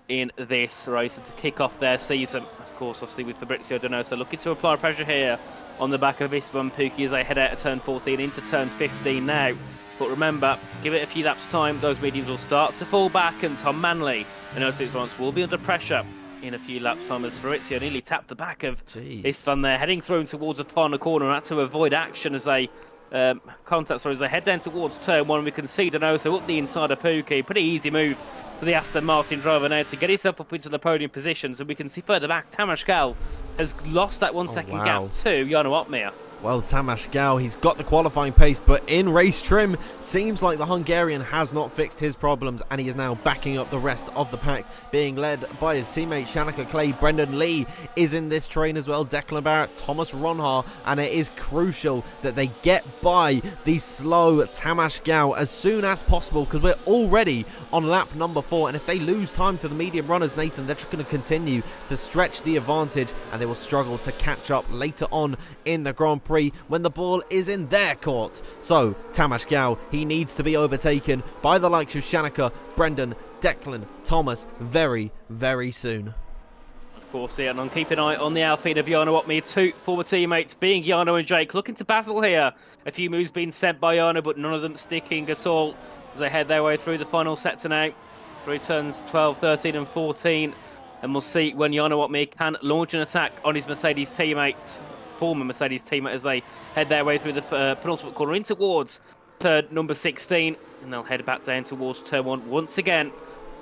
in this race and to kick off their season. Of course, obviously with Fabrizio Donoso looking to apply pressure here on the back of Istvan Pukki as they head out of turn 14 into turn 15 now. But remember, give it a few laps time, those mediums will start to fall back, and Tom Manley and Otis Lawrence will be under pressure in a few laps time as Fabrizio nearly tapped the back of Istvan there, heading through towards the final corner and had to avoid action as they as they head down towards turn 1. We can see Donoso up the inside of Pukki. Pretty easy move for the Aston Martin driver now to get himself up into the podium positions. And we can see further back, Tamas Gal has lost that 1 second gap to Jarno Opmeer. Well, Tamas Gal, he's got the qualifying pace, but in race trim, seems like the Hungarian has not fixed his problems, and he is now backing up the rest of the pack, being led by his teammate Shanika Clay. Brendan Lee is in this train as well, Declan Barrett, Thomas Ronhaar, and it is crucial that they get by the slow Tamas Gal as soon as possible, because we're already on lap number 4, and if they lose time to the medium runners, Nathan, they're just going to continue to stretch the advantage, and they will struggle to catch up later on in the Grand Prix when the ball is in their court. So Tamas Gal, he needs to be overtaken by the likes of Shanika, Brendan, Declan, Thomas very, very soon. Of course, yeah, and I'm keeping an eye on the Alpine of Jarno Opmeer. Two former teammates being Jarno and Jake looking to battle here. A few moves being sent by Jarno, but none of them sticking at all as they head their way through the final sector now, through turns 12, 13 and 14. And we'll see when Jarno Opmeer can launch an attack on his Mercedes teammate, former Mercedes teammate, as they head their way through the penultimate corner in towards turn number 16, and they'll head back down towards turn 1 once again.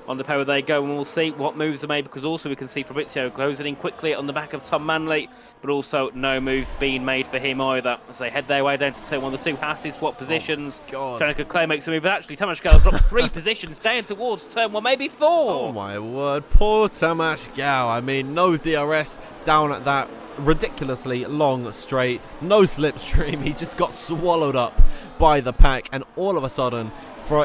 On the power they go, and we'll see what moves are made, because also we can see Fabrizio closing in quickly on the back of Tom Manley, but also no move being made for him either as they head their way down to turn 1. The two Hasses swap positions. Shanika Clay makes a move, but actually Tamas Gal drops 3 positions down towards turn 1, maybe 4. Oh my word, poor Tamas Gal. I mean, no DRS down at that ridiculously long straight, no slipstream. He just got swallowed up by the pack, and all of a sudden,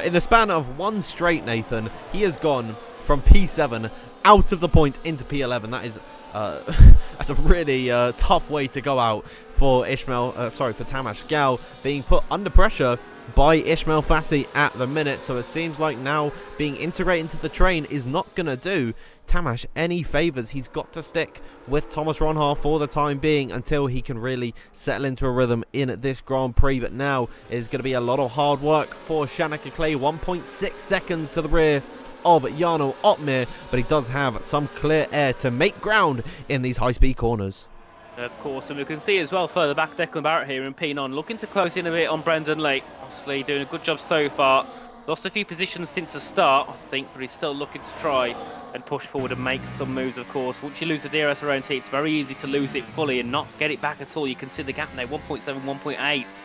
in the span of one straight, Nathan, he has gone from P7 out of the points into P11. That is that's a really tough way to go out for for Tamas Gal, being put under pressure by Ismail Fassi at the minute. So it seems like now being integrated into the train is not going to do Tamas any favours. He's got to stick with Thomas Ronhaar for the time being until he can really settle into a rhythm in this Grand Prix. But now is going to be a lot of hard work for Shanika Clay, 1.6 seconds to the rear of Jarno Opmeer, but he does have some clear air to make ground in these high-speed corners. Of course, and we can see as well further back Declan Barrett here in P9 looking to close in a bit on Brendan Lee. Obviously doing a good job so far. Lost a few positions since the start, I think, but he's still looking to try and push forward and make some moves, of course. Once you lose the DRS around here, it's very easy to lose it fully and not get it back at all. You can see the gap now, 1.7, 1.8,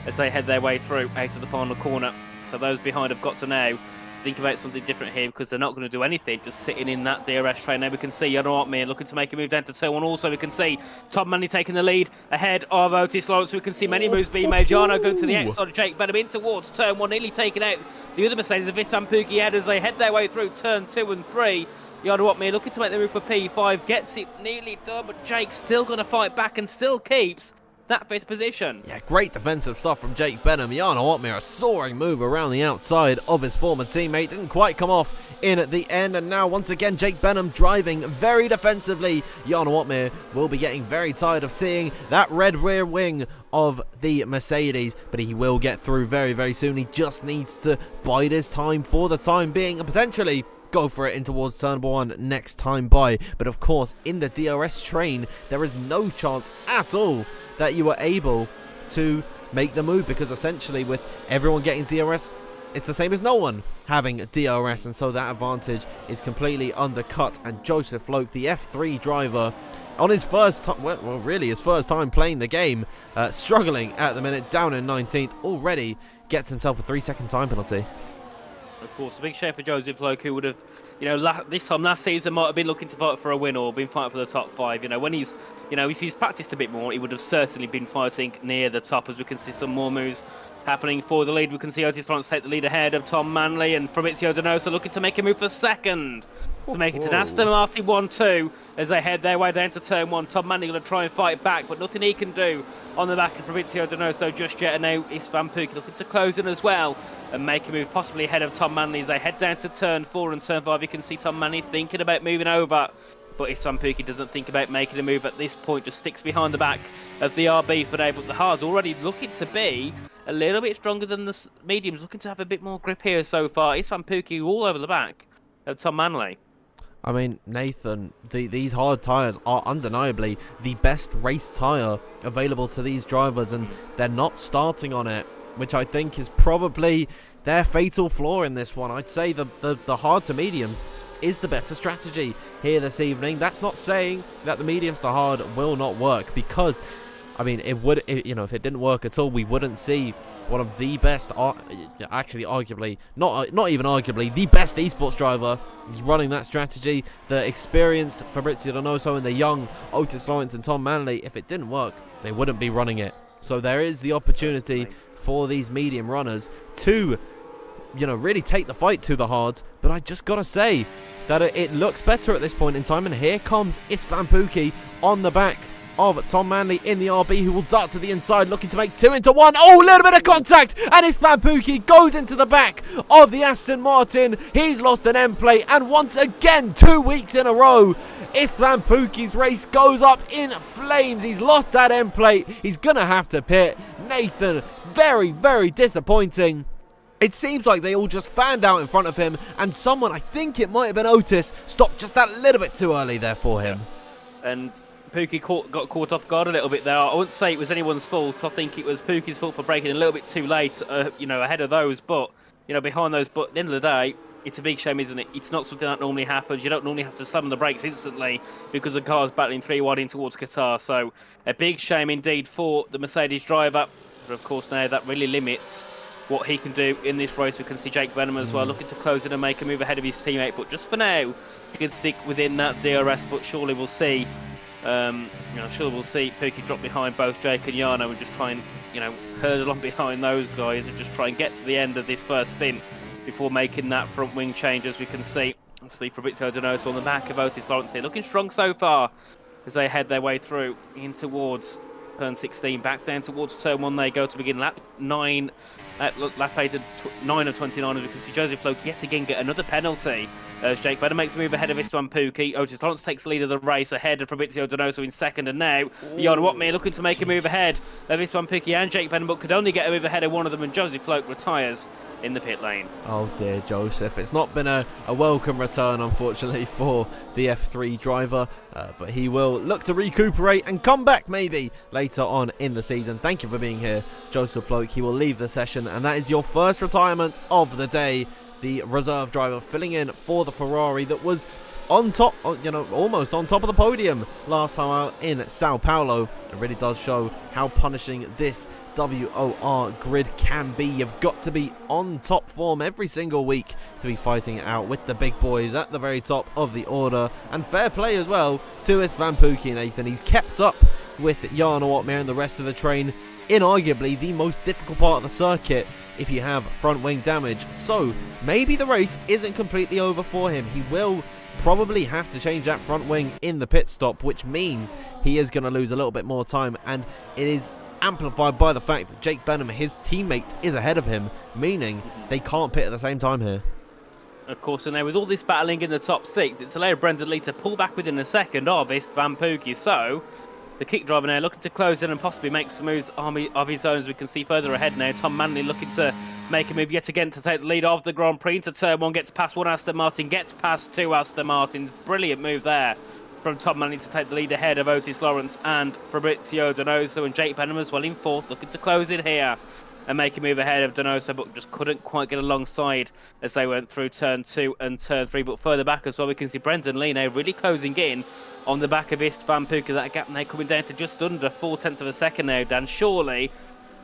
as they head their way through out of the final corner. So those behind have got to now think about something different here, because they're not going to do anything just sitting in that DRS train. Now we can see Jarno Opmeer looking to make a move down to turn 1. Also we can see Tom Manley taking the lead ahead of Otis Lawrence. We can see many moves being made. Jarno going to the outside of Jake Benham in towards turn 1, nearly taking out the other Mercedes of Istvan Pukki head as they head their way through turn 2 and 3. Jarno Opmeer looking to make the move for P5, gets it nearly done, but Jake's still going to fight back and still keeps that 5th position. Yeah, great defensive stuff from Jake Benham. Jarno Opmeer, a soaring move around the outside of his former teammate. Didn't quite come off in at the end, and now once again Jake Benham driving very defensively. Jarno Opmeer will be getting very tired of seeing that red rear wing of the Mercedes, but he will get through very, very soon. He just needs to bide his time for the time being and potentially go for it in towards turn 1 next time by. But of course, in the DRS train, there is no chance at all that you are able to make the move, because essentially with everyone getting DRS, it's the same as no one having DRS, and so that advantage is completely undercut. And Joseph Loke, the F3 driver, on his first time, well, really his first time playing the game, struggling at the minute, down in 19th, already gets himself a 3-second time penalty. Of course, a big shame for Joseph Loke, who would have, this time last season might have been looking to fight for a win or been fighting for the top 5. When he's, if he's practiced a bit more, he would have certainly been fighting near the top, as we can see some more moves happening for the lead. We can see Otis Lawrence take the lead ahead of Tom Manley, and Fabrizio Donoso looking to make a move for second. To make it an Aston Martin 1-2 as they head their way down to turn 1. Tom Manley going to try and fight back, but nothing he can do on the back of Fabrizio Donoso just yet. And now it's Van Pookie looking to close in as well and make a move possibly ahead of Tom Manley as they head down to turn 4 and turn 5. You can see Tom Manley thinking about moving over, but Istvan Pookie doesn't think about making a move at this point, just sticks behind the back of the RB for now. But the hard's already looking to be a little bit stronger than the mediums, looking to have a bit more grip here so far. Istvan Pookie all over the back of Tom Manley. I mean, Nathan, these hard tyres are undeniably the best race tyre available to these drivers, and they're not starting on it, which I think is probably their fatal flaw in this one. I'd say the hard to mediums is the better strategy here this evening. That's not saying that the mediums to hard will not work, because, I mean, if it didn't work at all, we wouldn't see one of the best, actually arguably, not even arguably, the best esports driver running that strategy. The experienced Fabrizio Donoso and the young Otis Lawrence and Tom Manley, if it didn't work, they wouldn't be running it. So there is the opportunity for these medium runners to, really take the fight to the hards. But I just got to say that it looks better at this point in time. And here comes Istvan Pookie on the back of Tom Manley in the RB, who will dart to the inside, looking to make 2 into 1. Oh, a little bit of contact, and Istvan Pookie goes into the back of the Aston Martin. He's lost an end plate, and once again, 2 weeks in a row, Istvan Pookie's race goes up in flames. He's lost that end plate. He's going to have to pit. Nathan, very, very disappointing. It seems like they all just fanned out in front of him, and someone, I think it might have been Otis, stopped just that little bit too early there for him. Yeah. And Pookie got caught off guard a little bit there. I wouldn't say it was anyone's fault. I think it was Pookie's fault for braking a little bit too late, ahead of those. But, behind those. But at the end of the day, it's a big shame, isn't it? It's not something that normally happens. You don't normally have to slam the brakes instantly because the car's battling 3 wide in towards Qatar. So a big shame indeed for the Mercedes driver. But of course, now that really limits what he can do in this race. We can see Jake Benham as well looking to close in and make a move ahead of his teammate. But just for now, he can stick within that DRS. But surely we'll see. We'll see Pookie drop behind both Jake and Jarno and just try and, herd along behind those guys and just try and get to the end of this first stint before making that front wing change. As we can see, obviously Fabrizio Donoso on the back of Otis Lawrence here, looking strong so far as they head their way through in towards turn 16, back down towards turn 1 they go to begin lap 9, lap 8 of 9 of 29, as we can see Joseph Loke yet again get another penalty as Jake Benham makes a move ahead of Istvan Pookie. Otis Lawrence takes the lead of the race ahead of Fabrizio Donoso in second, and now Jarno Watmere looking to make a move ahead of Istvan Pookie and Jake Benham, but could only get a move ahead of one of them, and Joseph Loke retires in the pit lane. Oh dear, Joseph. It's not been a welcome return, unfortunately, for the F3 driver, but he will look to recuperate and come back maybe later on in the season. Thank you for being here, Joseph Loke. He will leave the session, and that is your first retirement of the day. The reserve driver filling in for the Ferrari that was on top, almost on top of the podium last time out in Sao Paulo. It really does show how punishing this WOR grid can be. You've got to be on top form every single week to be fighting it out with the big boys at the very top of the order. And fair play as well to Istvan Pookie, Nathan. He's kept up with Jarno Watmere and the rest of the train in arguably the most difficult part of the circuit if you have front wing damage. So maybe the race isn't completely over for him. He will probably have to change that front wing in the pit stop, which means he is going to lose a little bit more time, and it is amplified by the fact that Jake Benham, his teammate, is ahead of him, meaning they can't pit at the same time here. Of course, and now with all this battling in the top 6, it's allowed Brendan Lee to pull back within a second of Istvan Pookie. So The kick driver now looking to close in and possibly make some moves of his own, as we can see further ahead now. Tom Manley looking to make a move yet again to take the lead of the Grand Prix into turn 1. Gets past one Aston Martin, gets past 2 Aston Martins. Brilliant move there from Tom Manley to take the lead ahead of Otis Lawrence and Fabrizio Donoso, and Jake Venom as well in 4th, looking to close in here and make a move ahead of Donoso, but just couldn't quite get alongside as they went through turn 2 and turn 3. But further back as well, we can see Brendan Lee now really closing in on the back of Istvan Puka. That gap now coming down to just under 0.4 of a second now, Dan. Surely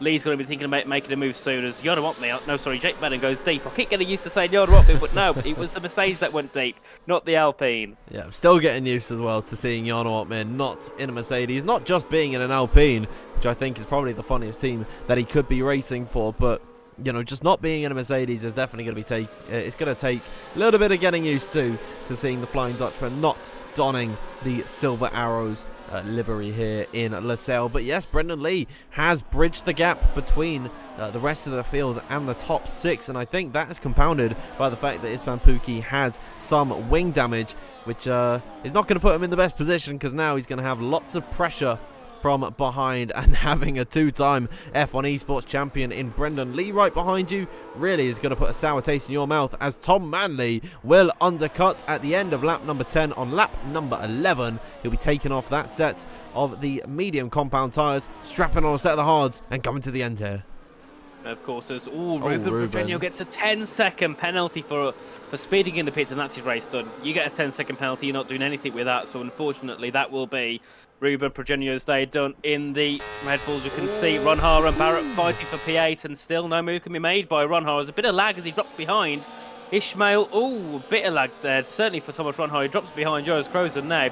Lee's going to be thinking about making a move soon as Jake Venom goes deep. I keep getting used to saying Yoda, but no, it was the Mercedes that went deep, not the Alpine. Yeah, I'm still getting used as well to seeing Jarno Opmeer not in a Mercedes, not just being in an Alpine, which I think is probably the funniest team that he could be racing for, but you know, just not being in a Mercedes is definitely going to be it's going to take a little bit of getting used to seeing the Flying Dutchman not donning the Silver Arrows livery here in Losail. But yes, Brendan Lee has bridged the gap between the rest of the field and the top 6, and I think that is compounded by the fact that Istvan Pukki has some wing damage, which is not going to put him in the best position, because now he's going to have lots of pressure from behind, and having a 2-time F1 Esports champion in Brendan Lee right behind you really is going to put a sour taste in your mouth, as Tom Manley will undercut at the end of lap number 10. On lap number 11, he'll be taking off that set of the medium compound tyres, strapping on a set of the hards, and coming to the end here. Of course, as Ruben Progenio gets a 10-second penalty for speeding in the pits, and that's his race done. You get a 10-second penalty, you're not doing anything with that, so unfortunately that will be Ruben Progenio's day done in the Red Bulls. We can see Ron Har and Barrett fighting for P8, and still no move can be made by Ron Har. There's a bit of lag as he drops behind Ishmael. A bit of lag there, certainly for Thomas Ron Har. He drops behind Joris Crozen now.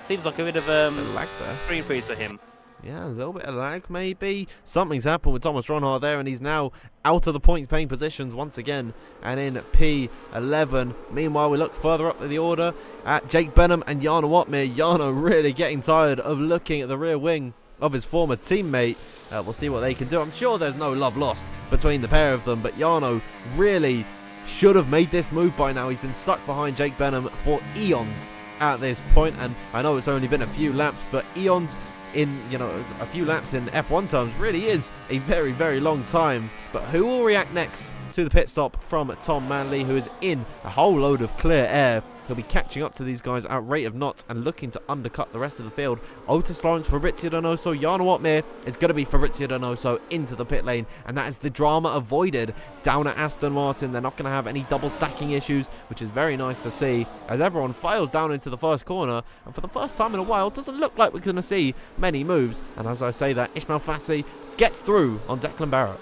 Seems like a bit of lag there. Screen freeze for him. Yeah, a little bit of lag maybe. Something's happened with Thomas Ronhard there, and he's now out of the points-paying positions once again, and in P11. Meanwhile, we look further up the order at Jake Benham and Jarno Opmeer. Jarno really getting tired of looking at the rear wing of his former teammate. We'll see what they can do. I'm sure there's no love lost between the pair of them, but Jarno really should have made this move by now. He's been stuck behind Jake Benham for eons at this point, and I know it's only been a few laps, but eons in, you know, a few laps in F1 terms really is a very, very long time. But who will react next to the pit stop from Tom Manley, who is in a whole load of clear air? He'll be catching up to these guys at rate of knots and looking to undercut the rest of the field. Otis Lawrence, Fabrizio Donoso, Jarno Opmeer is going to be Fabrizio Donoso into the pit lane, and that is the drama avoided down at Aston Martin. They're not going to have any double stacking issues, which is very nice to see, as everyone files down into the first corner, and for the first time in a while, it doesn't look like we're going to see many moves. And as I say that, Ismail Fassi gets through on Declan Barrett.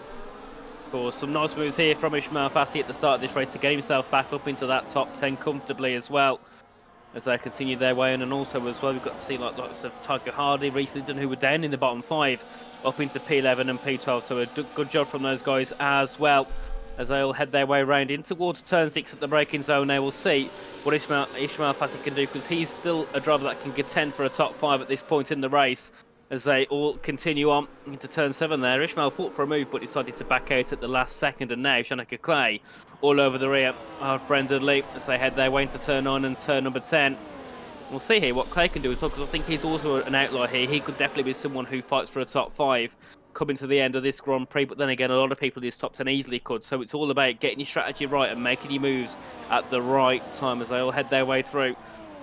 Some nice moves here from Ismail Fassi at the start of this race to get himself back up into that top 10 comfortably as well, as they continue their way in. And also as well, we've got to see like lots of Tycho Hardy, Reece Linton, who were down in the bottom 5 up into P11 and P12, so a good job from those guys as well, as they all head their way around in towards turn 6 at the braking zone. Now we'll see what Ismail Fassi can do, because he's still a driver that can contend for a top 5 at this point in the race, as they all continue on into turn 7 there. Ishmael fought for a move but decided to back out at the last second, and now Shanaka Clay all over the rear of Brendan Lee as they head their way into turn 9 and turn number 10. We'll see here what Clay can do as well, because I think he's also an outlier here. He could definitely be someone who fights for a top 5 coming to the end of this Grand Prix, but then again, a lot of people in this top 10 easily could, so it's all about getting your strategy right and making your moves at the right time as they all head their way through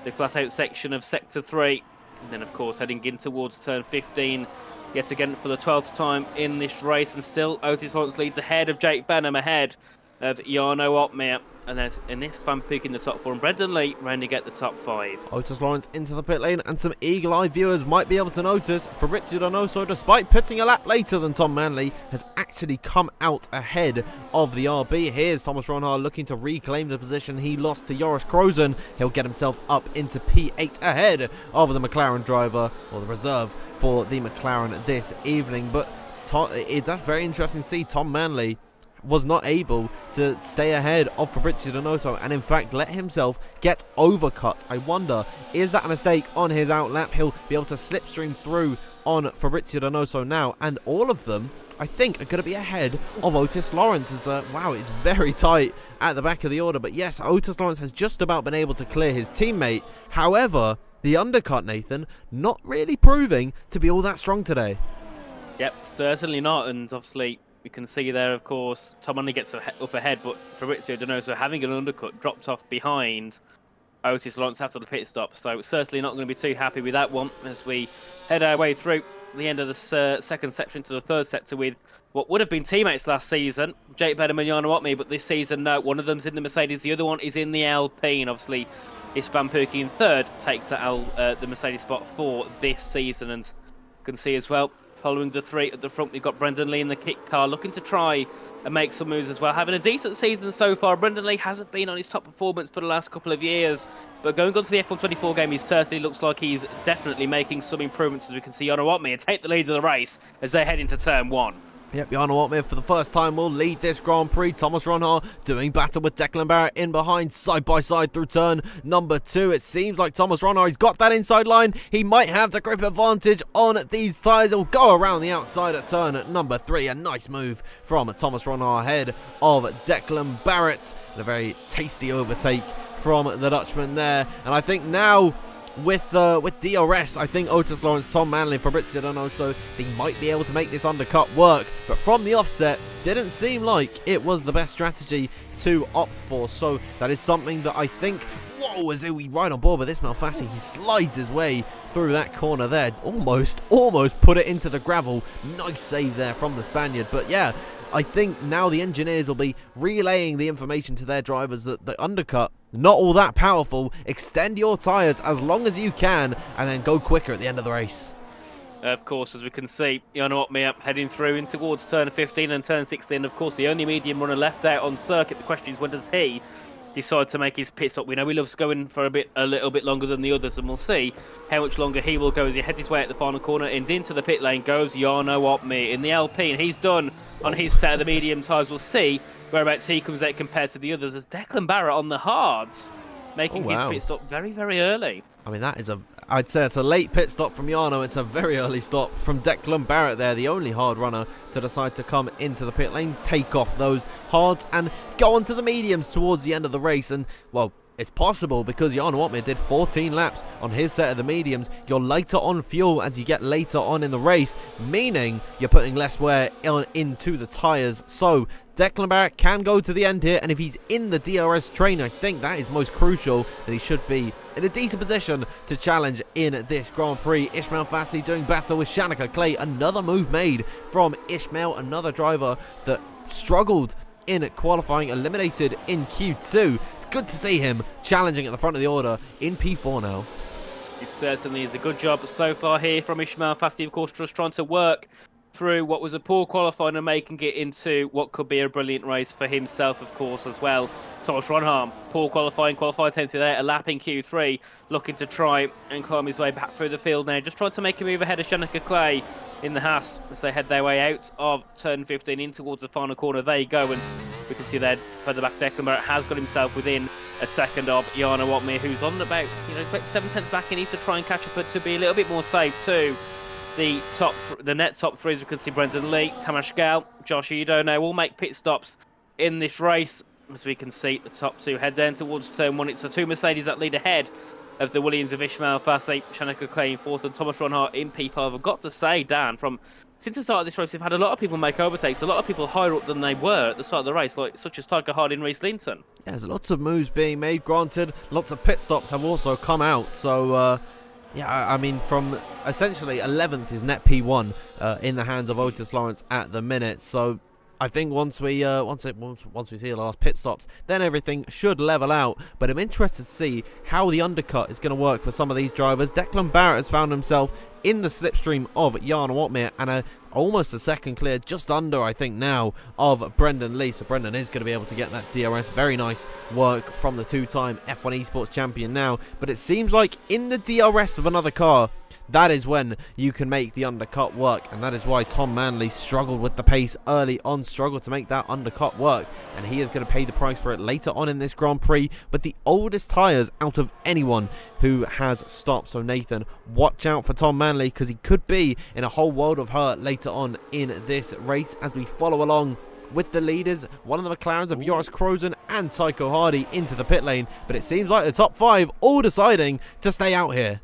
the flat out section of Sector 3. And then, of course, heading in towards turn 15, yet again for the 12th time in this race. And still, Otis Lawrence leads ahead of Jake Benham, ahead of Jarno Opmeer. And then Istvan Pukki in the top 4, and Brendan Lee rounding at the top 5. Otis Lawrence into the pit lane, and some eagle-eyed viewers might be able to notice Fabrizio Donoso, despite pitting a lap later than Tom Manley, has actually come out ahead of the RB. Here's Thomas Ronhard looking to reclaim the position he lost to Joris Crozen. He'll get himself up into P8 ahead of the McLaren driver, or the reserve for the McLaren this evening. But that's very interesting to see. Tom Manley was not able to stay ahead of Fabrizio Donoso, and in fact let himself get overcut. I wonder, is that a mistake on his outlap? He'll be able to slipstream through on Fabrizio Donoso now, and all of them I think, are going to be ahead of Otis Lawrence. Wow, it's very tight at the back of the order. But yes, Otis Lawrence has just about been able to clear his teammate. However, the undercut, Nathan, not really proving to be all that strong today. Yep, certainly not. And obviously, you can see there, of course, Tom only gets up ahead, but Fabrizio Donoso having an undercut dropped off behind Otis Lawrence after the pit stop. So certainly not going to be too happy with that one as we head our way through the end of the second sector into the third sector with what would have been teammates last season, Jake Bedham and Jarno Opmeer, but this season, no, one of them's in the Mercedes, the other one is in the Alpine. Obviously, it's Van Persie in third, takes the Mercedes spot for this season. And you can see as well, following the three at the front, we've got Brendan Lee in the kit car, looking to try and make some moves as well. Having a decent season so far. Brendan Lee hasn't been on his top performance for the last couple of years, but going on to the F124 game, he certainly looks like he's definitely making some improvements, as we can see Jarno Opmeer take the lead of the race as they head into turn one. Yep, Jarno Opmeer for the first time will lead this Grand Prix. Thomas Ronhaar doing battle with Declan Barrett in behind, side by side through turn number 2. It seems like Thomas Ronhaar, he's got that inside line. He might have the grip advantage on these tyres. He'll go around the outside at turn at number 3. A nice move from Thomas Ronhaar ahead of Declan Barrett. A very tasty overtake from the Dutchman there. And I think now, with DRS, I think Otis Lawrence, Tom Manley, Fabrizio Donoso, they might be able to make this undercut work. But from the offset, didn't seem like it was the best strategy to opt for. So that is something that I think, whoa, as we ride on board with this Malfassi, he slides his way through that corner there. Almost put it into the gravel. Nice save there from the Spaniard. But yeah, I think now the engineers will be relaying the information to their drivers that the undercut, not all that powerful. Extend your tyres as long as you can and then go quicker at the end of the race. Of course, as we can see, Jarno Opmeer heading through in towards turn 15 and turn 16. Of course, the only medium runner left out on circuit. The question is, when does he decide to make his pit stop? We know he loves going for a little bit longer than the others, and we'll see how much longer he will go as he heads his way at the final corner. And into the pit lane goes Jarno Opmeer in the Alpine. He's done on his set of the medium tyres. We'll see whereabouts he comes out compared to the others, as Declan Barrett on the hards making his pit stop very, very early. I mean, I'd say it's a late pit stop from Jarno. It's a very early stop from Declan Barrett there, the only hard runner to decide to come into the pit lane, take off those hards and go on to the mediums towards the end of the race. And, well, it's possible because Jarno Opmeer did 14 laps on his set of the mediums. You're lighter on fuel as you get later on in the race, meaning you're putting less wear into the tyres. So Declan Barrett can go to the end here, and if he's in the DRS train, I think that is most crucial, that he should be in a decent position to challenge in this Grand Prix. Ismail Fassi doing battle with Shanika Clay. Another move made from Ismail, another driver that struggled in qualifying, eliminated in Q2. It's good to see him challenging at the front of the order in P4 now. It certainly is a good job so far here from Ismail Fassi, of course, just trying to work through what was a poor qualifying and making it into what could be a brilliant race for himself, of course, as well. Thomas Ronhaar, poor qualified 10th there, a lap in Q3, looking to try and climb his way back through the field now, just trying to make a move ahead of Shanika Clay in the Haas as they head their way out of turn 15 in towards the final corner. There you go, and we can see there further back, Declan Barrett has got himself within a second of Jarno Opmeer, who's on about 7/10 back. He needs to try and catch up, but to be a little bit more safe too. The net top three, as we can see, Brendan Lee, Tamas Gal, Josh Ido now all make pit stops in this race. As we can see, the top two head down towards turn 1. It's the two Mercedes that lead ahead of the Williams of Ismail Fassi, Shanika Clay in 4th, and Thomas Ronhaar in P5. I've got to say, Dan, since the start of this race, we've had a lot of people make overtakes, a lot of people higher up than they were at the start of the race, such as Tyker Harding and Reece Linton. Yeah, there's lots of moves being made, granted. Lots of pit stops have also come out, so yeah, I mean, from essentially 11th is net P1 in the hands of Otis Lawrence at the minute. So I think once we see the last pit stops, then everything should level out. But I'm interested to see how the undercut is going to work for some of these drivers. Declan Barrett has found himself in the slipstream of Jarno Opmeer and almost a second clear, just under, I think, now, of Brendan Lee. So Brendan is going to be able to get that DRS. Very nice work from the two-time F1 Esports champion now. But it seems like in the DRS of another car, that is when you can make the undercut work, and that is why Tom Manley struggled with the pace early on, struggled to make that undercut work, and he is going to pay the price for it later on in this Grand Prix, but the oldest tyres out of anyone who has stopped. So Nathan, watch out for Tom Manley, because he could be in a whole world of hurt later on in this race as we follow along with the leaders, one of the McLarens of Joris Krozen and Tycho Hardy into the pit lane, but it seems like the top 5 all deciding to stay out here.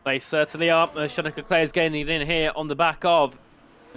They certainly are. Shanika Clay is getting in here on the back of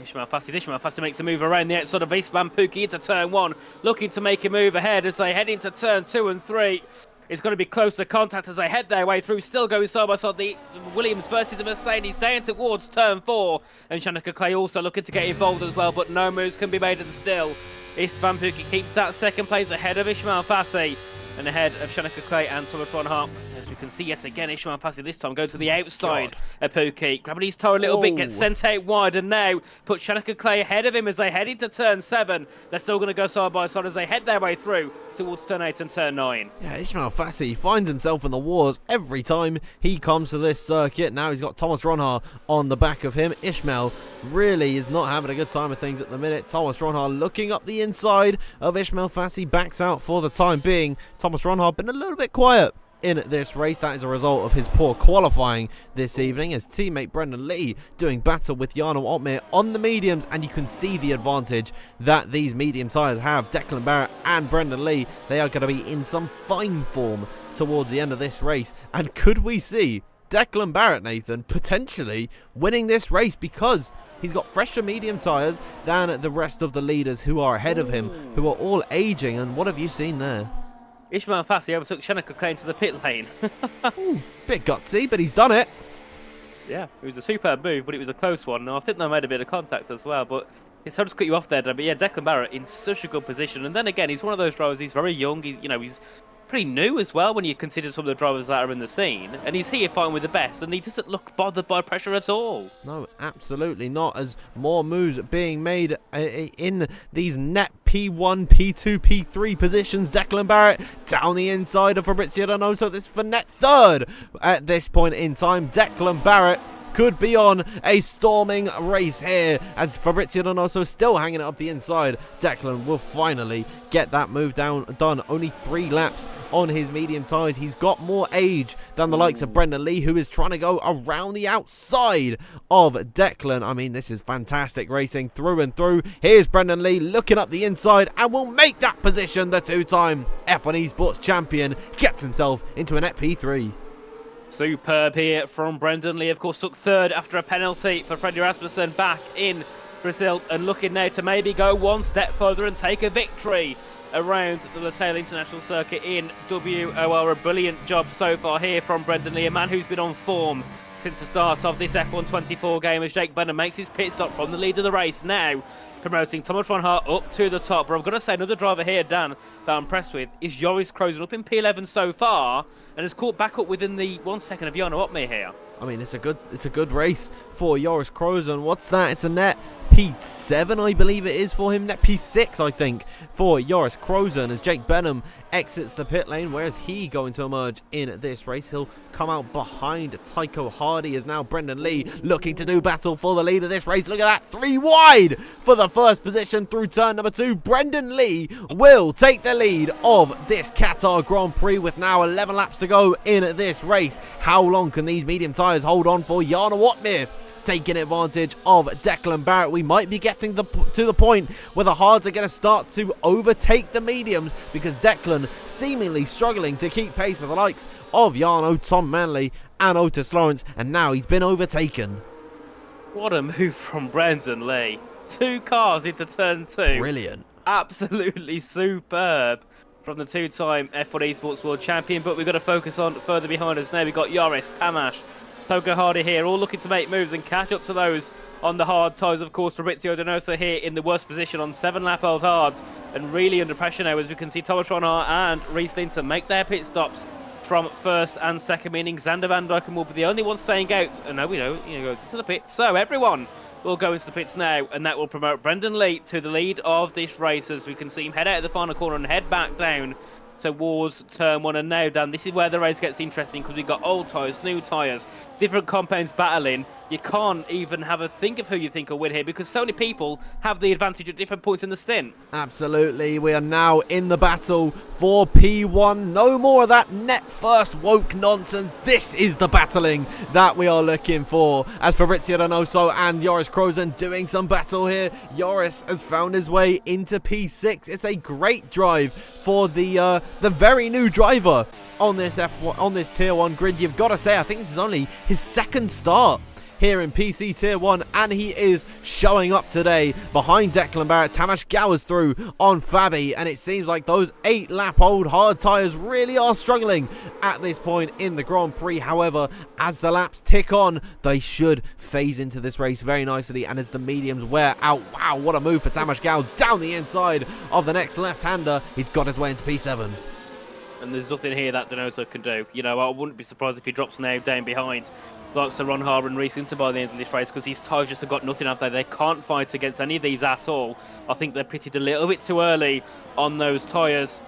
Ishmael Fassi. Ishmael Fassi makes a move around the outside of Istvan Pukki into turn 1, looking to make a move ahead as they head into turn 2 and 3. It's going to be close to contact as they head their way through, still going side by side. The Williams versus the Mercedes down towards turn 4. And Shanika Clay also looking to get involved as well, but no moves can be made at the still. Istvan Pukki keeps that second place ahead of Ishmael Fassi and ahead of Shanika Clay and Thomas Ronhart. As we can see yet again, Ishmael Fassi this time going to the outside of Pukki, grabbing his toe a little bit, gets sent out wide, and now put Shanika Clay ahead of him as they head into turn 7. They're still going to go side by side as they head their way through towards turn 8 and turn 9. Yeah, Ishmael Fassi finds himself in the wars every time he comes to this circuit. Now he's got Thomas Ronhart on the back of him. Ishmael really is not having a good time of things at the minute. Thomas Ronhart looking up the inside of Ishmael Fassi, backs out for the time being. Thomas Ronhart been a little bit quiet in this race. That is a result of his poor qualifying this evening. His teammate Brendan Lee doing battle with Jarno Opmeer on the mediums, and you can see the advantage that these medium tyres have. Declan Barrett and Brendan Lee, they are going to be in some fine form towards the end of this race. And could we see Declan Barrett, Nathan, potentially winning this race because he's got fresher medium tyres than the rest of the leaders who are ahead of him, who are all aging? And what have you seen there? Ishmael Fassi overtook Shanika Clay into the pit lane. Bit gutsy, but he's done it. Yeah, it was a superb move, but it was a close one. I think they made a bit of contact as well, but it's hard to cut you off there, Dan. But yeah, Declan Barrett in such a good position. And then again, he's one of those drivers, he's very young, he's pretty new as well when you consider some of the drivers that are in the scene, and he's here fighting with the best, and he doesn't look bothered by pressure at all. No, absolutely not, as more moves being made in these net P1, P2, P3 positions. Declan Barrett down the inside of Fabrizio Donoso. This is for net 3rd at this point in time. Declan Barrett could be on a storming race here as Fabrizio Donoso still hanging it up the inside. Declan will finally get that move done. Only 3 laps on his medium tyres. He's got more age than the likes of Brendan Lee, who is trying to go around the outside of Declan. I mean, this is fantastic racing through and through. Here's Brendan Lee looking up the inside and will make that position. The 2-time F1 Esports champion gets himself into an EP3. Superb here from Brendan Lee. Of course, took 3rd after a penalty for Freddie Rasmussen back in Brazil, and looking now to maybe go one step further and take a victory around the Lusail International Circuit in WOR. A brilliant job so far here from Brendan Lee, a man who's been on form since the start of this F1 24 game, as Jake Benham makes his pit stop from the lead of the race, now promoting Thomas Ronhart up to the top. But I've got to say, another driver here, Dan, that I'm impressed with is Joris Krozen, up in P11 so far, and has caught back up within the 1 second of Jarno Opmeer here. I mean, it's a good race for Joris Krozen. What's that? It's a net P7, I believe it is for him. Net P6, I think, for Joris Krozen as Jake Benham exits the pit lane. Where is he going to emerge in this race? He'll come out behind Tycho Hardy as now Brendan Lee looking to do battle for the lead of this race. Look at that, 3 wide for the first position through turn number 2. Brendan Lee will take the lead of this Qatar Grand Prix with now 11 laps to go in this race. How long can these medium tyres hold on for Jarno Opmeer? Taking advantage of Declan Barrett. We might be getting to the point where the hards are going to start to overtake the mediums, because Declan seemingly struggling to keep pace with the likes of Jarno, Tom Manley and Otis Lawrence, and now he's been overtaken. What a move from Brendan Lee. 2 cars into turn 2. Brilliant. Absolutely superb from the 2-time F1 Esports World Champion. But we've got to focus on further behind us now. We've got Joris, Tamas, Tycho Hardy here, all looking to make moves and catch up to those on the hard tyres. Of course, Fabrizio Donoso here in the worst position on 7-lap-old hards, and really under pressure now, as we can see Thomas Ronhart and Reese Linton make their pit stops from 1st and 2nd, meaning Xander Van Dyken will be the only one staying out. And now we know he goes into the pits, so everyone will go into the pits now, and that will promote Brendan Lee to the lead of this race, as we can see him head out of the final corner and head back down towards turn 1. And now, Dan, this is where the race gets interesting because we've got old tyres, new tyres, different compounds battling. You can't even have a think of who you think will win here because so many people have the advantage at different points in the stint. Absolutely, we are now in the battle for P1. No more of that net first woke nonsense. This is the battling that we are looking for. As Fabrizio Donoso and Joris Krozen doing some battle here, Joris has found his way into P6. It's a great drive for the very new driver on this Tier 1 grid. You've got to say, I think this is only his second start here in PC Tier 1, and he is showing up today behind Declan Barrett. Tamas Gowers through on Fabi, and it seems like those 8-lap-old hard tyres really are struggling at this point in the Grand Prix. However, as the laps tick on, they should phase into this race very nicely, and as the mediums wear out, wow, what a move for Tamas Gowers down the inside of the next left-hander. He's got his way into P7. And there's nothing here that Donoso can do. You know, I wouldn't be surprised if he drops now down behind likes to Ron Harbour and Reece Inter by the end of this race because these tyres just have got nothing out there. They can't fight against any of these at all. I think they're pitted a little bit too early on those tyres.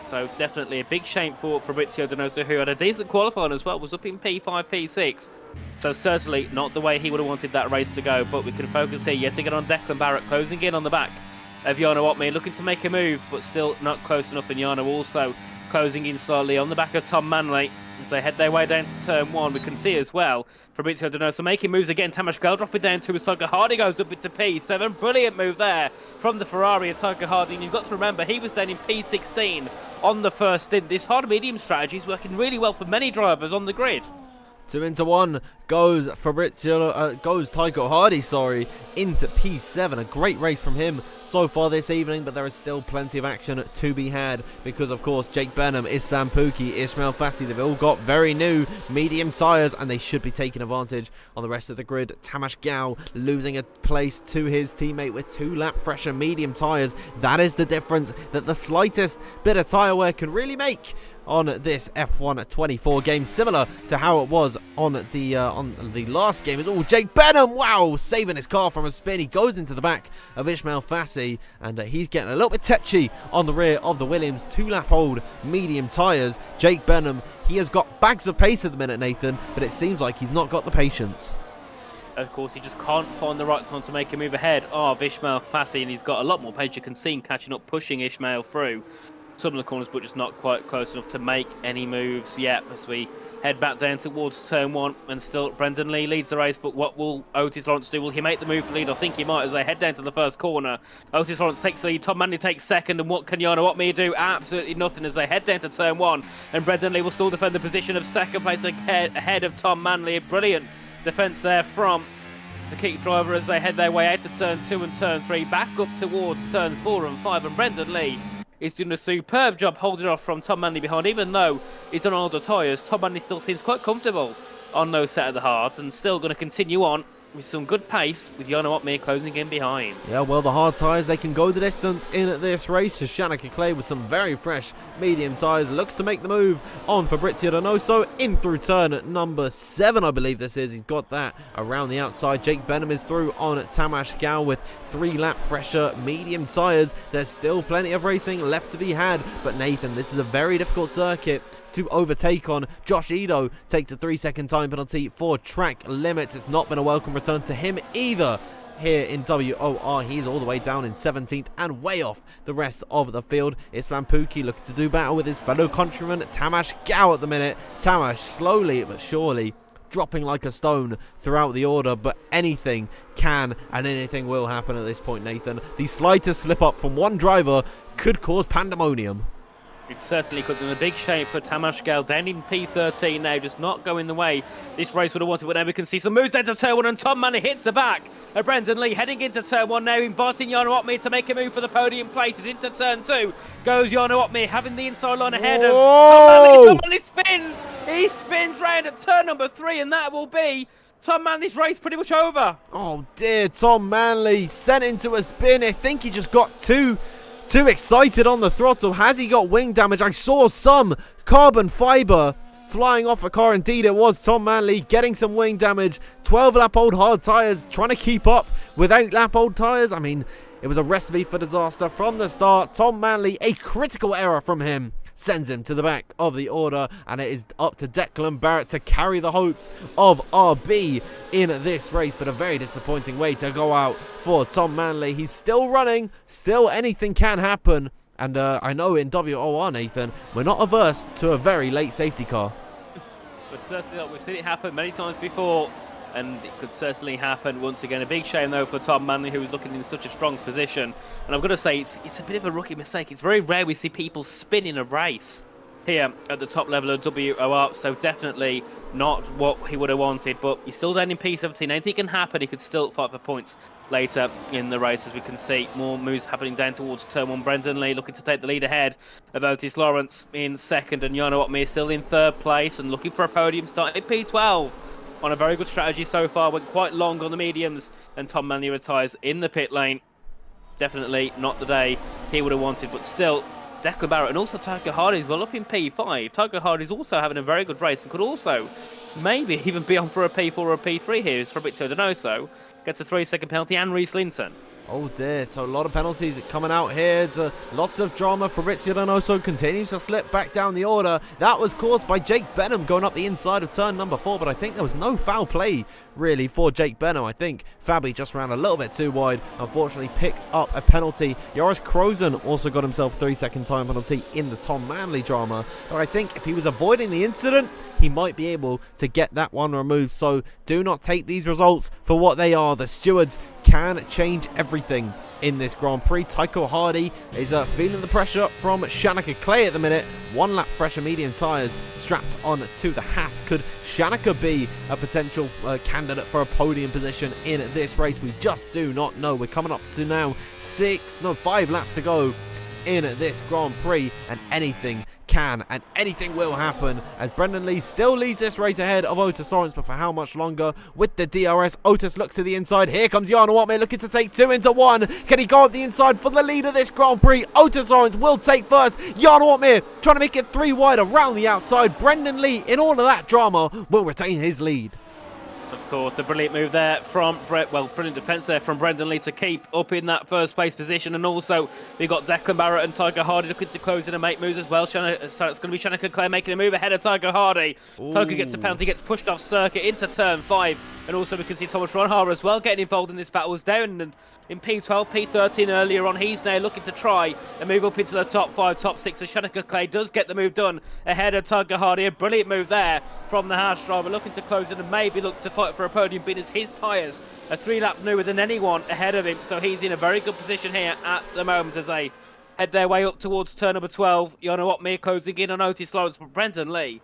So definitely a big shame for Fabrizio Donoso, who had a decent qualifying as well, was up in P5, P6. So certainly not the way he would have wanted that race to go. But we can focus here yet again on Declan Barrett closing in on the back of Jarno Opmeer, looking to make a move, but still not close enough. And Jarno also closing in slightly on the back of Tom Manley as they head their way down to turn 1. We can see as well Fabrizio Donoso making moves again. Tamas Gell dropping down to his Tiger Hardy, goes up into P7. Brilliant move there from the Ferrari of Tiger Hardy. And you've got to remember, he was down in P16 on the first stint. This hard medium strategy is working really well for many drivers on the grid. 2 into 1 goes Tycho Hardy, into P7. A great race from him so far this evening, but there is still plenty of action to be had because, of course, Jake Benham, Istvan Pukki, Ismail Fassi, they've all got very new medium tyres and they should be taking advantage on the rest of the grid. Tamas Gao losing a place to his teammate with 2-lap fresher medium tyres. That is the difference that the slightest bit of tyre wear can really make on this F1 24 game, similar to how it was on the last game. It's all Jake Benham, wow, saving his car from a spin. He goes into the back of Ismail Fassi, and he's getting a little bit tetchy on the rear of the Williams 2-lap-old medium tyres. Jake Benham, he has got bags of pace at the minute, Nathan, but it seems like he's not got the patience. Of course, he just can't find the right time to make a move ahead of Ismail Fassi, and he's got a lot more pace. You can see him catching up, pushing Ismail through some of the corners, but just not quite close enough to make any moves yet as we head back down towards turn 1. And still Brendan Lee leads the race, but what will Otis Lawrence do? Will he make the move for lead? I think he might as they head down to the first corner. Otis Lawrence takes the lead, Tom Manley takes second, and what can Jarno Opmeer do? Absolutely nothing as they head down to turn 1, and Brendan Lee will still defend the position of second place ahead of Tom Manley. A brilliant defence there from the kick driver as they head their way out to turn 2 and turn 3, back up towards turns 4 and 5, and Brendan Lee is doing a superb job holding off from Tom Manley behind. Even though he's on older tyres, Tom Manley still seems quite comfortable on those set of the hards and still going to continue on with some good pace with Jarno Opmeer closing in behind. Yeah, well, the hard tyres, they can go the distance in this race. Shanika Clay with some very fresh medium tyres looks to make the move on Fabrizio Donoso in through turn number 7, I believe this is. He's got that around the outside. Jake Benham is through on Tamas Gao with 3-lap fresher medium tyres. There's still plenty of racing left to be had, but Nathan, this is a very difficult circuit to overtake on. Josh Edo takes a 3-second time penalty for track limits. It's not been a welcome return to him either here in WOR. He's all the way down in 17th and way off the rest of the field. Istvan Pukki looking to do battle with his fellow countryman Tamas Gao at the minute. Tamas slowly but surely dropping like a stone throughout the order, but anything can and anything will happen at this point, Nathan. The slightest slip up from one driver could cause pandemonium. It certainly could. And a big shame for Tamas Gell down in P13 now, just not going the way this race would have wanted. But now we can see some moves down to turn 1, and Tom Manley hits the back of Brendan Lee heading into turn 1 now, inviting Jarno Opmeer to make a move for the podium places. Into turn 2 goes Jarno Opmeer, having the inside line ahead of Tom Manley. Tom Manley spins. He spins round at turn number 3, and that will be Tom Manley's race pretty much over. Oh dear, Tom Manley sent into a spin. I think he just got too excited on the throttle. Has he got wing damage? I saw some carbon fiber flying off a car. Indeed, it was Tom Manley getting some wing damage. 12-lap-old hard tyres, trying to keep up with 8-lap-old tyres. I mean, it was a recipe for disaster from the start. Tom Manley, a critical error from him, sends him to the back of the order, and it is up to Declan Barrett to carry the hopes of RB in this race, but a very disappointing way to go out for Tom Manley. He's still running, still anything can happen, and I know in WOR, Nathan, we're not averse to a very late safety car. We're certainly not. We've seen it happen many times before, and it could certainly happen once again. A big shame, though, for Tom Manley, who was looking in such a strong position. And I've got to say, it's a bit of a rookie mistake. It's very rare we see people spin in a race here at the top level of WOR, so definitely not what he would have wanted. But he's still down in P17. Anything can happen. He could still fight for points later in the race, as we can see more moves happening down towards turn 1. Brendan Lee looking to take the lead ahead of Otis Lawrence in second, and Jano Otmir still in third place and looking for a podium start in P12. On a very good strategy so far, went quite long on the mediums, and Tom Manley retires in the pit lane. Definitely not the day he would have wanted, but still, Declan Barrett and also Tiger Hardy as well up in P5. Tiger Hardy's also having a very good race and could also maybe even be on for a P4 or a P3 here. It's Fabrizio Donoso gets a 3-second penalty, and Reese Linton. Oh dear, so a lot of penalties coming out here. It's lots of drama. Fabrizio Donoso continues to slip back down the order. That was caused by Jake Benham going up the inside of turn number 4, but I think there was no foul play really for Jake Benham. I think Fabi just ran a little bit too wide, unfortunately picked up a penalty. Joris Krozen also got himself a 3-second time penalty in the Tom Manley drama, but I think if he was avoiding the incident, he might be able to get that one removed. So do not take these results for what they are. The stewards can change everything in this Grand Prix. Tycho Hardy is feeling the pressure from Shanaka Clay at the minute. 1 lap fresher medium tyres strapped on to the Haas. Could Shanaka be a potential candidate for a podium position in this race? We just do not know. We're coming up to now 5 laps to go in this Grand Prix, and anything can and anything will happen, as Brendan Lee still leads this race ahead of Otis Lawrence, but for how much longer? With the DRS, Otis looks to the inside. Here comes Jano Otmir looking to take 2 into 1. Can he go up the inside for the lead of this Grand Prix? Otis Lawrence will take first. Jano Otmir trying to make it 3 wide around the outside. Brendan Lee, in all of that drama, will retain his lead. Of course, a brilliant move there from brilliant defence there from Brendan Lee to keep up in that first place position. And also, we've got Declan Barrett and Tiger Hardy looking to close in and make moves as well. So it's going to be Shanaka Clay making a move ahead of Tiger Hardy. Tiger gets a penalty, gets pushed off circuit into turn 5. And also, we can see Thomas Ronhara as well getting involved in this battle. Was down and in P12, P13 earlier on. He's now looking to try and move up into the top 5, top 6. So Shanaka Clay does get the move done ahead of Tiger Hardy. A brilliant move there from the Haas driver, looking to close in and maybe look to fight for a podium, being as his tyres are 3 laps newer than anyone ahead of him. So he's in a very good position here at the moment as they head their way up towards turn number 12. Jano Otmir closing in on Otis Lawrence, but Brendan Lee,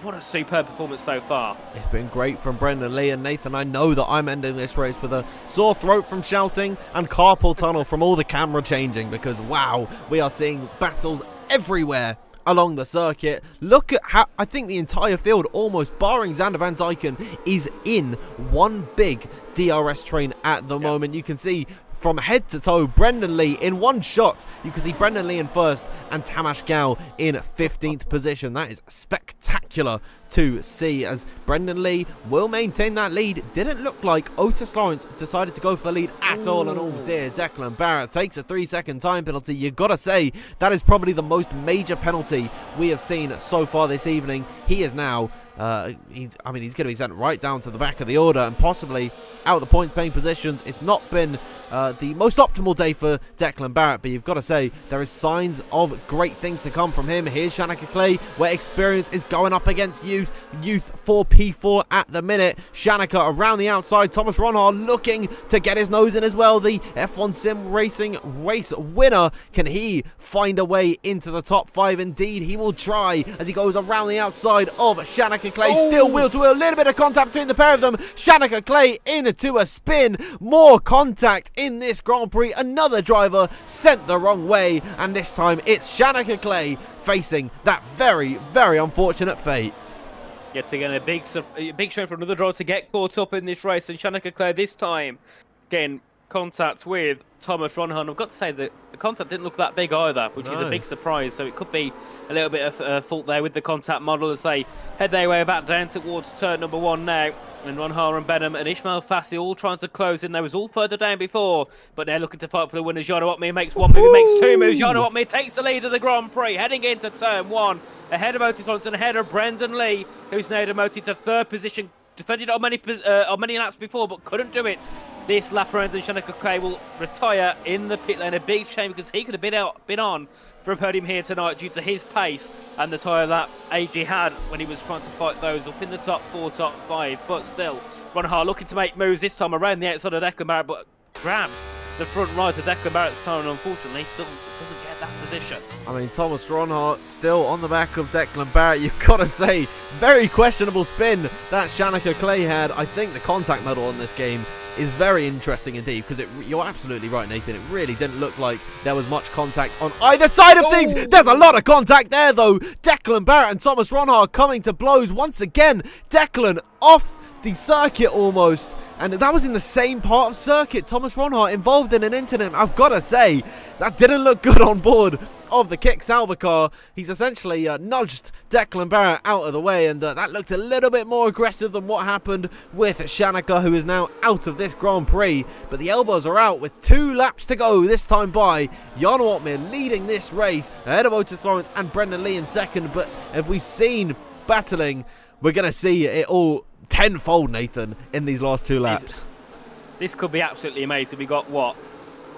what a superb performance so far. It's been great from Brendan Lee, and Nathan, I know that I'm ending this race with a sore throat from shouting and carpal tunnel from all the camera changing, because wow, we are seeing battles everywhere along the circuit. Look at how I think the entire field, almost barring Xander Van Dyken, is in one big DRS train at the moment. You can see from head to toe Brendan Lee in one shot. You can see Brendan Lee in first and Tamas Gal in 15th position. That is spectacular to see, as Brendan Lee will maintain that lead. Didn't look like Otis Lawrence decided to go for the lead at all, and oh dear, Declan Barrett takes a 3-second time penalty. You gotta say that is probably the most major penalty we have seen so far this evening. He is now he's going to be sent right down to the back of the order and possibly out of the points paying positions. It's not been the most optimal day for Declan Barrett, but you've got to say there is signs of great things to come from him. Here's Shanaka Clay, where experience is going up against youth for P4 at the minute. Shanaka around the outside. Thomas Ronhard looking to get his nose in as well. The F1 Sim Racing race winner. Can he find a way into the top 5? Indeed, he will try as he goes around the outside of Shanaka Clay. Still wheel to wheel. A little bit of contact between the pair of them. Shanaka Clay into a spin. More contact in this Grand Prix. Another driver sent the wrong way, and this time it's Shanaka Clay facing that very, very unfortunate fate. Yet again, a big show for another driver to get caught up in this race, and Shanaka Clay this time getting contact with Thomas Ronhan. I've got to say that the contact didn't look that big either, which is a big surprise. So it could be a little bit of fault there with the contact model as they head their way back down towards turn number 1 now. And Ronha and Benham and Ismail Fassi all trying to close in. They was all further down before, but they're looking to fight for the winners. Jano Otmir makes 1 move, he makes 2 moves. Jano Otmir takes the lead of the Grand Prix, heading into turn 1. Ahead of Otis Lawrence and ahead of Brendan Lee, who's now demoted to 3rd position. Defended on many laps before, but couldn't do it this lap around. And Shanika Clay will retire in the pit lane. A big shame because he could have been on for a podium here tonight due to his pace and the tyre that AG had when he was trying to fight those up in the top 4, top 5. But still, Ron Hart looking to make moves this time around the outside of Declan Barrett, but grabs the front right of Declan Barrett's tyre and unfortunately still doesn't get that position. I mean, Thomas Ronhart still on the back of Declan Barrett. You've got to say, very questionable spin that Shanika Clay had. I think the contact medal on this game is very interesting indeed, because you're absolutely right, Nathan. It really didn't look like there was much contact on either side of things. There's a lot of contact there, though. Declan Barrett and Thomas Ronhart coming to blows once again. Declan off the circuit almost, and that was in the same part of circuit. Thomas Ronhart involved in an incident. I've got to say, that didn't look good on board of the Kick Sauber car. He's essentially nudged Declan Barrett out of the way, and that looked a little bit more aggressive than what happened with Shanika, who is now out of this Grand Prix. But the elbows are out with 2 laps to go this time by. Jano Otmir leading this race ahead of Otis Lawrence and Brendan Lee in 2nd. But if we've seen battling, we're going to see it all tenfold, Nathan, in these last 2 laps. This could be absolutely amazing. We got, what,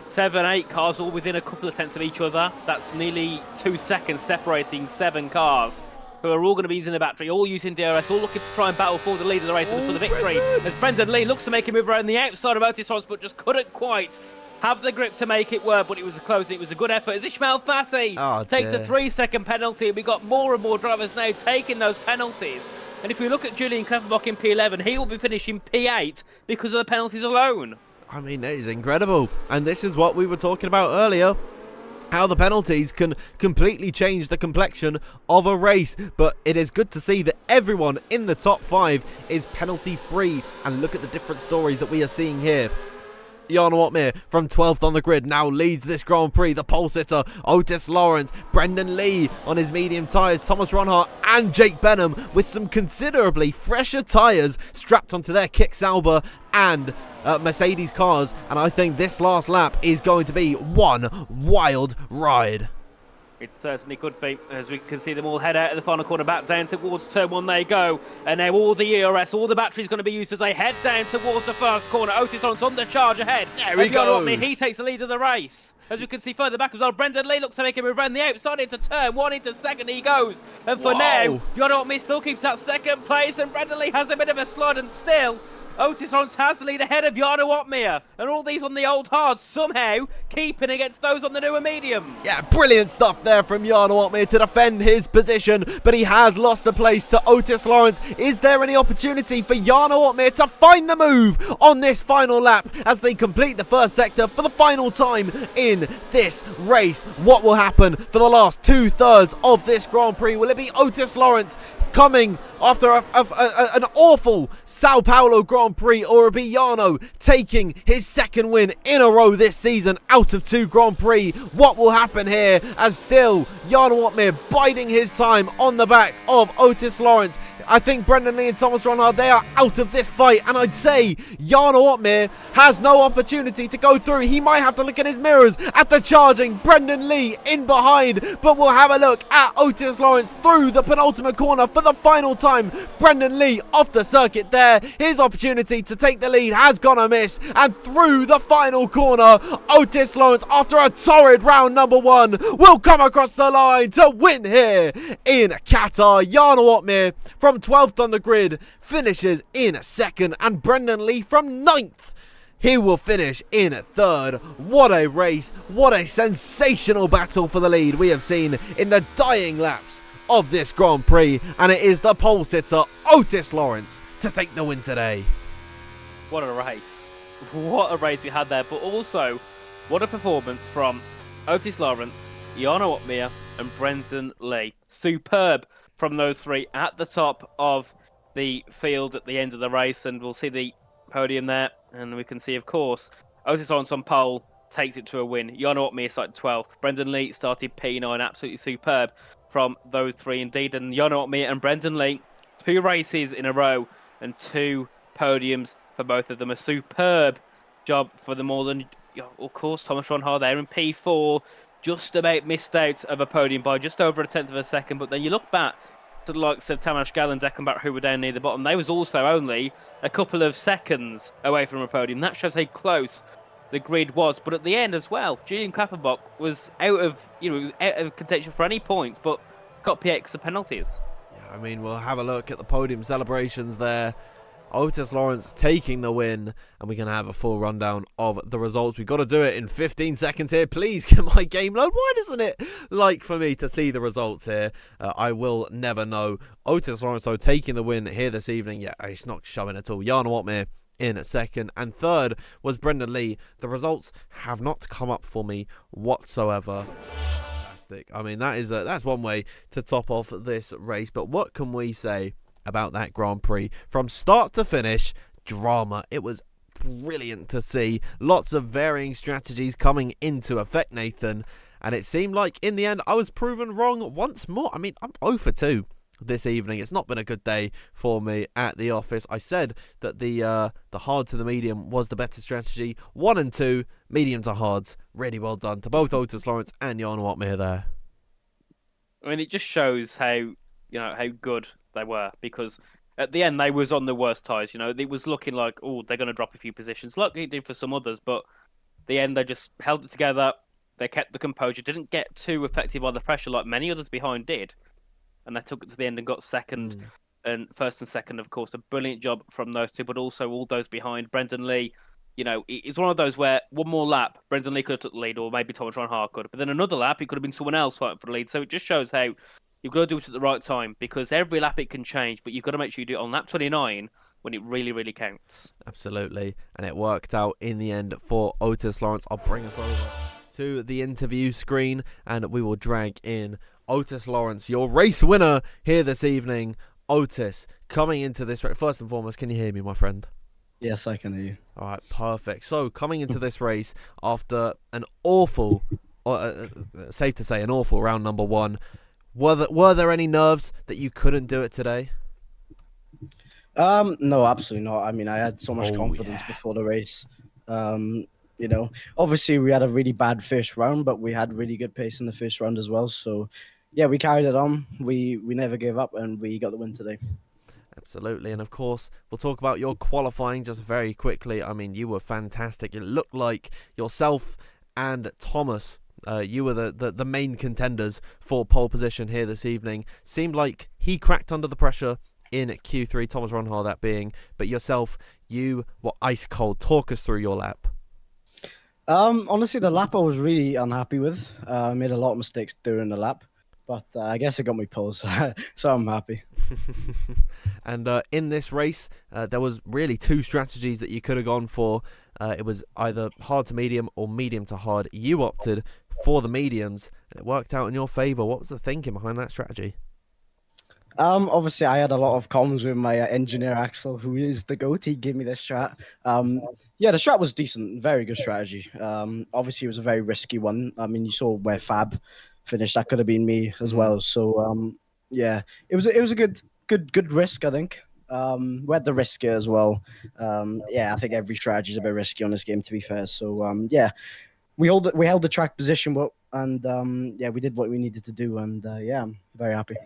7, 8 cars all within a couple of tenths of each other. That's nearly 2 seconds separating 7 cars who are all going to be using the battery, all using DRS, all looking to try and battle for the lead of the race and for the victory. As Brendan Lee looks to make a move around the outside of Otis Lawrence, but just couldn't quite have the grip to make it work, but it was close. It was a good effort as Ismail Fassi takes a 3-second penalty. We got more and more drivers now taking those penalties. And if we look at Julian Kleffenbach in P11, he will be finishing P8 because of the penalties alone. I mean, that is incredible. And this is what we were talking about earlier, how the penalties can completely change the complexion of a race. But it is good to see that everyone in the top 5 is penalty free. And look at the different stories that we are seeing here. Jano Otmir from 12th on the grid now leads this Grand Prix. The pole sitter Otis Lawrence, Brendan Lee on his medium tyres, Thomas Ronhart and Jake Benham with some considerably fresher tyres strapped onto their Kick Sauber and Mercedes cars. And I think this last lap is going to be one wild ride. It certainly could be, as we can see them all head out of the final corner, back down towards turn 1 they go. And now all the ERS, all the batteries going to be used as they head down towards the first corner. Otis Lawrence on the charge ahead. There he goes. He takes the lead of the race. As we can see further back as well, Brendan Lee looks to make a move around the outside into turn 1, into 2nd he goes. And for now, Jano Otmir still keeps that 2nd place, and Brendan Lee has a bit of a slide, and still Otis Lawrence has the lead ahead of Jano Otmir, and all these on the old hards somehow keeping against those on the newer medium. Yeah, brilliant stuff there from Jano Otmir to defend his position, but he has lost the place to Otis Lawrence. Is there any opportunity for Jano Otmir to find the move on this final lap as they complete the first sector for the final time in this race? What will happen for the last 2/3 of this Grand Prix? Will it be Otis Lawrence coming after an awful Sao Paulo Grand Prix, or will it be Jano taking his 2nd win in a row this season out of 2 Grand Prix? What will happen here, as still Jano Otmir biding his time on the back of Otis Lawrence? I think Brendan Lee and Thomas Ronhart, they are out of this fight, and I'd say Jano Otmir has no opportunity to go through. He might have to look at his mirrors at the charging Brendan Lee in behind, but we'll have a look at Otis Lawrence through the penultimate corner for the final time. Brendan Lee off the circuit there. His opportunity to take the lead has gone amiss, and through the final corner, Otis Lawrence, after a torrid round number 1, will come across the line to win here in Qatar. Jano Otmir from 12th on the grid finishes in 2nd, and Brendan Lee from 9th, he will finish in 3rd. What a race, what a sensational battle for the lead we have seen in the dying laps of this Grand Prix, and it is the pole sitter Otis Lawrence to take the win today. What a race. What a race we had there, but also what a performance from Otis Lawrence, Jano Otmir and Brendan Lee. Superb from those 3 at the top of the field at the end of the race, and we'll see the podium there, and we can see, of course, Otis Lawrence on pole, takes it to a win. Jan Otmir started 12th. Brendan Lee started P9, absolutely superb from those three indeed. And Jan Otmir and Brendan Lee, 2 races in a row and 2 podiums for both of them. A superb job for them all. And of course, Thomas Ronhard there in P4, just about missed out of a podium by just over a tenth of a second. But then you look back to the likes of Tamás Gál and Deckenbach, who were down near the bottom. They was also only a couple of seconds away from a podium. That shows how close the grid was. But at the end as well, Julian Klapperbach was out of contention for any points, but got PX of penalties. Yeah, I mean, we'll have a look at the podium celebrations there. Otis Lawrence taking the win, and we're going to have a full rundown of the results. We've got to do it in 15 seconds here. Please get my game load. Why doesn't it like for me to see the results here? I will never know. Otis Lawrence, though, taking the win here this evening. Yeah, he's not showing at all. Jan Otmir in second, and third was Brendan Lee. The results have not come up for me whatsoever. Fantastic. I mean, that's one way to top off this race, but what can we say about that Grand Prix? From start to finish, drama. It was brilliant to see. Lots of varying strategies coming into effect, Nathan, and it seemed like in the end I was proven wrong once more. I mean, I'm 0 for 2 this evening. It's not been a good day for me at the office. I said that the hard to the medium was the better strategy. 1 and 2, medium to hards. Really well done to both Otis Lawrence and Jan Otmir there. I mean, it just shows how good they were, because at the end they was on the worst ties. It was looking like, oh, they're going to drop a few positions, like it did for some others, but the end they just held it together. They kept the composure, didn't get too affected by the pressure like many others behind did, and they took it to the end and got second and first and second. Of course, a brilliant job from those two, but also all those behind. Brendan Lee, it's one of those where one more lap Brendan Lee could have took the lead, or maybe Thomas Ronhard could, but then another lap it could have been someone else fighting for the lead. So it just shows how you've got to do it at the right time, because every lap it can change, but you've got to make sure you do it on lap 29 when it really, really counts. Absolutely, and it worked out in the end for Otis Lawrence. I'll bring us over to the interview screen, and we will drag in Otis Lawrence, your race winner here this evening. Otis, coming into this race, first and foremost, can you hear me, my friend? Yes, I can hear you. All right, perfect. So, coming into this race after an awful, safe to say, an awful round number 1, were there any nerves that you couldn't do it today? No, absolutely not. I mean, I had so much confidence before the race. Obviously we had a really bad first round, but we had really good pace in the first round as well. So, yeah, we carried it on. We never gave up, and we got the win today. Absolutely, and of course, we'll talk about your qualifying just very quickly. I mean, you were fantastic. It looked like yourself and Thomas, you were the main contenders for pole position here this evening. Seemed like he cracked under the pressure in Q3, Thomas Ronhard that being, but yourself, you were ice cold. Talk us through your lap. Honestly, the lap I was really unhappy with. I made a lot of mistakes during the lap, but I guess it got me poles, so I'm happy. And in this race, there was really 2 strategies that you could have gone for. It was either hard to medium or medium to hard. You opted for the mediums, and it worked out in your favour. What was the thinking behind that strategy? Obviously, I had a lot of comms with my engineer Axel, who is the GOAT. He gave me this strat. Yeah, the strat was decent, very good strategy. Obviously, it was a very risky one. I mean, you saw where Fab finished. That could have been me as well. So, yeah, it was a good risk, I think. We had the risk here as well. Yeah, I think every strategy is a bit risky on this game, to be fair. So, yeah, we held the track position, and yeah, we did what we needed to do, and yeah, I'm very happy.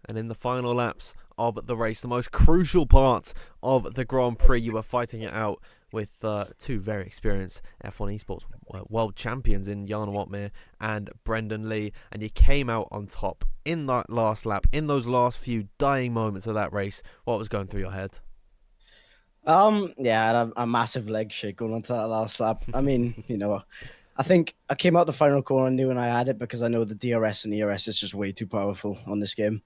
And in the final laps of the race, the most crucial part of the Grand Prix, you were fighting it out with 2 very experienced F1 esports world champions in Jan Otmir and Brendan Lee, and you came out on top in that last lap, in those last few dying moments of that race. What was going through your head? Yeah, I had a massive leg shake going onto that last lap. I mean, I think I came out the final corner and knew when I had it, because I know the DRS and ERS is just way too powerful on this game.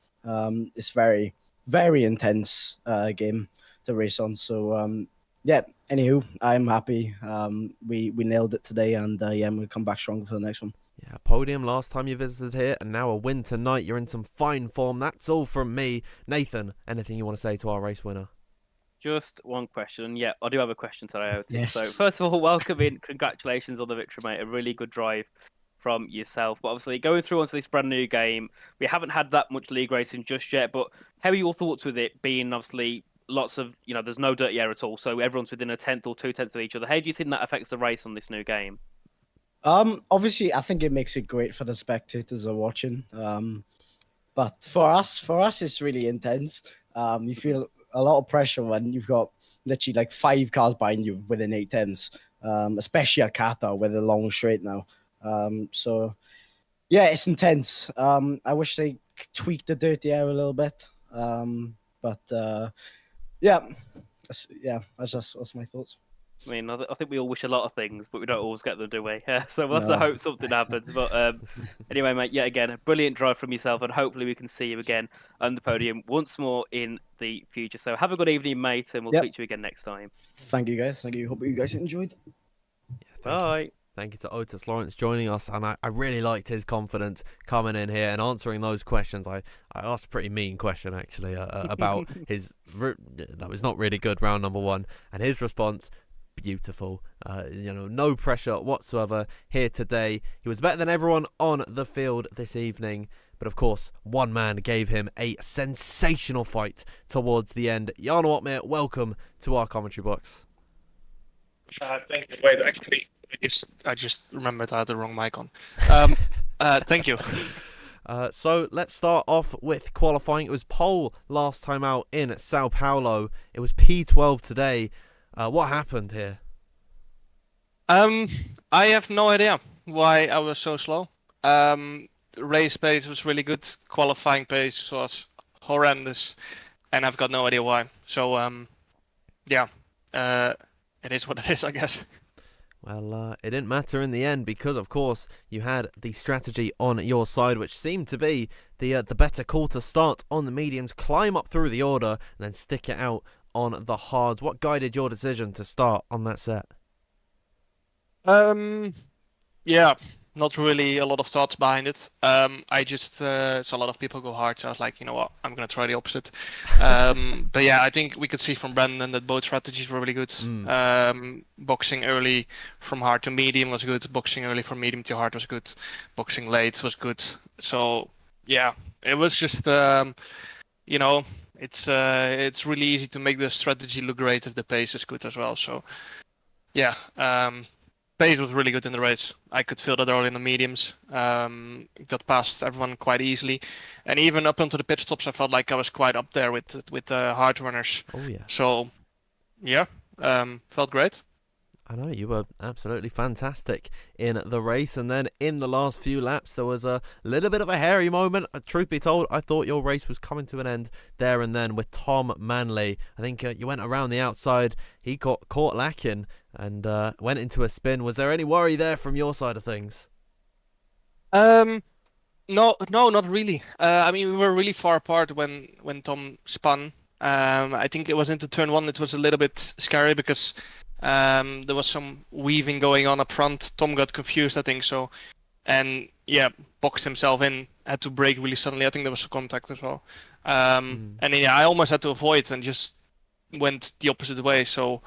It's very, very intense game to race on. So, yeah, anywho, I'm happy. We nailed it today, and yeah, I'm going to come back stronger for the next one. Yeah, podium last time you visited here, and now a win tonight. You're in some fine form. That's all from me. Nathan, anything you want to say to our race winner? Just one question. And yeah, I do have a question today, Otis. Yes. So, first of all, welcome in. Congratulations on the victory, mate. A really good drive from yourself. But obviously, going through onto this brand new game, we haven't had that much league racing just yet. But how are your thoughts with it being obviously lots of, there's no dirty air at all. So, everyone's within a tenth or 2/10 of each other. How do you think that affects the race on this new game? Obviously, I think it makes it great for the spectators who are watching. But for us, it's really intense. You feel a lot of pressure when you've got literally like 5 cars behind you within 8 tenths, especially at Qatar with a long straight now. So yeah, it's intense. I wish they tweaked the dirty air a little bit. But yeah, that's my thoughts. I mean, I think we all wish a lot of things, but we don't always get them, do we? So we'll have to No. hope something happens. But anyway, mate, yet again, a brilliant drive from yourself, and hopefully we can see you again on the podium once more in the future. So have a good evening, mate, and we'll Yep. speak to you again next time. Thank you guys. Thank you. Hope you guys enjoyed. Bye. Thank you to Otis Lawrence joining us, and I really liked his confidence coming in here and answering those questions. I asked a pretty mean question, actually, about his... That was not really good, round number 1, and his response... beautiful. No pressure whatsoever here today. He was better than everyone on the field this evening, but of course one man gave him a sensational fight towards the end. Jan Watmir, welcome to our commentary box. Thank you. Wait, actually, I just remembered I had the wrong mic on. Thank you. So let's start off with qualifying. It was pole last time out in Sao Paulo. It was P12 today. What happened here? I have no idea why I was so slow. Race pace was really good. Qualifying pace was horrendous, and I've got no idea why. So, it is what it is, I guess. Well, it didn't matter in the end because, of course, you had the strategy on your side, which seemed to be the better call to start on the mediums, climb up through the order, and then stick it out on the hards. What guided your decision to start on that set? Yeah, not really a lot of thoughts behind it. I just saw a lot of people go hard, so I was like, you know what, I'm gonna try the opposite. But yeah, I think we could see from Brandon that both strategies were really good. Boxing early from hard to medium was good. Boxing early from medium to hard was good. Boxing late was good. So yeah, it was just it's really easy to make the strategy look great if the pace is good as well. So yeah, pace was really good in the race. I could feel that early in the mediums. Got past everyone quite easily, and even up onto the pit stops, I felt like I was quite up there with the hard runners. Oh yeah. So yeah, felt great. I know, you were absolutely fantastic in the race, and then in the last few laps there was a little bit of a hairy moment. Truth be told, I thought your race was coming to an end there and then with Tom Manley. I think you went around the outside, he got caught lacking and went into a spin. Was there any worry there from your side of things? No, not really. I mean, we were really far apart when Tom spun. I think it was into turn 1. It was a little bit scary because there was some weaving going on up front. Tom got confused, I think so, and yeah, boxed himself in. Had to brake really suddenly. I think there was a contact as well. And yeah, I almost had to avoid and just went the opposite way. So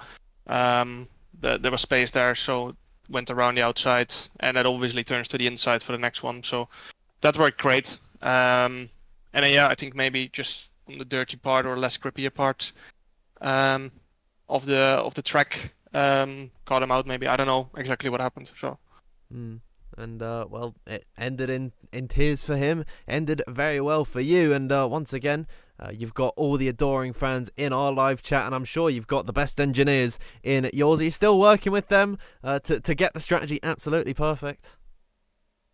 there was space there, so went around the outside, and that obviously turns to the inside for the next one. So that worked great. And yeah, I think maybe just on the dirty part or less grippier part of the track. Caught him out maybe. I don't know exactly what happened. So and well, it ended in tears for him, ended very well for you, and once again you've got all the adoring fans in our live chat, and I'm sure you've got the best engineers in yours. Are you still working with them to get the strategy absolutely perfect?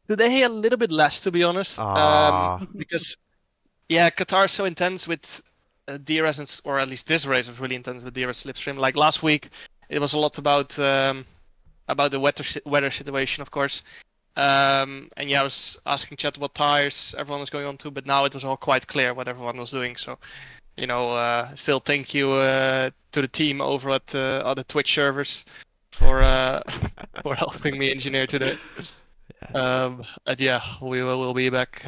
Today a little bit less, to be honest. Because yeah, Qatar is so intense with DRS, or at least this race was really intense with DRS slipstream. Like last week, it was a lot about the weather situation, of course. And yeah, I was asking chat what tires everyone was going on to, but now it was all quite clear what everyone was doing. So, still thank you to the team over at other Twitch servers for helping me engineer today. And yeah, we'll be back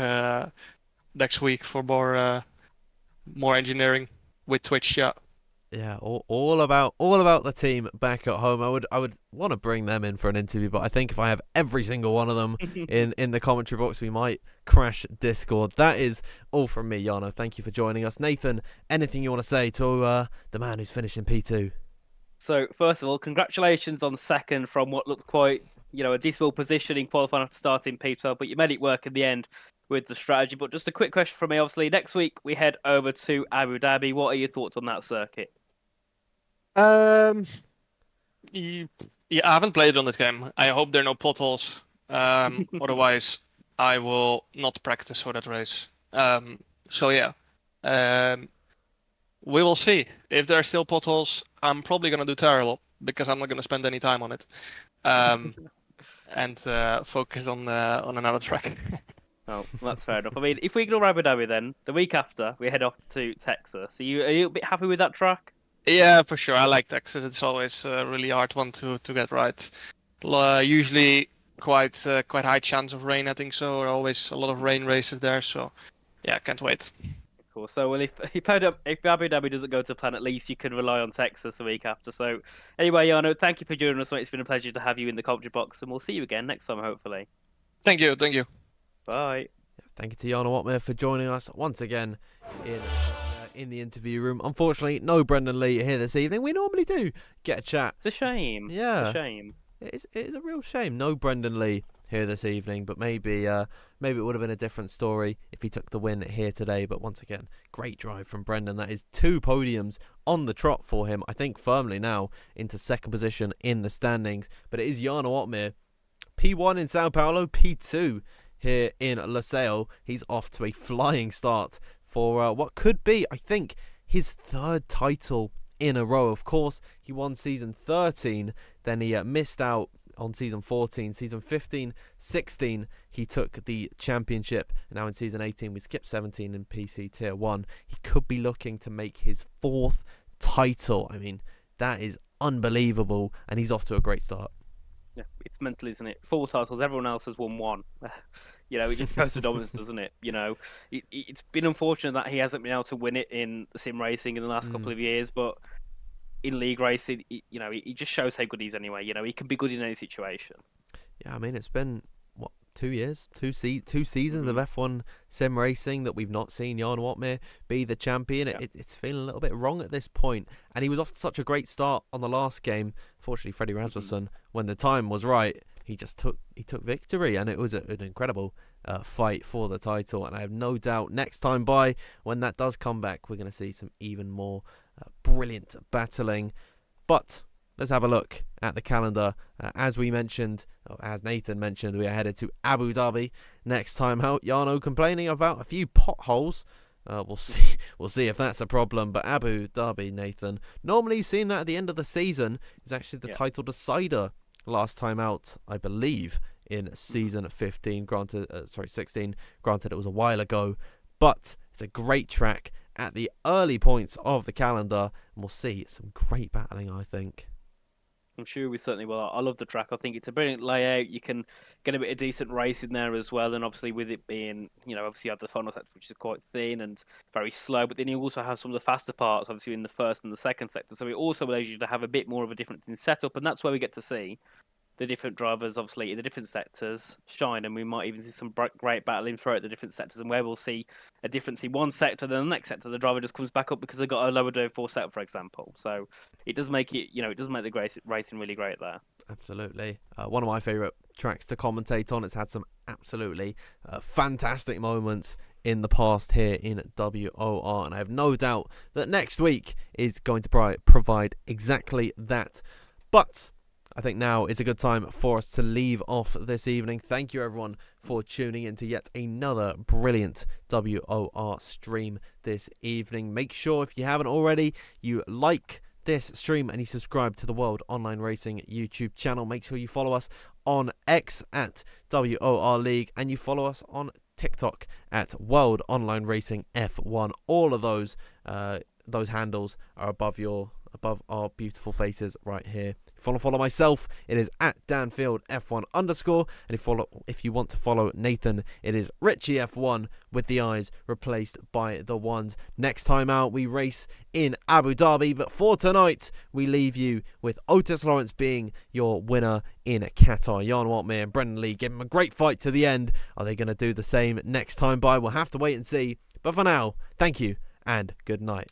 next week for more engineering with Twitch. Yeah. Yeah, all about the team back at home. I would want to bring them in for an interview, but I think if I have every single one of them in the commentary box, we might crash Discord. That is all from me, Yano. Thank you for joining us. Nathan, anything you want to say to the man who's finished in P2? So, first of all, congratulations on second from what looked quite, a decent position in qualifying after starting P12, but you made it work in the end with the strategy. But just a quick question from me. Obviously, next week we head over to Abu Dhabi. What are your thoughts on that circuit? Yeah, I haven't played on this game. I hope there are no potholes. Otherwise, I will not practice for that race. So yeah, we will see. If there are still potholes, I'm probably gonna do terrible because I'm not gonna spend any time on it, and focus on another track. Oh, that's fair enough. I mean, if we ignore Abu Dhabi, then the week after we head off to Texas. Are you a bit happy with that track? Yeah, for sure. I like Texas. It's always a really hard one to get right. Usually quite high chance of rain, I think so. Always a lot of rain races there. So yeah, can't wait. Cool. So, well, if Abu Dhabi doesn't go to plan, at least you can rely on Texas the week after. So, anyway, Yano, thank you for joining us. It's been a pleasure to have you in the commentary box, and we'll see you again next time, hopefully. Thank you. Thank you. Bye. Thank you to Yana Watmere for joining us once again in the interview room. Unfortunately, no Brendan Lee here this evening. We normally do get a chat. It's a shame. Yeah. It's a shame. It is a real shame. No Brendan Lee here this evening, but maybe it would have been a different story if he took the win here today. But once again, great drive from Brendan. That is 2 podiums on the trot for him. I think firmly now into second position in the standings. But it is Yana Watmere, P1 in Sao Paulo, P2 here in Losail. He's off to a flying start for what could be, I think, his 3rd title in a row. Of course, he won season 13, then he missed out on season 14, season 15, 16, he took the championship. Now in season 18, we skipped 17 in PC Tier 1. He could be looking to make his 4th title. I mean, that is unbelievable, and he's off to a great start. Yeah, it's mental, isn't it? 4 titles, everyone else has won 1. It just goes to dominance, doesn't it? It's been unfortunate that he hasn't been able to win it in sim racing in the last couple of years, but in league racing, he just shows how good he is anyway. He can be good in any situation. Yeah, I mean, it's been, 2 years? 2 seasons of F1 sim racing that we've not seen Jan Watmere be the champion. Yeah. It's feeling a little bit wrong at this point. And he was off to such a great start on the last game. Fortunately, Freddie Rasmussen, when the time was right, he took victory. And it was an incredible fight for the title. And I have no doubt next time by, when that does come back, we're going to see some even more brilliant battling. But let's have a look at the calendar. As Nathan mentioned, we are headed to Abu Dhabi next time out. Jarno complaining about a few potholes. We'll see if that's a problem. But Abu Dhabi, Nathan, normally you've seen that at the end of the season. It's actually the title decider last time out, I believe, in season 15. 16. Granted, it was a while ago, but it's a great track at the early points of the calendar, and we'll see some great battling, I think. I'm sure we certainly will. I love the track. I think it's a brilliant layout. You can get a bit of decent race in there as well. And obviously with it being, obviously you have the final sector, which is quite thin and very slow. But then you also have some of the faster parts, obviously in the first and the second sector. So it also allows you to have a bit more of a difference in setup. And that's where we get to see the different drivers, obviously, in the different sectors shine. And we might even see some great battling throughout the different sectors. And where we'll see a difference in one sector, then the next sector, the driver just comes back up because they've got a lower downforce setup, for example. So it does make it, it does make the racing really great there. Absolutely. One of my favourite tracks to commentate on. It's had some absolutely fantastic moments in the past here in WOR. And I have no doubt that next week is going to provide exactly that. But I think now is a good time for us to leave off this evening. Thank you, everyone, for tuning in to yet another brilliant WOR stream this evening. Make sure, if you haven't already, you like this stream and you subscribe to the World Online Racing YouTube channel. Make sure you follow us on X at WOR League, and you follow us on TikTok at World Online Racing F1. All of those handles are above your above our beautiful faces right here. Follow myself, it is at DanfieldF1_, and if you want to follow Nathan, it is RichieF1 with the I's replaced by the ones. Next time out, we race in Abu Dhabi, but for tonight, we leave you with Otis Lawrence being your winner in Qatar. Jan Watmere and Brendan Lee give him a great fight to the end. Are they going to do the same next time by? We'll have to wait and see. But for now, thank you and good night.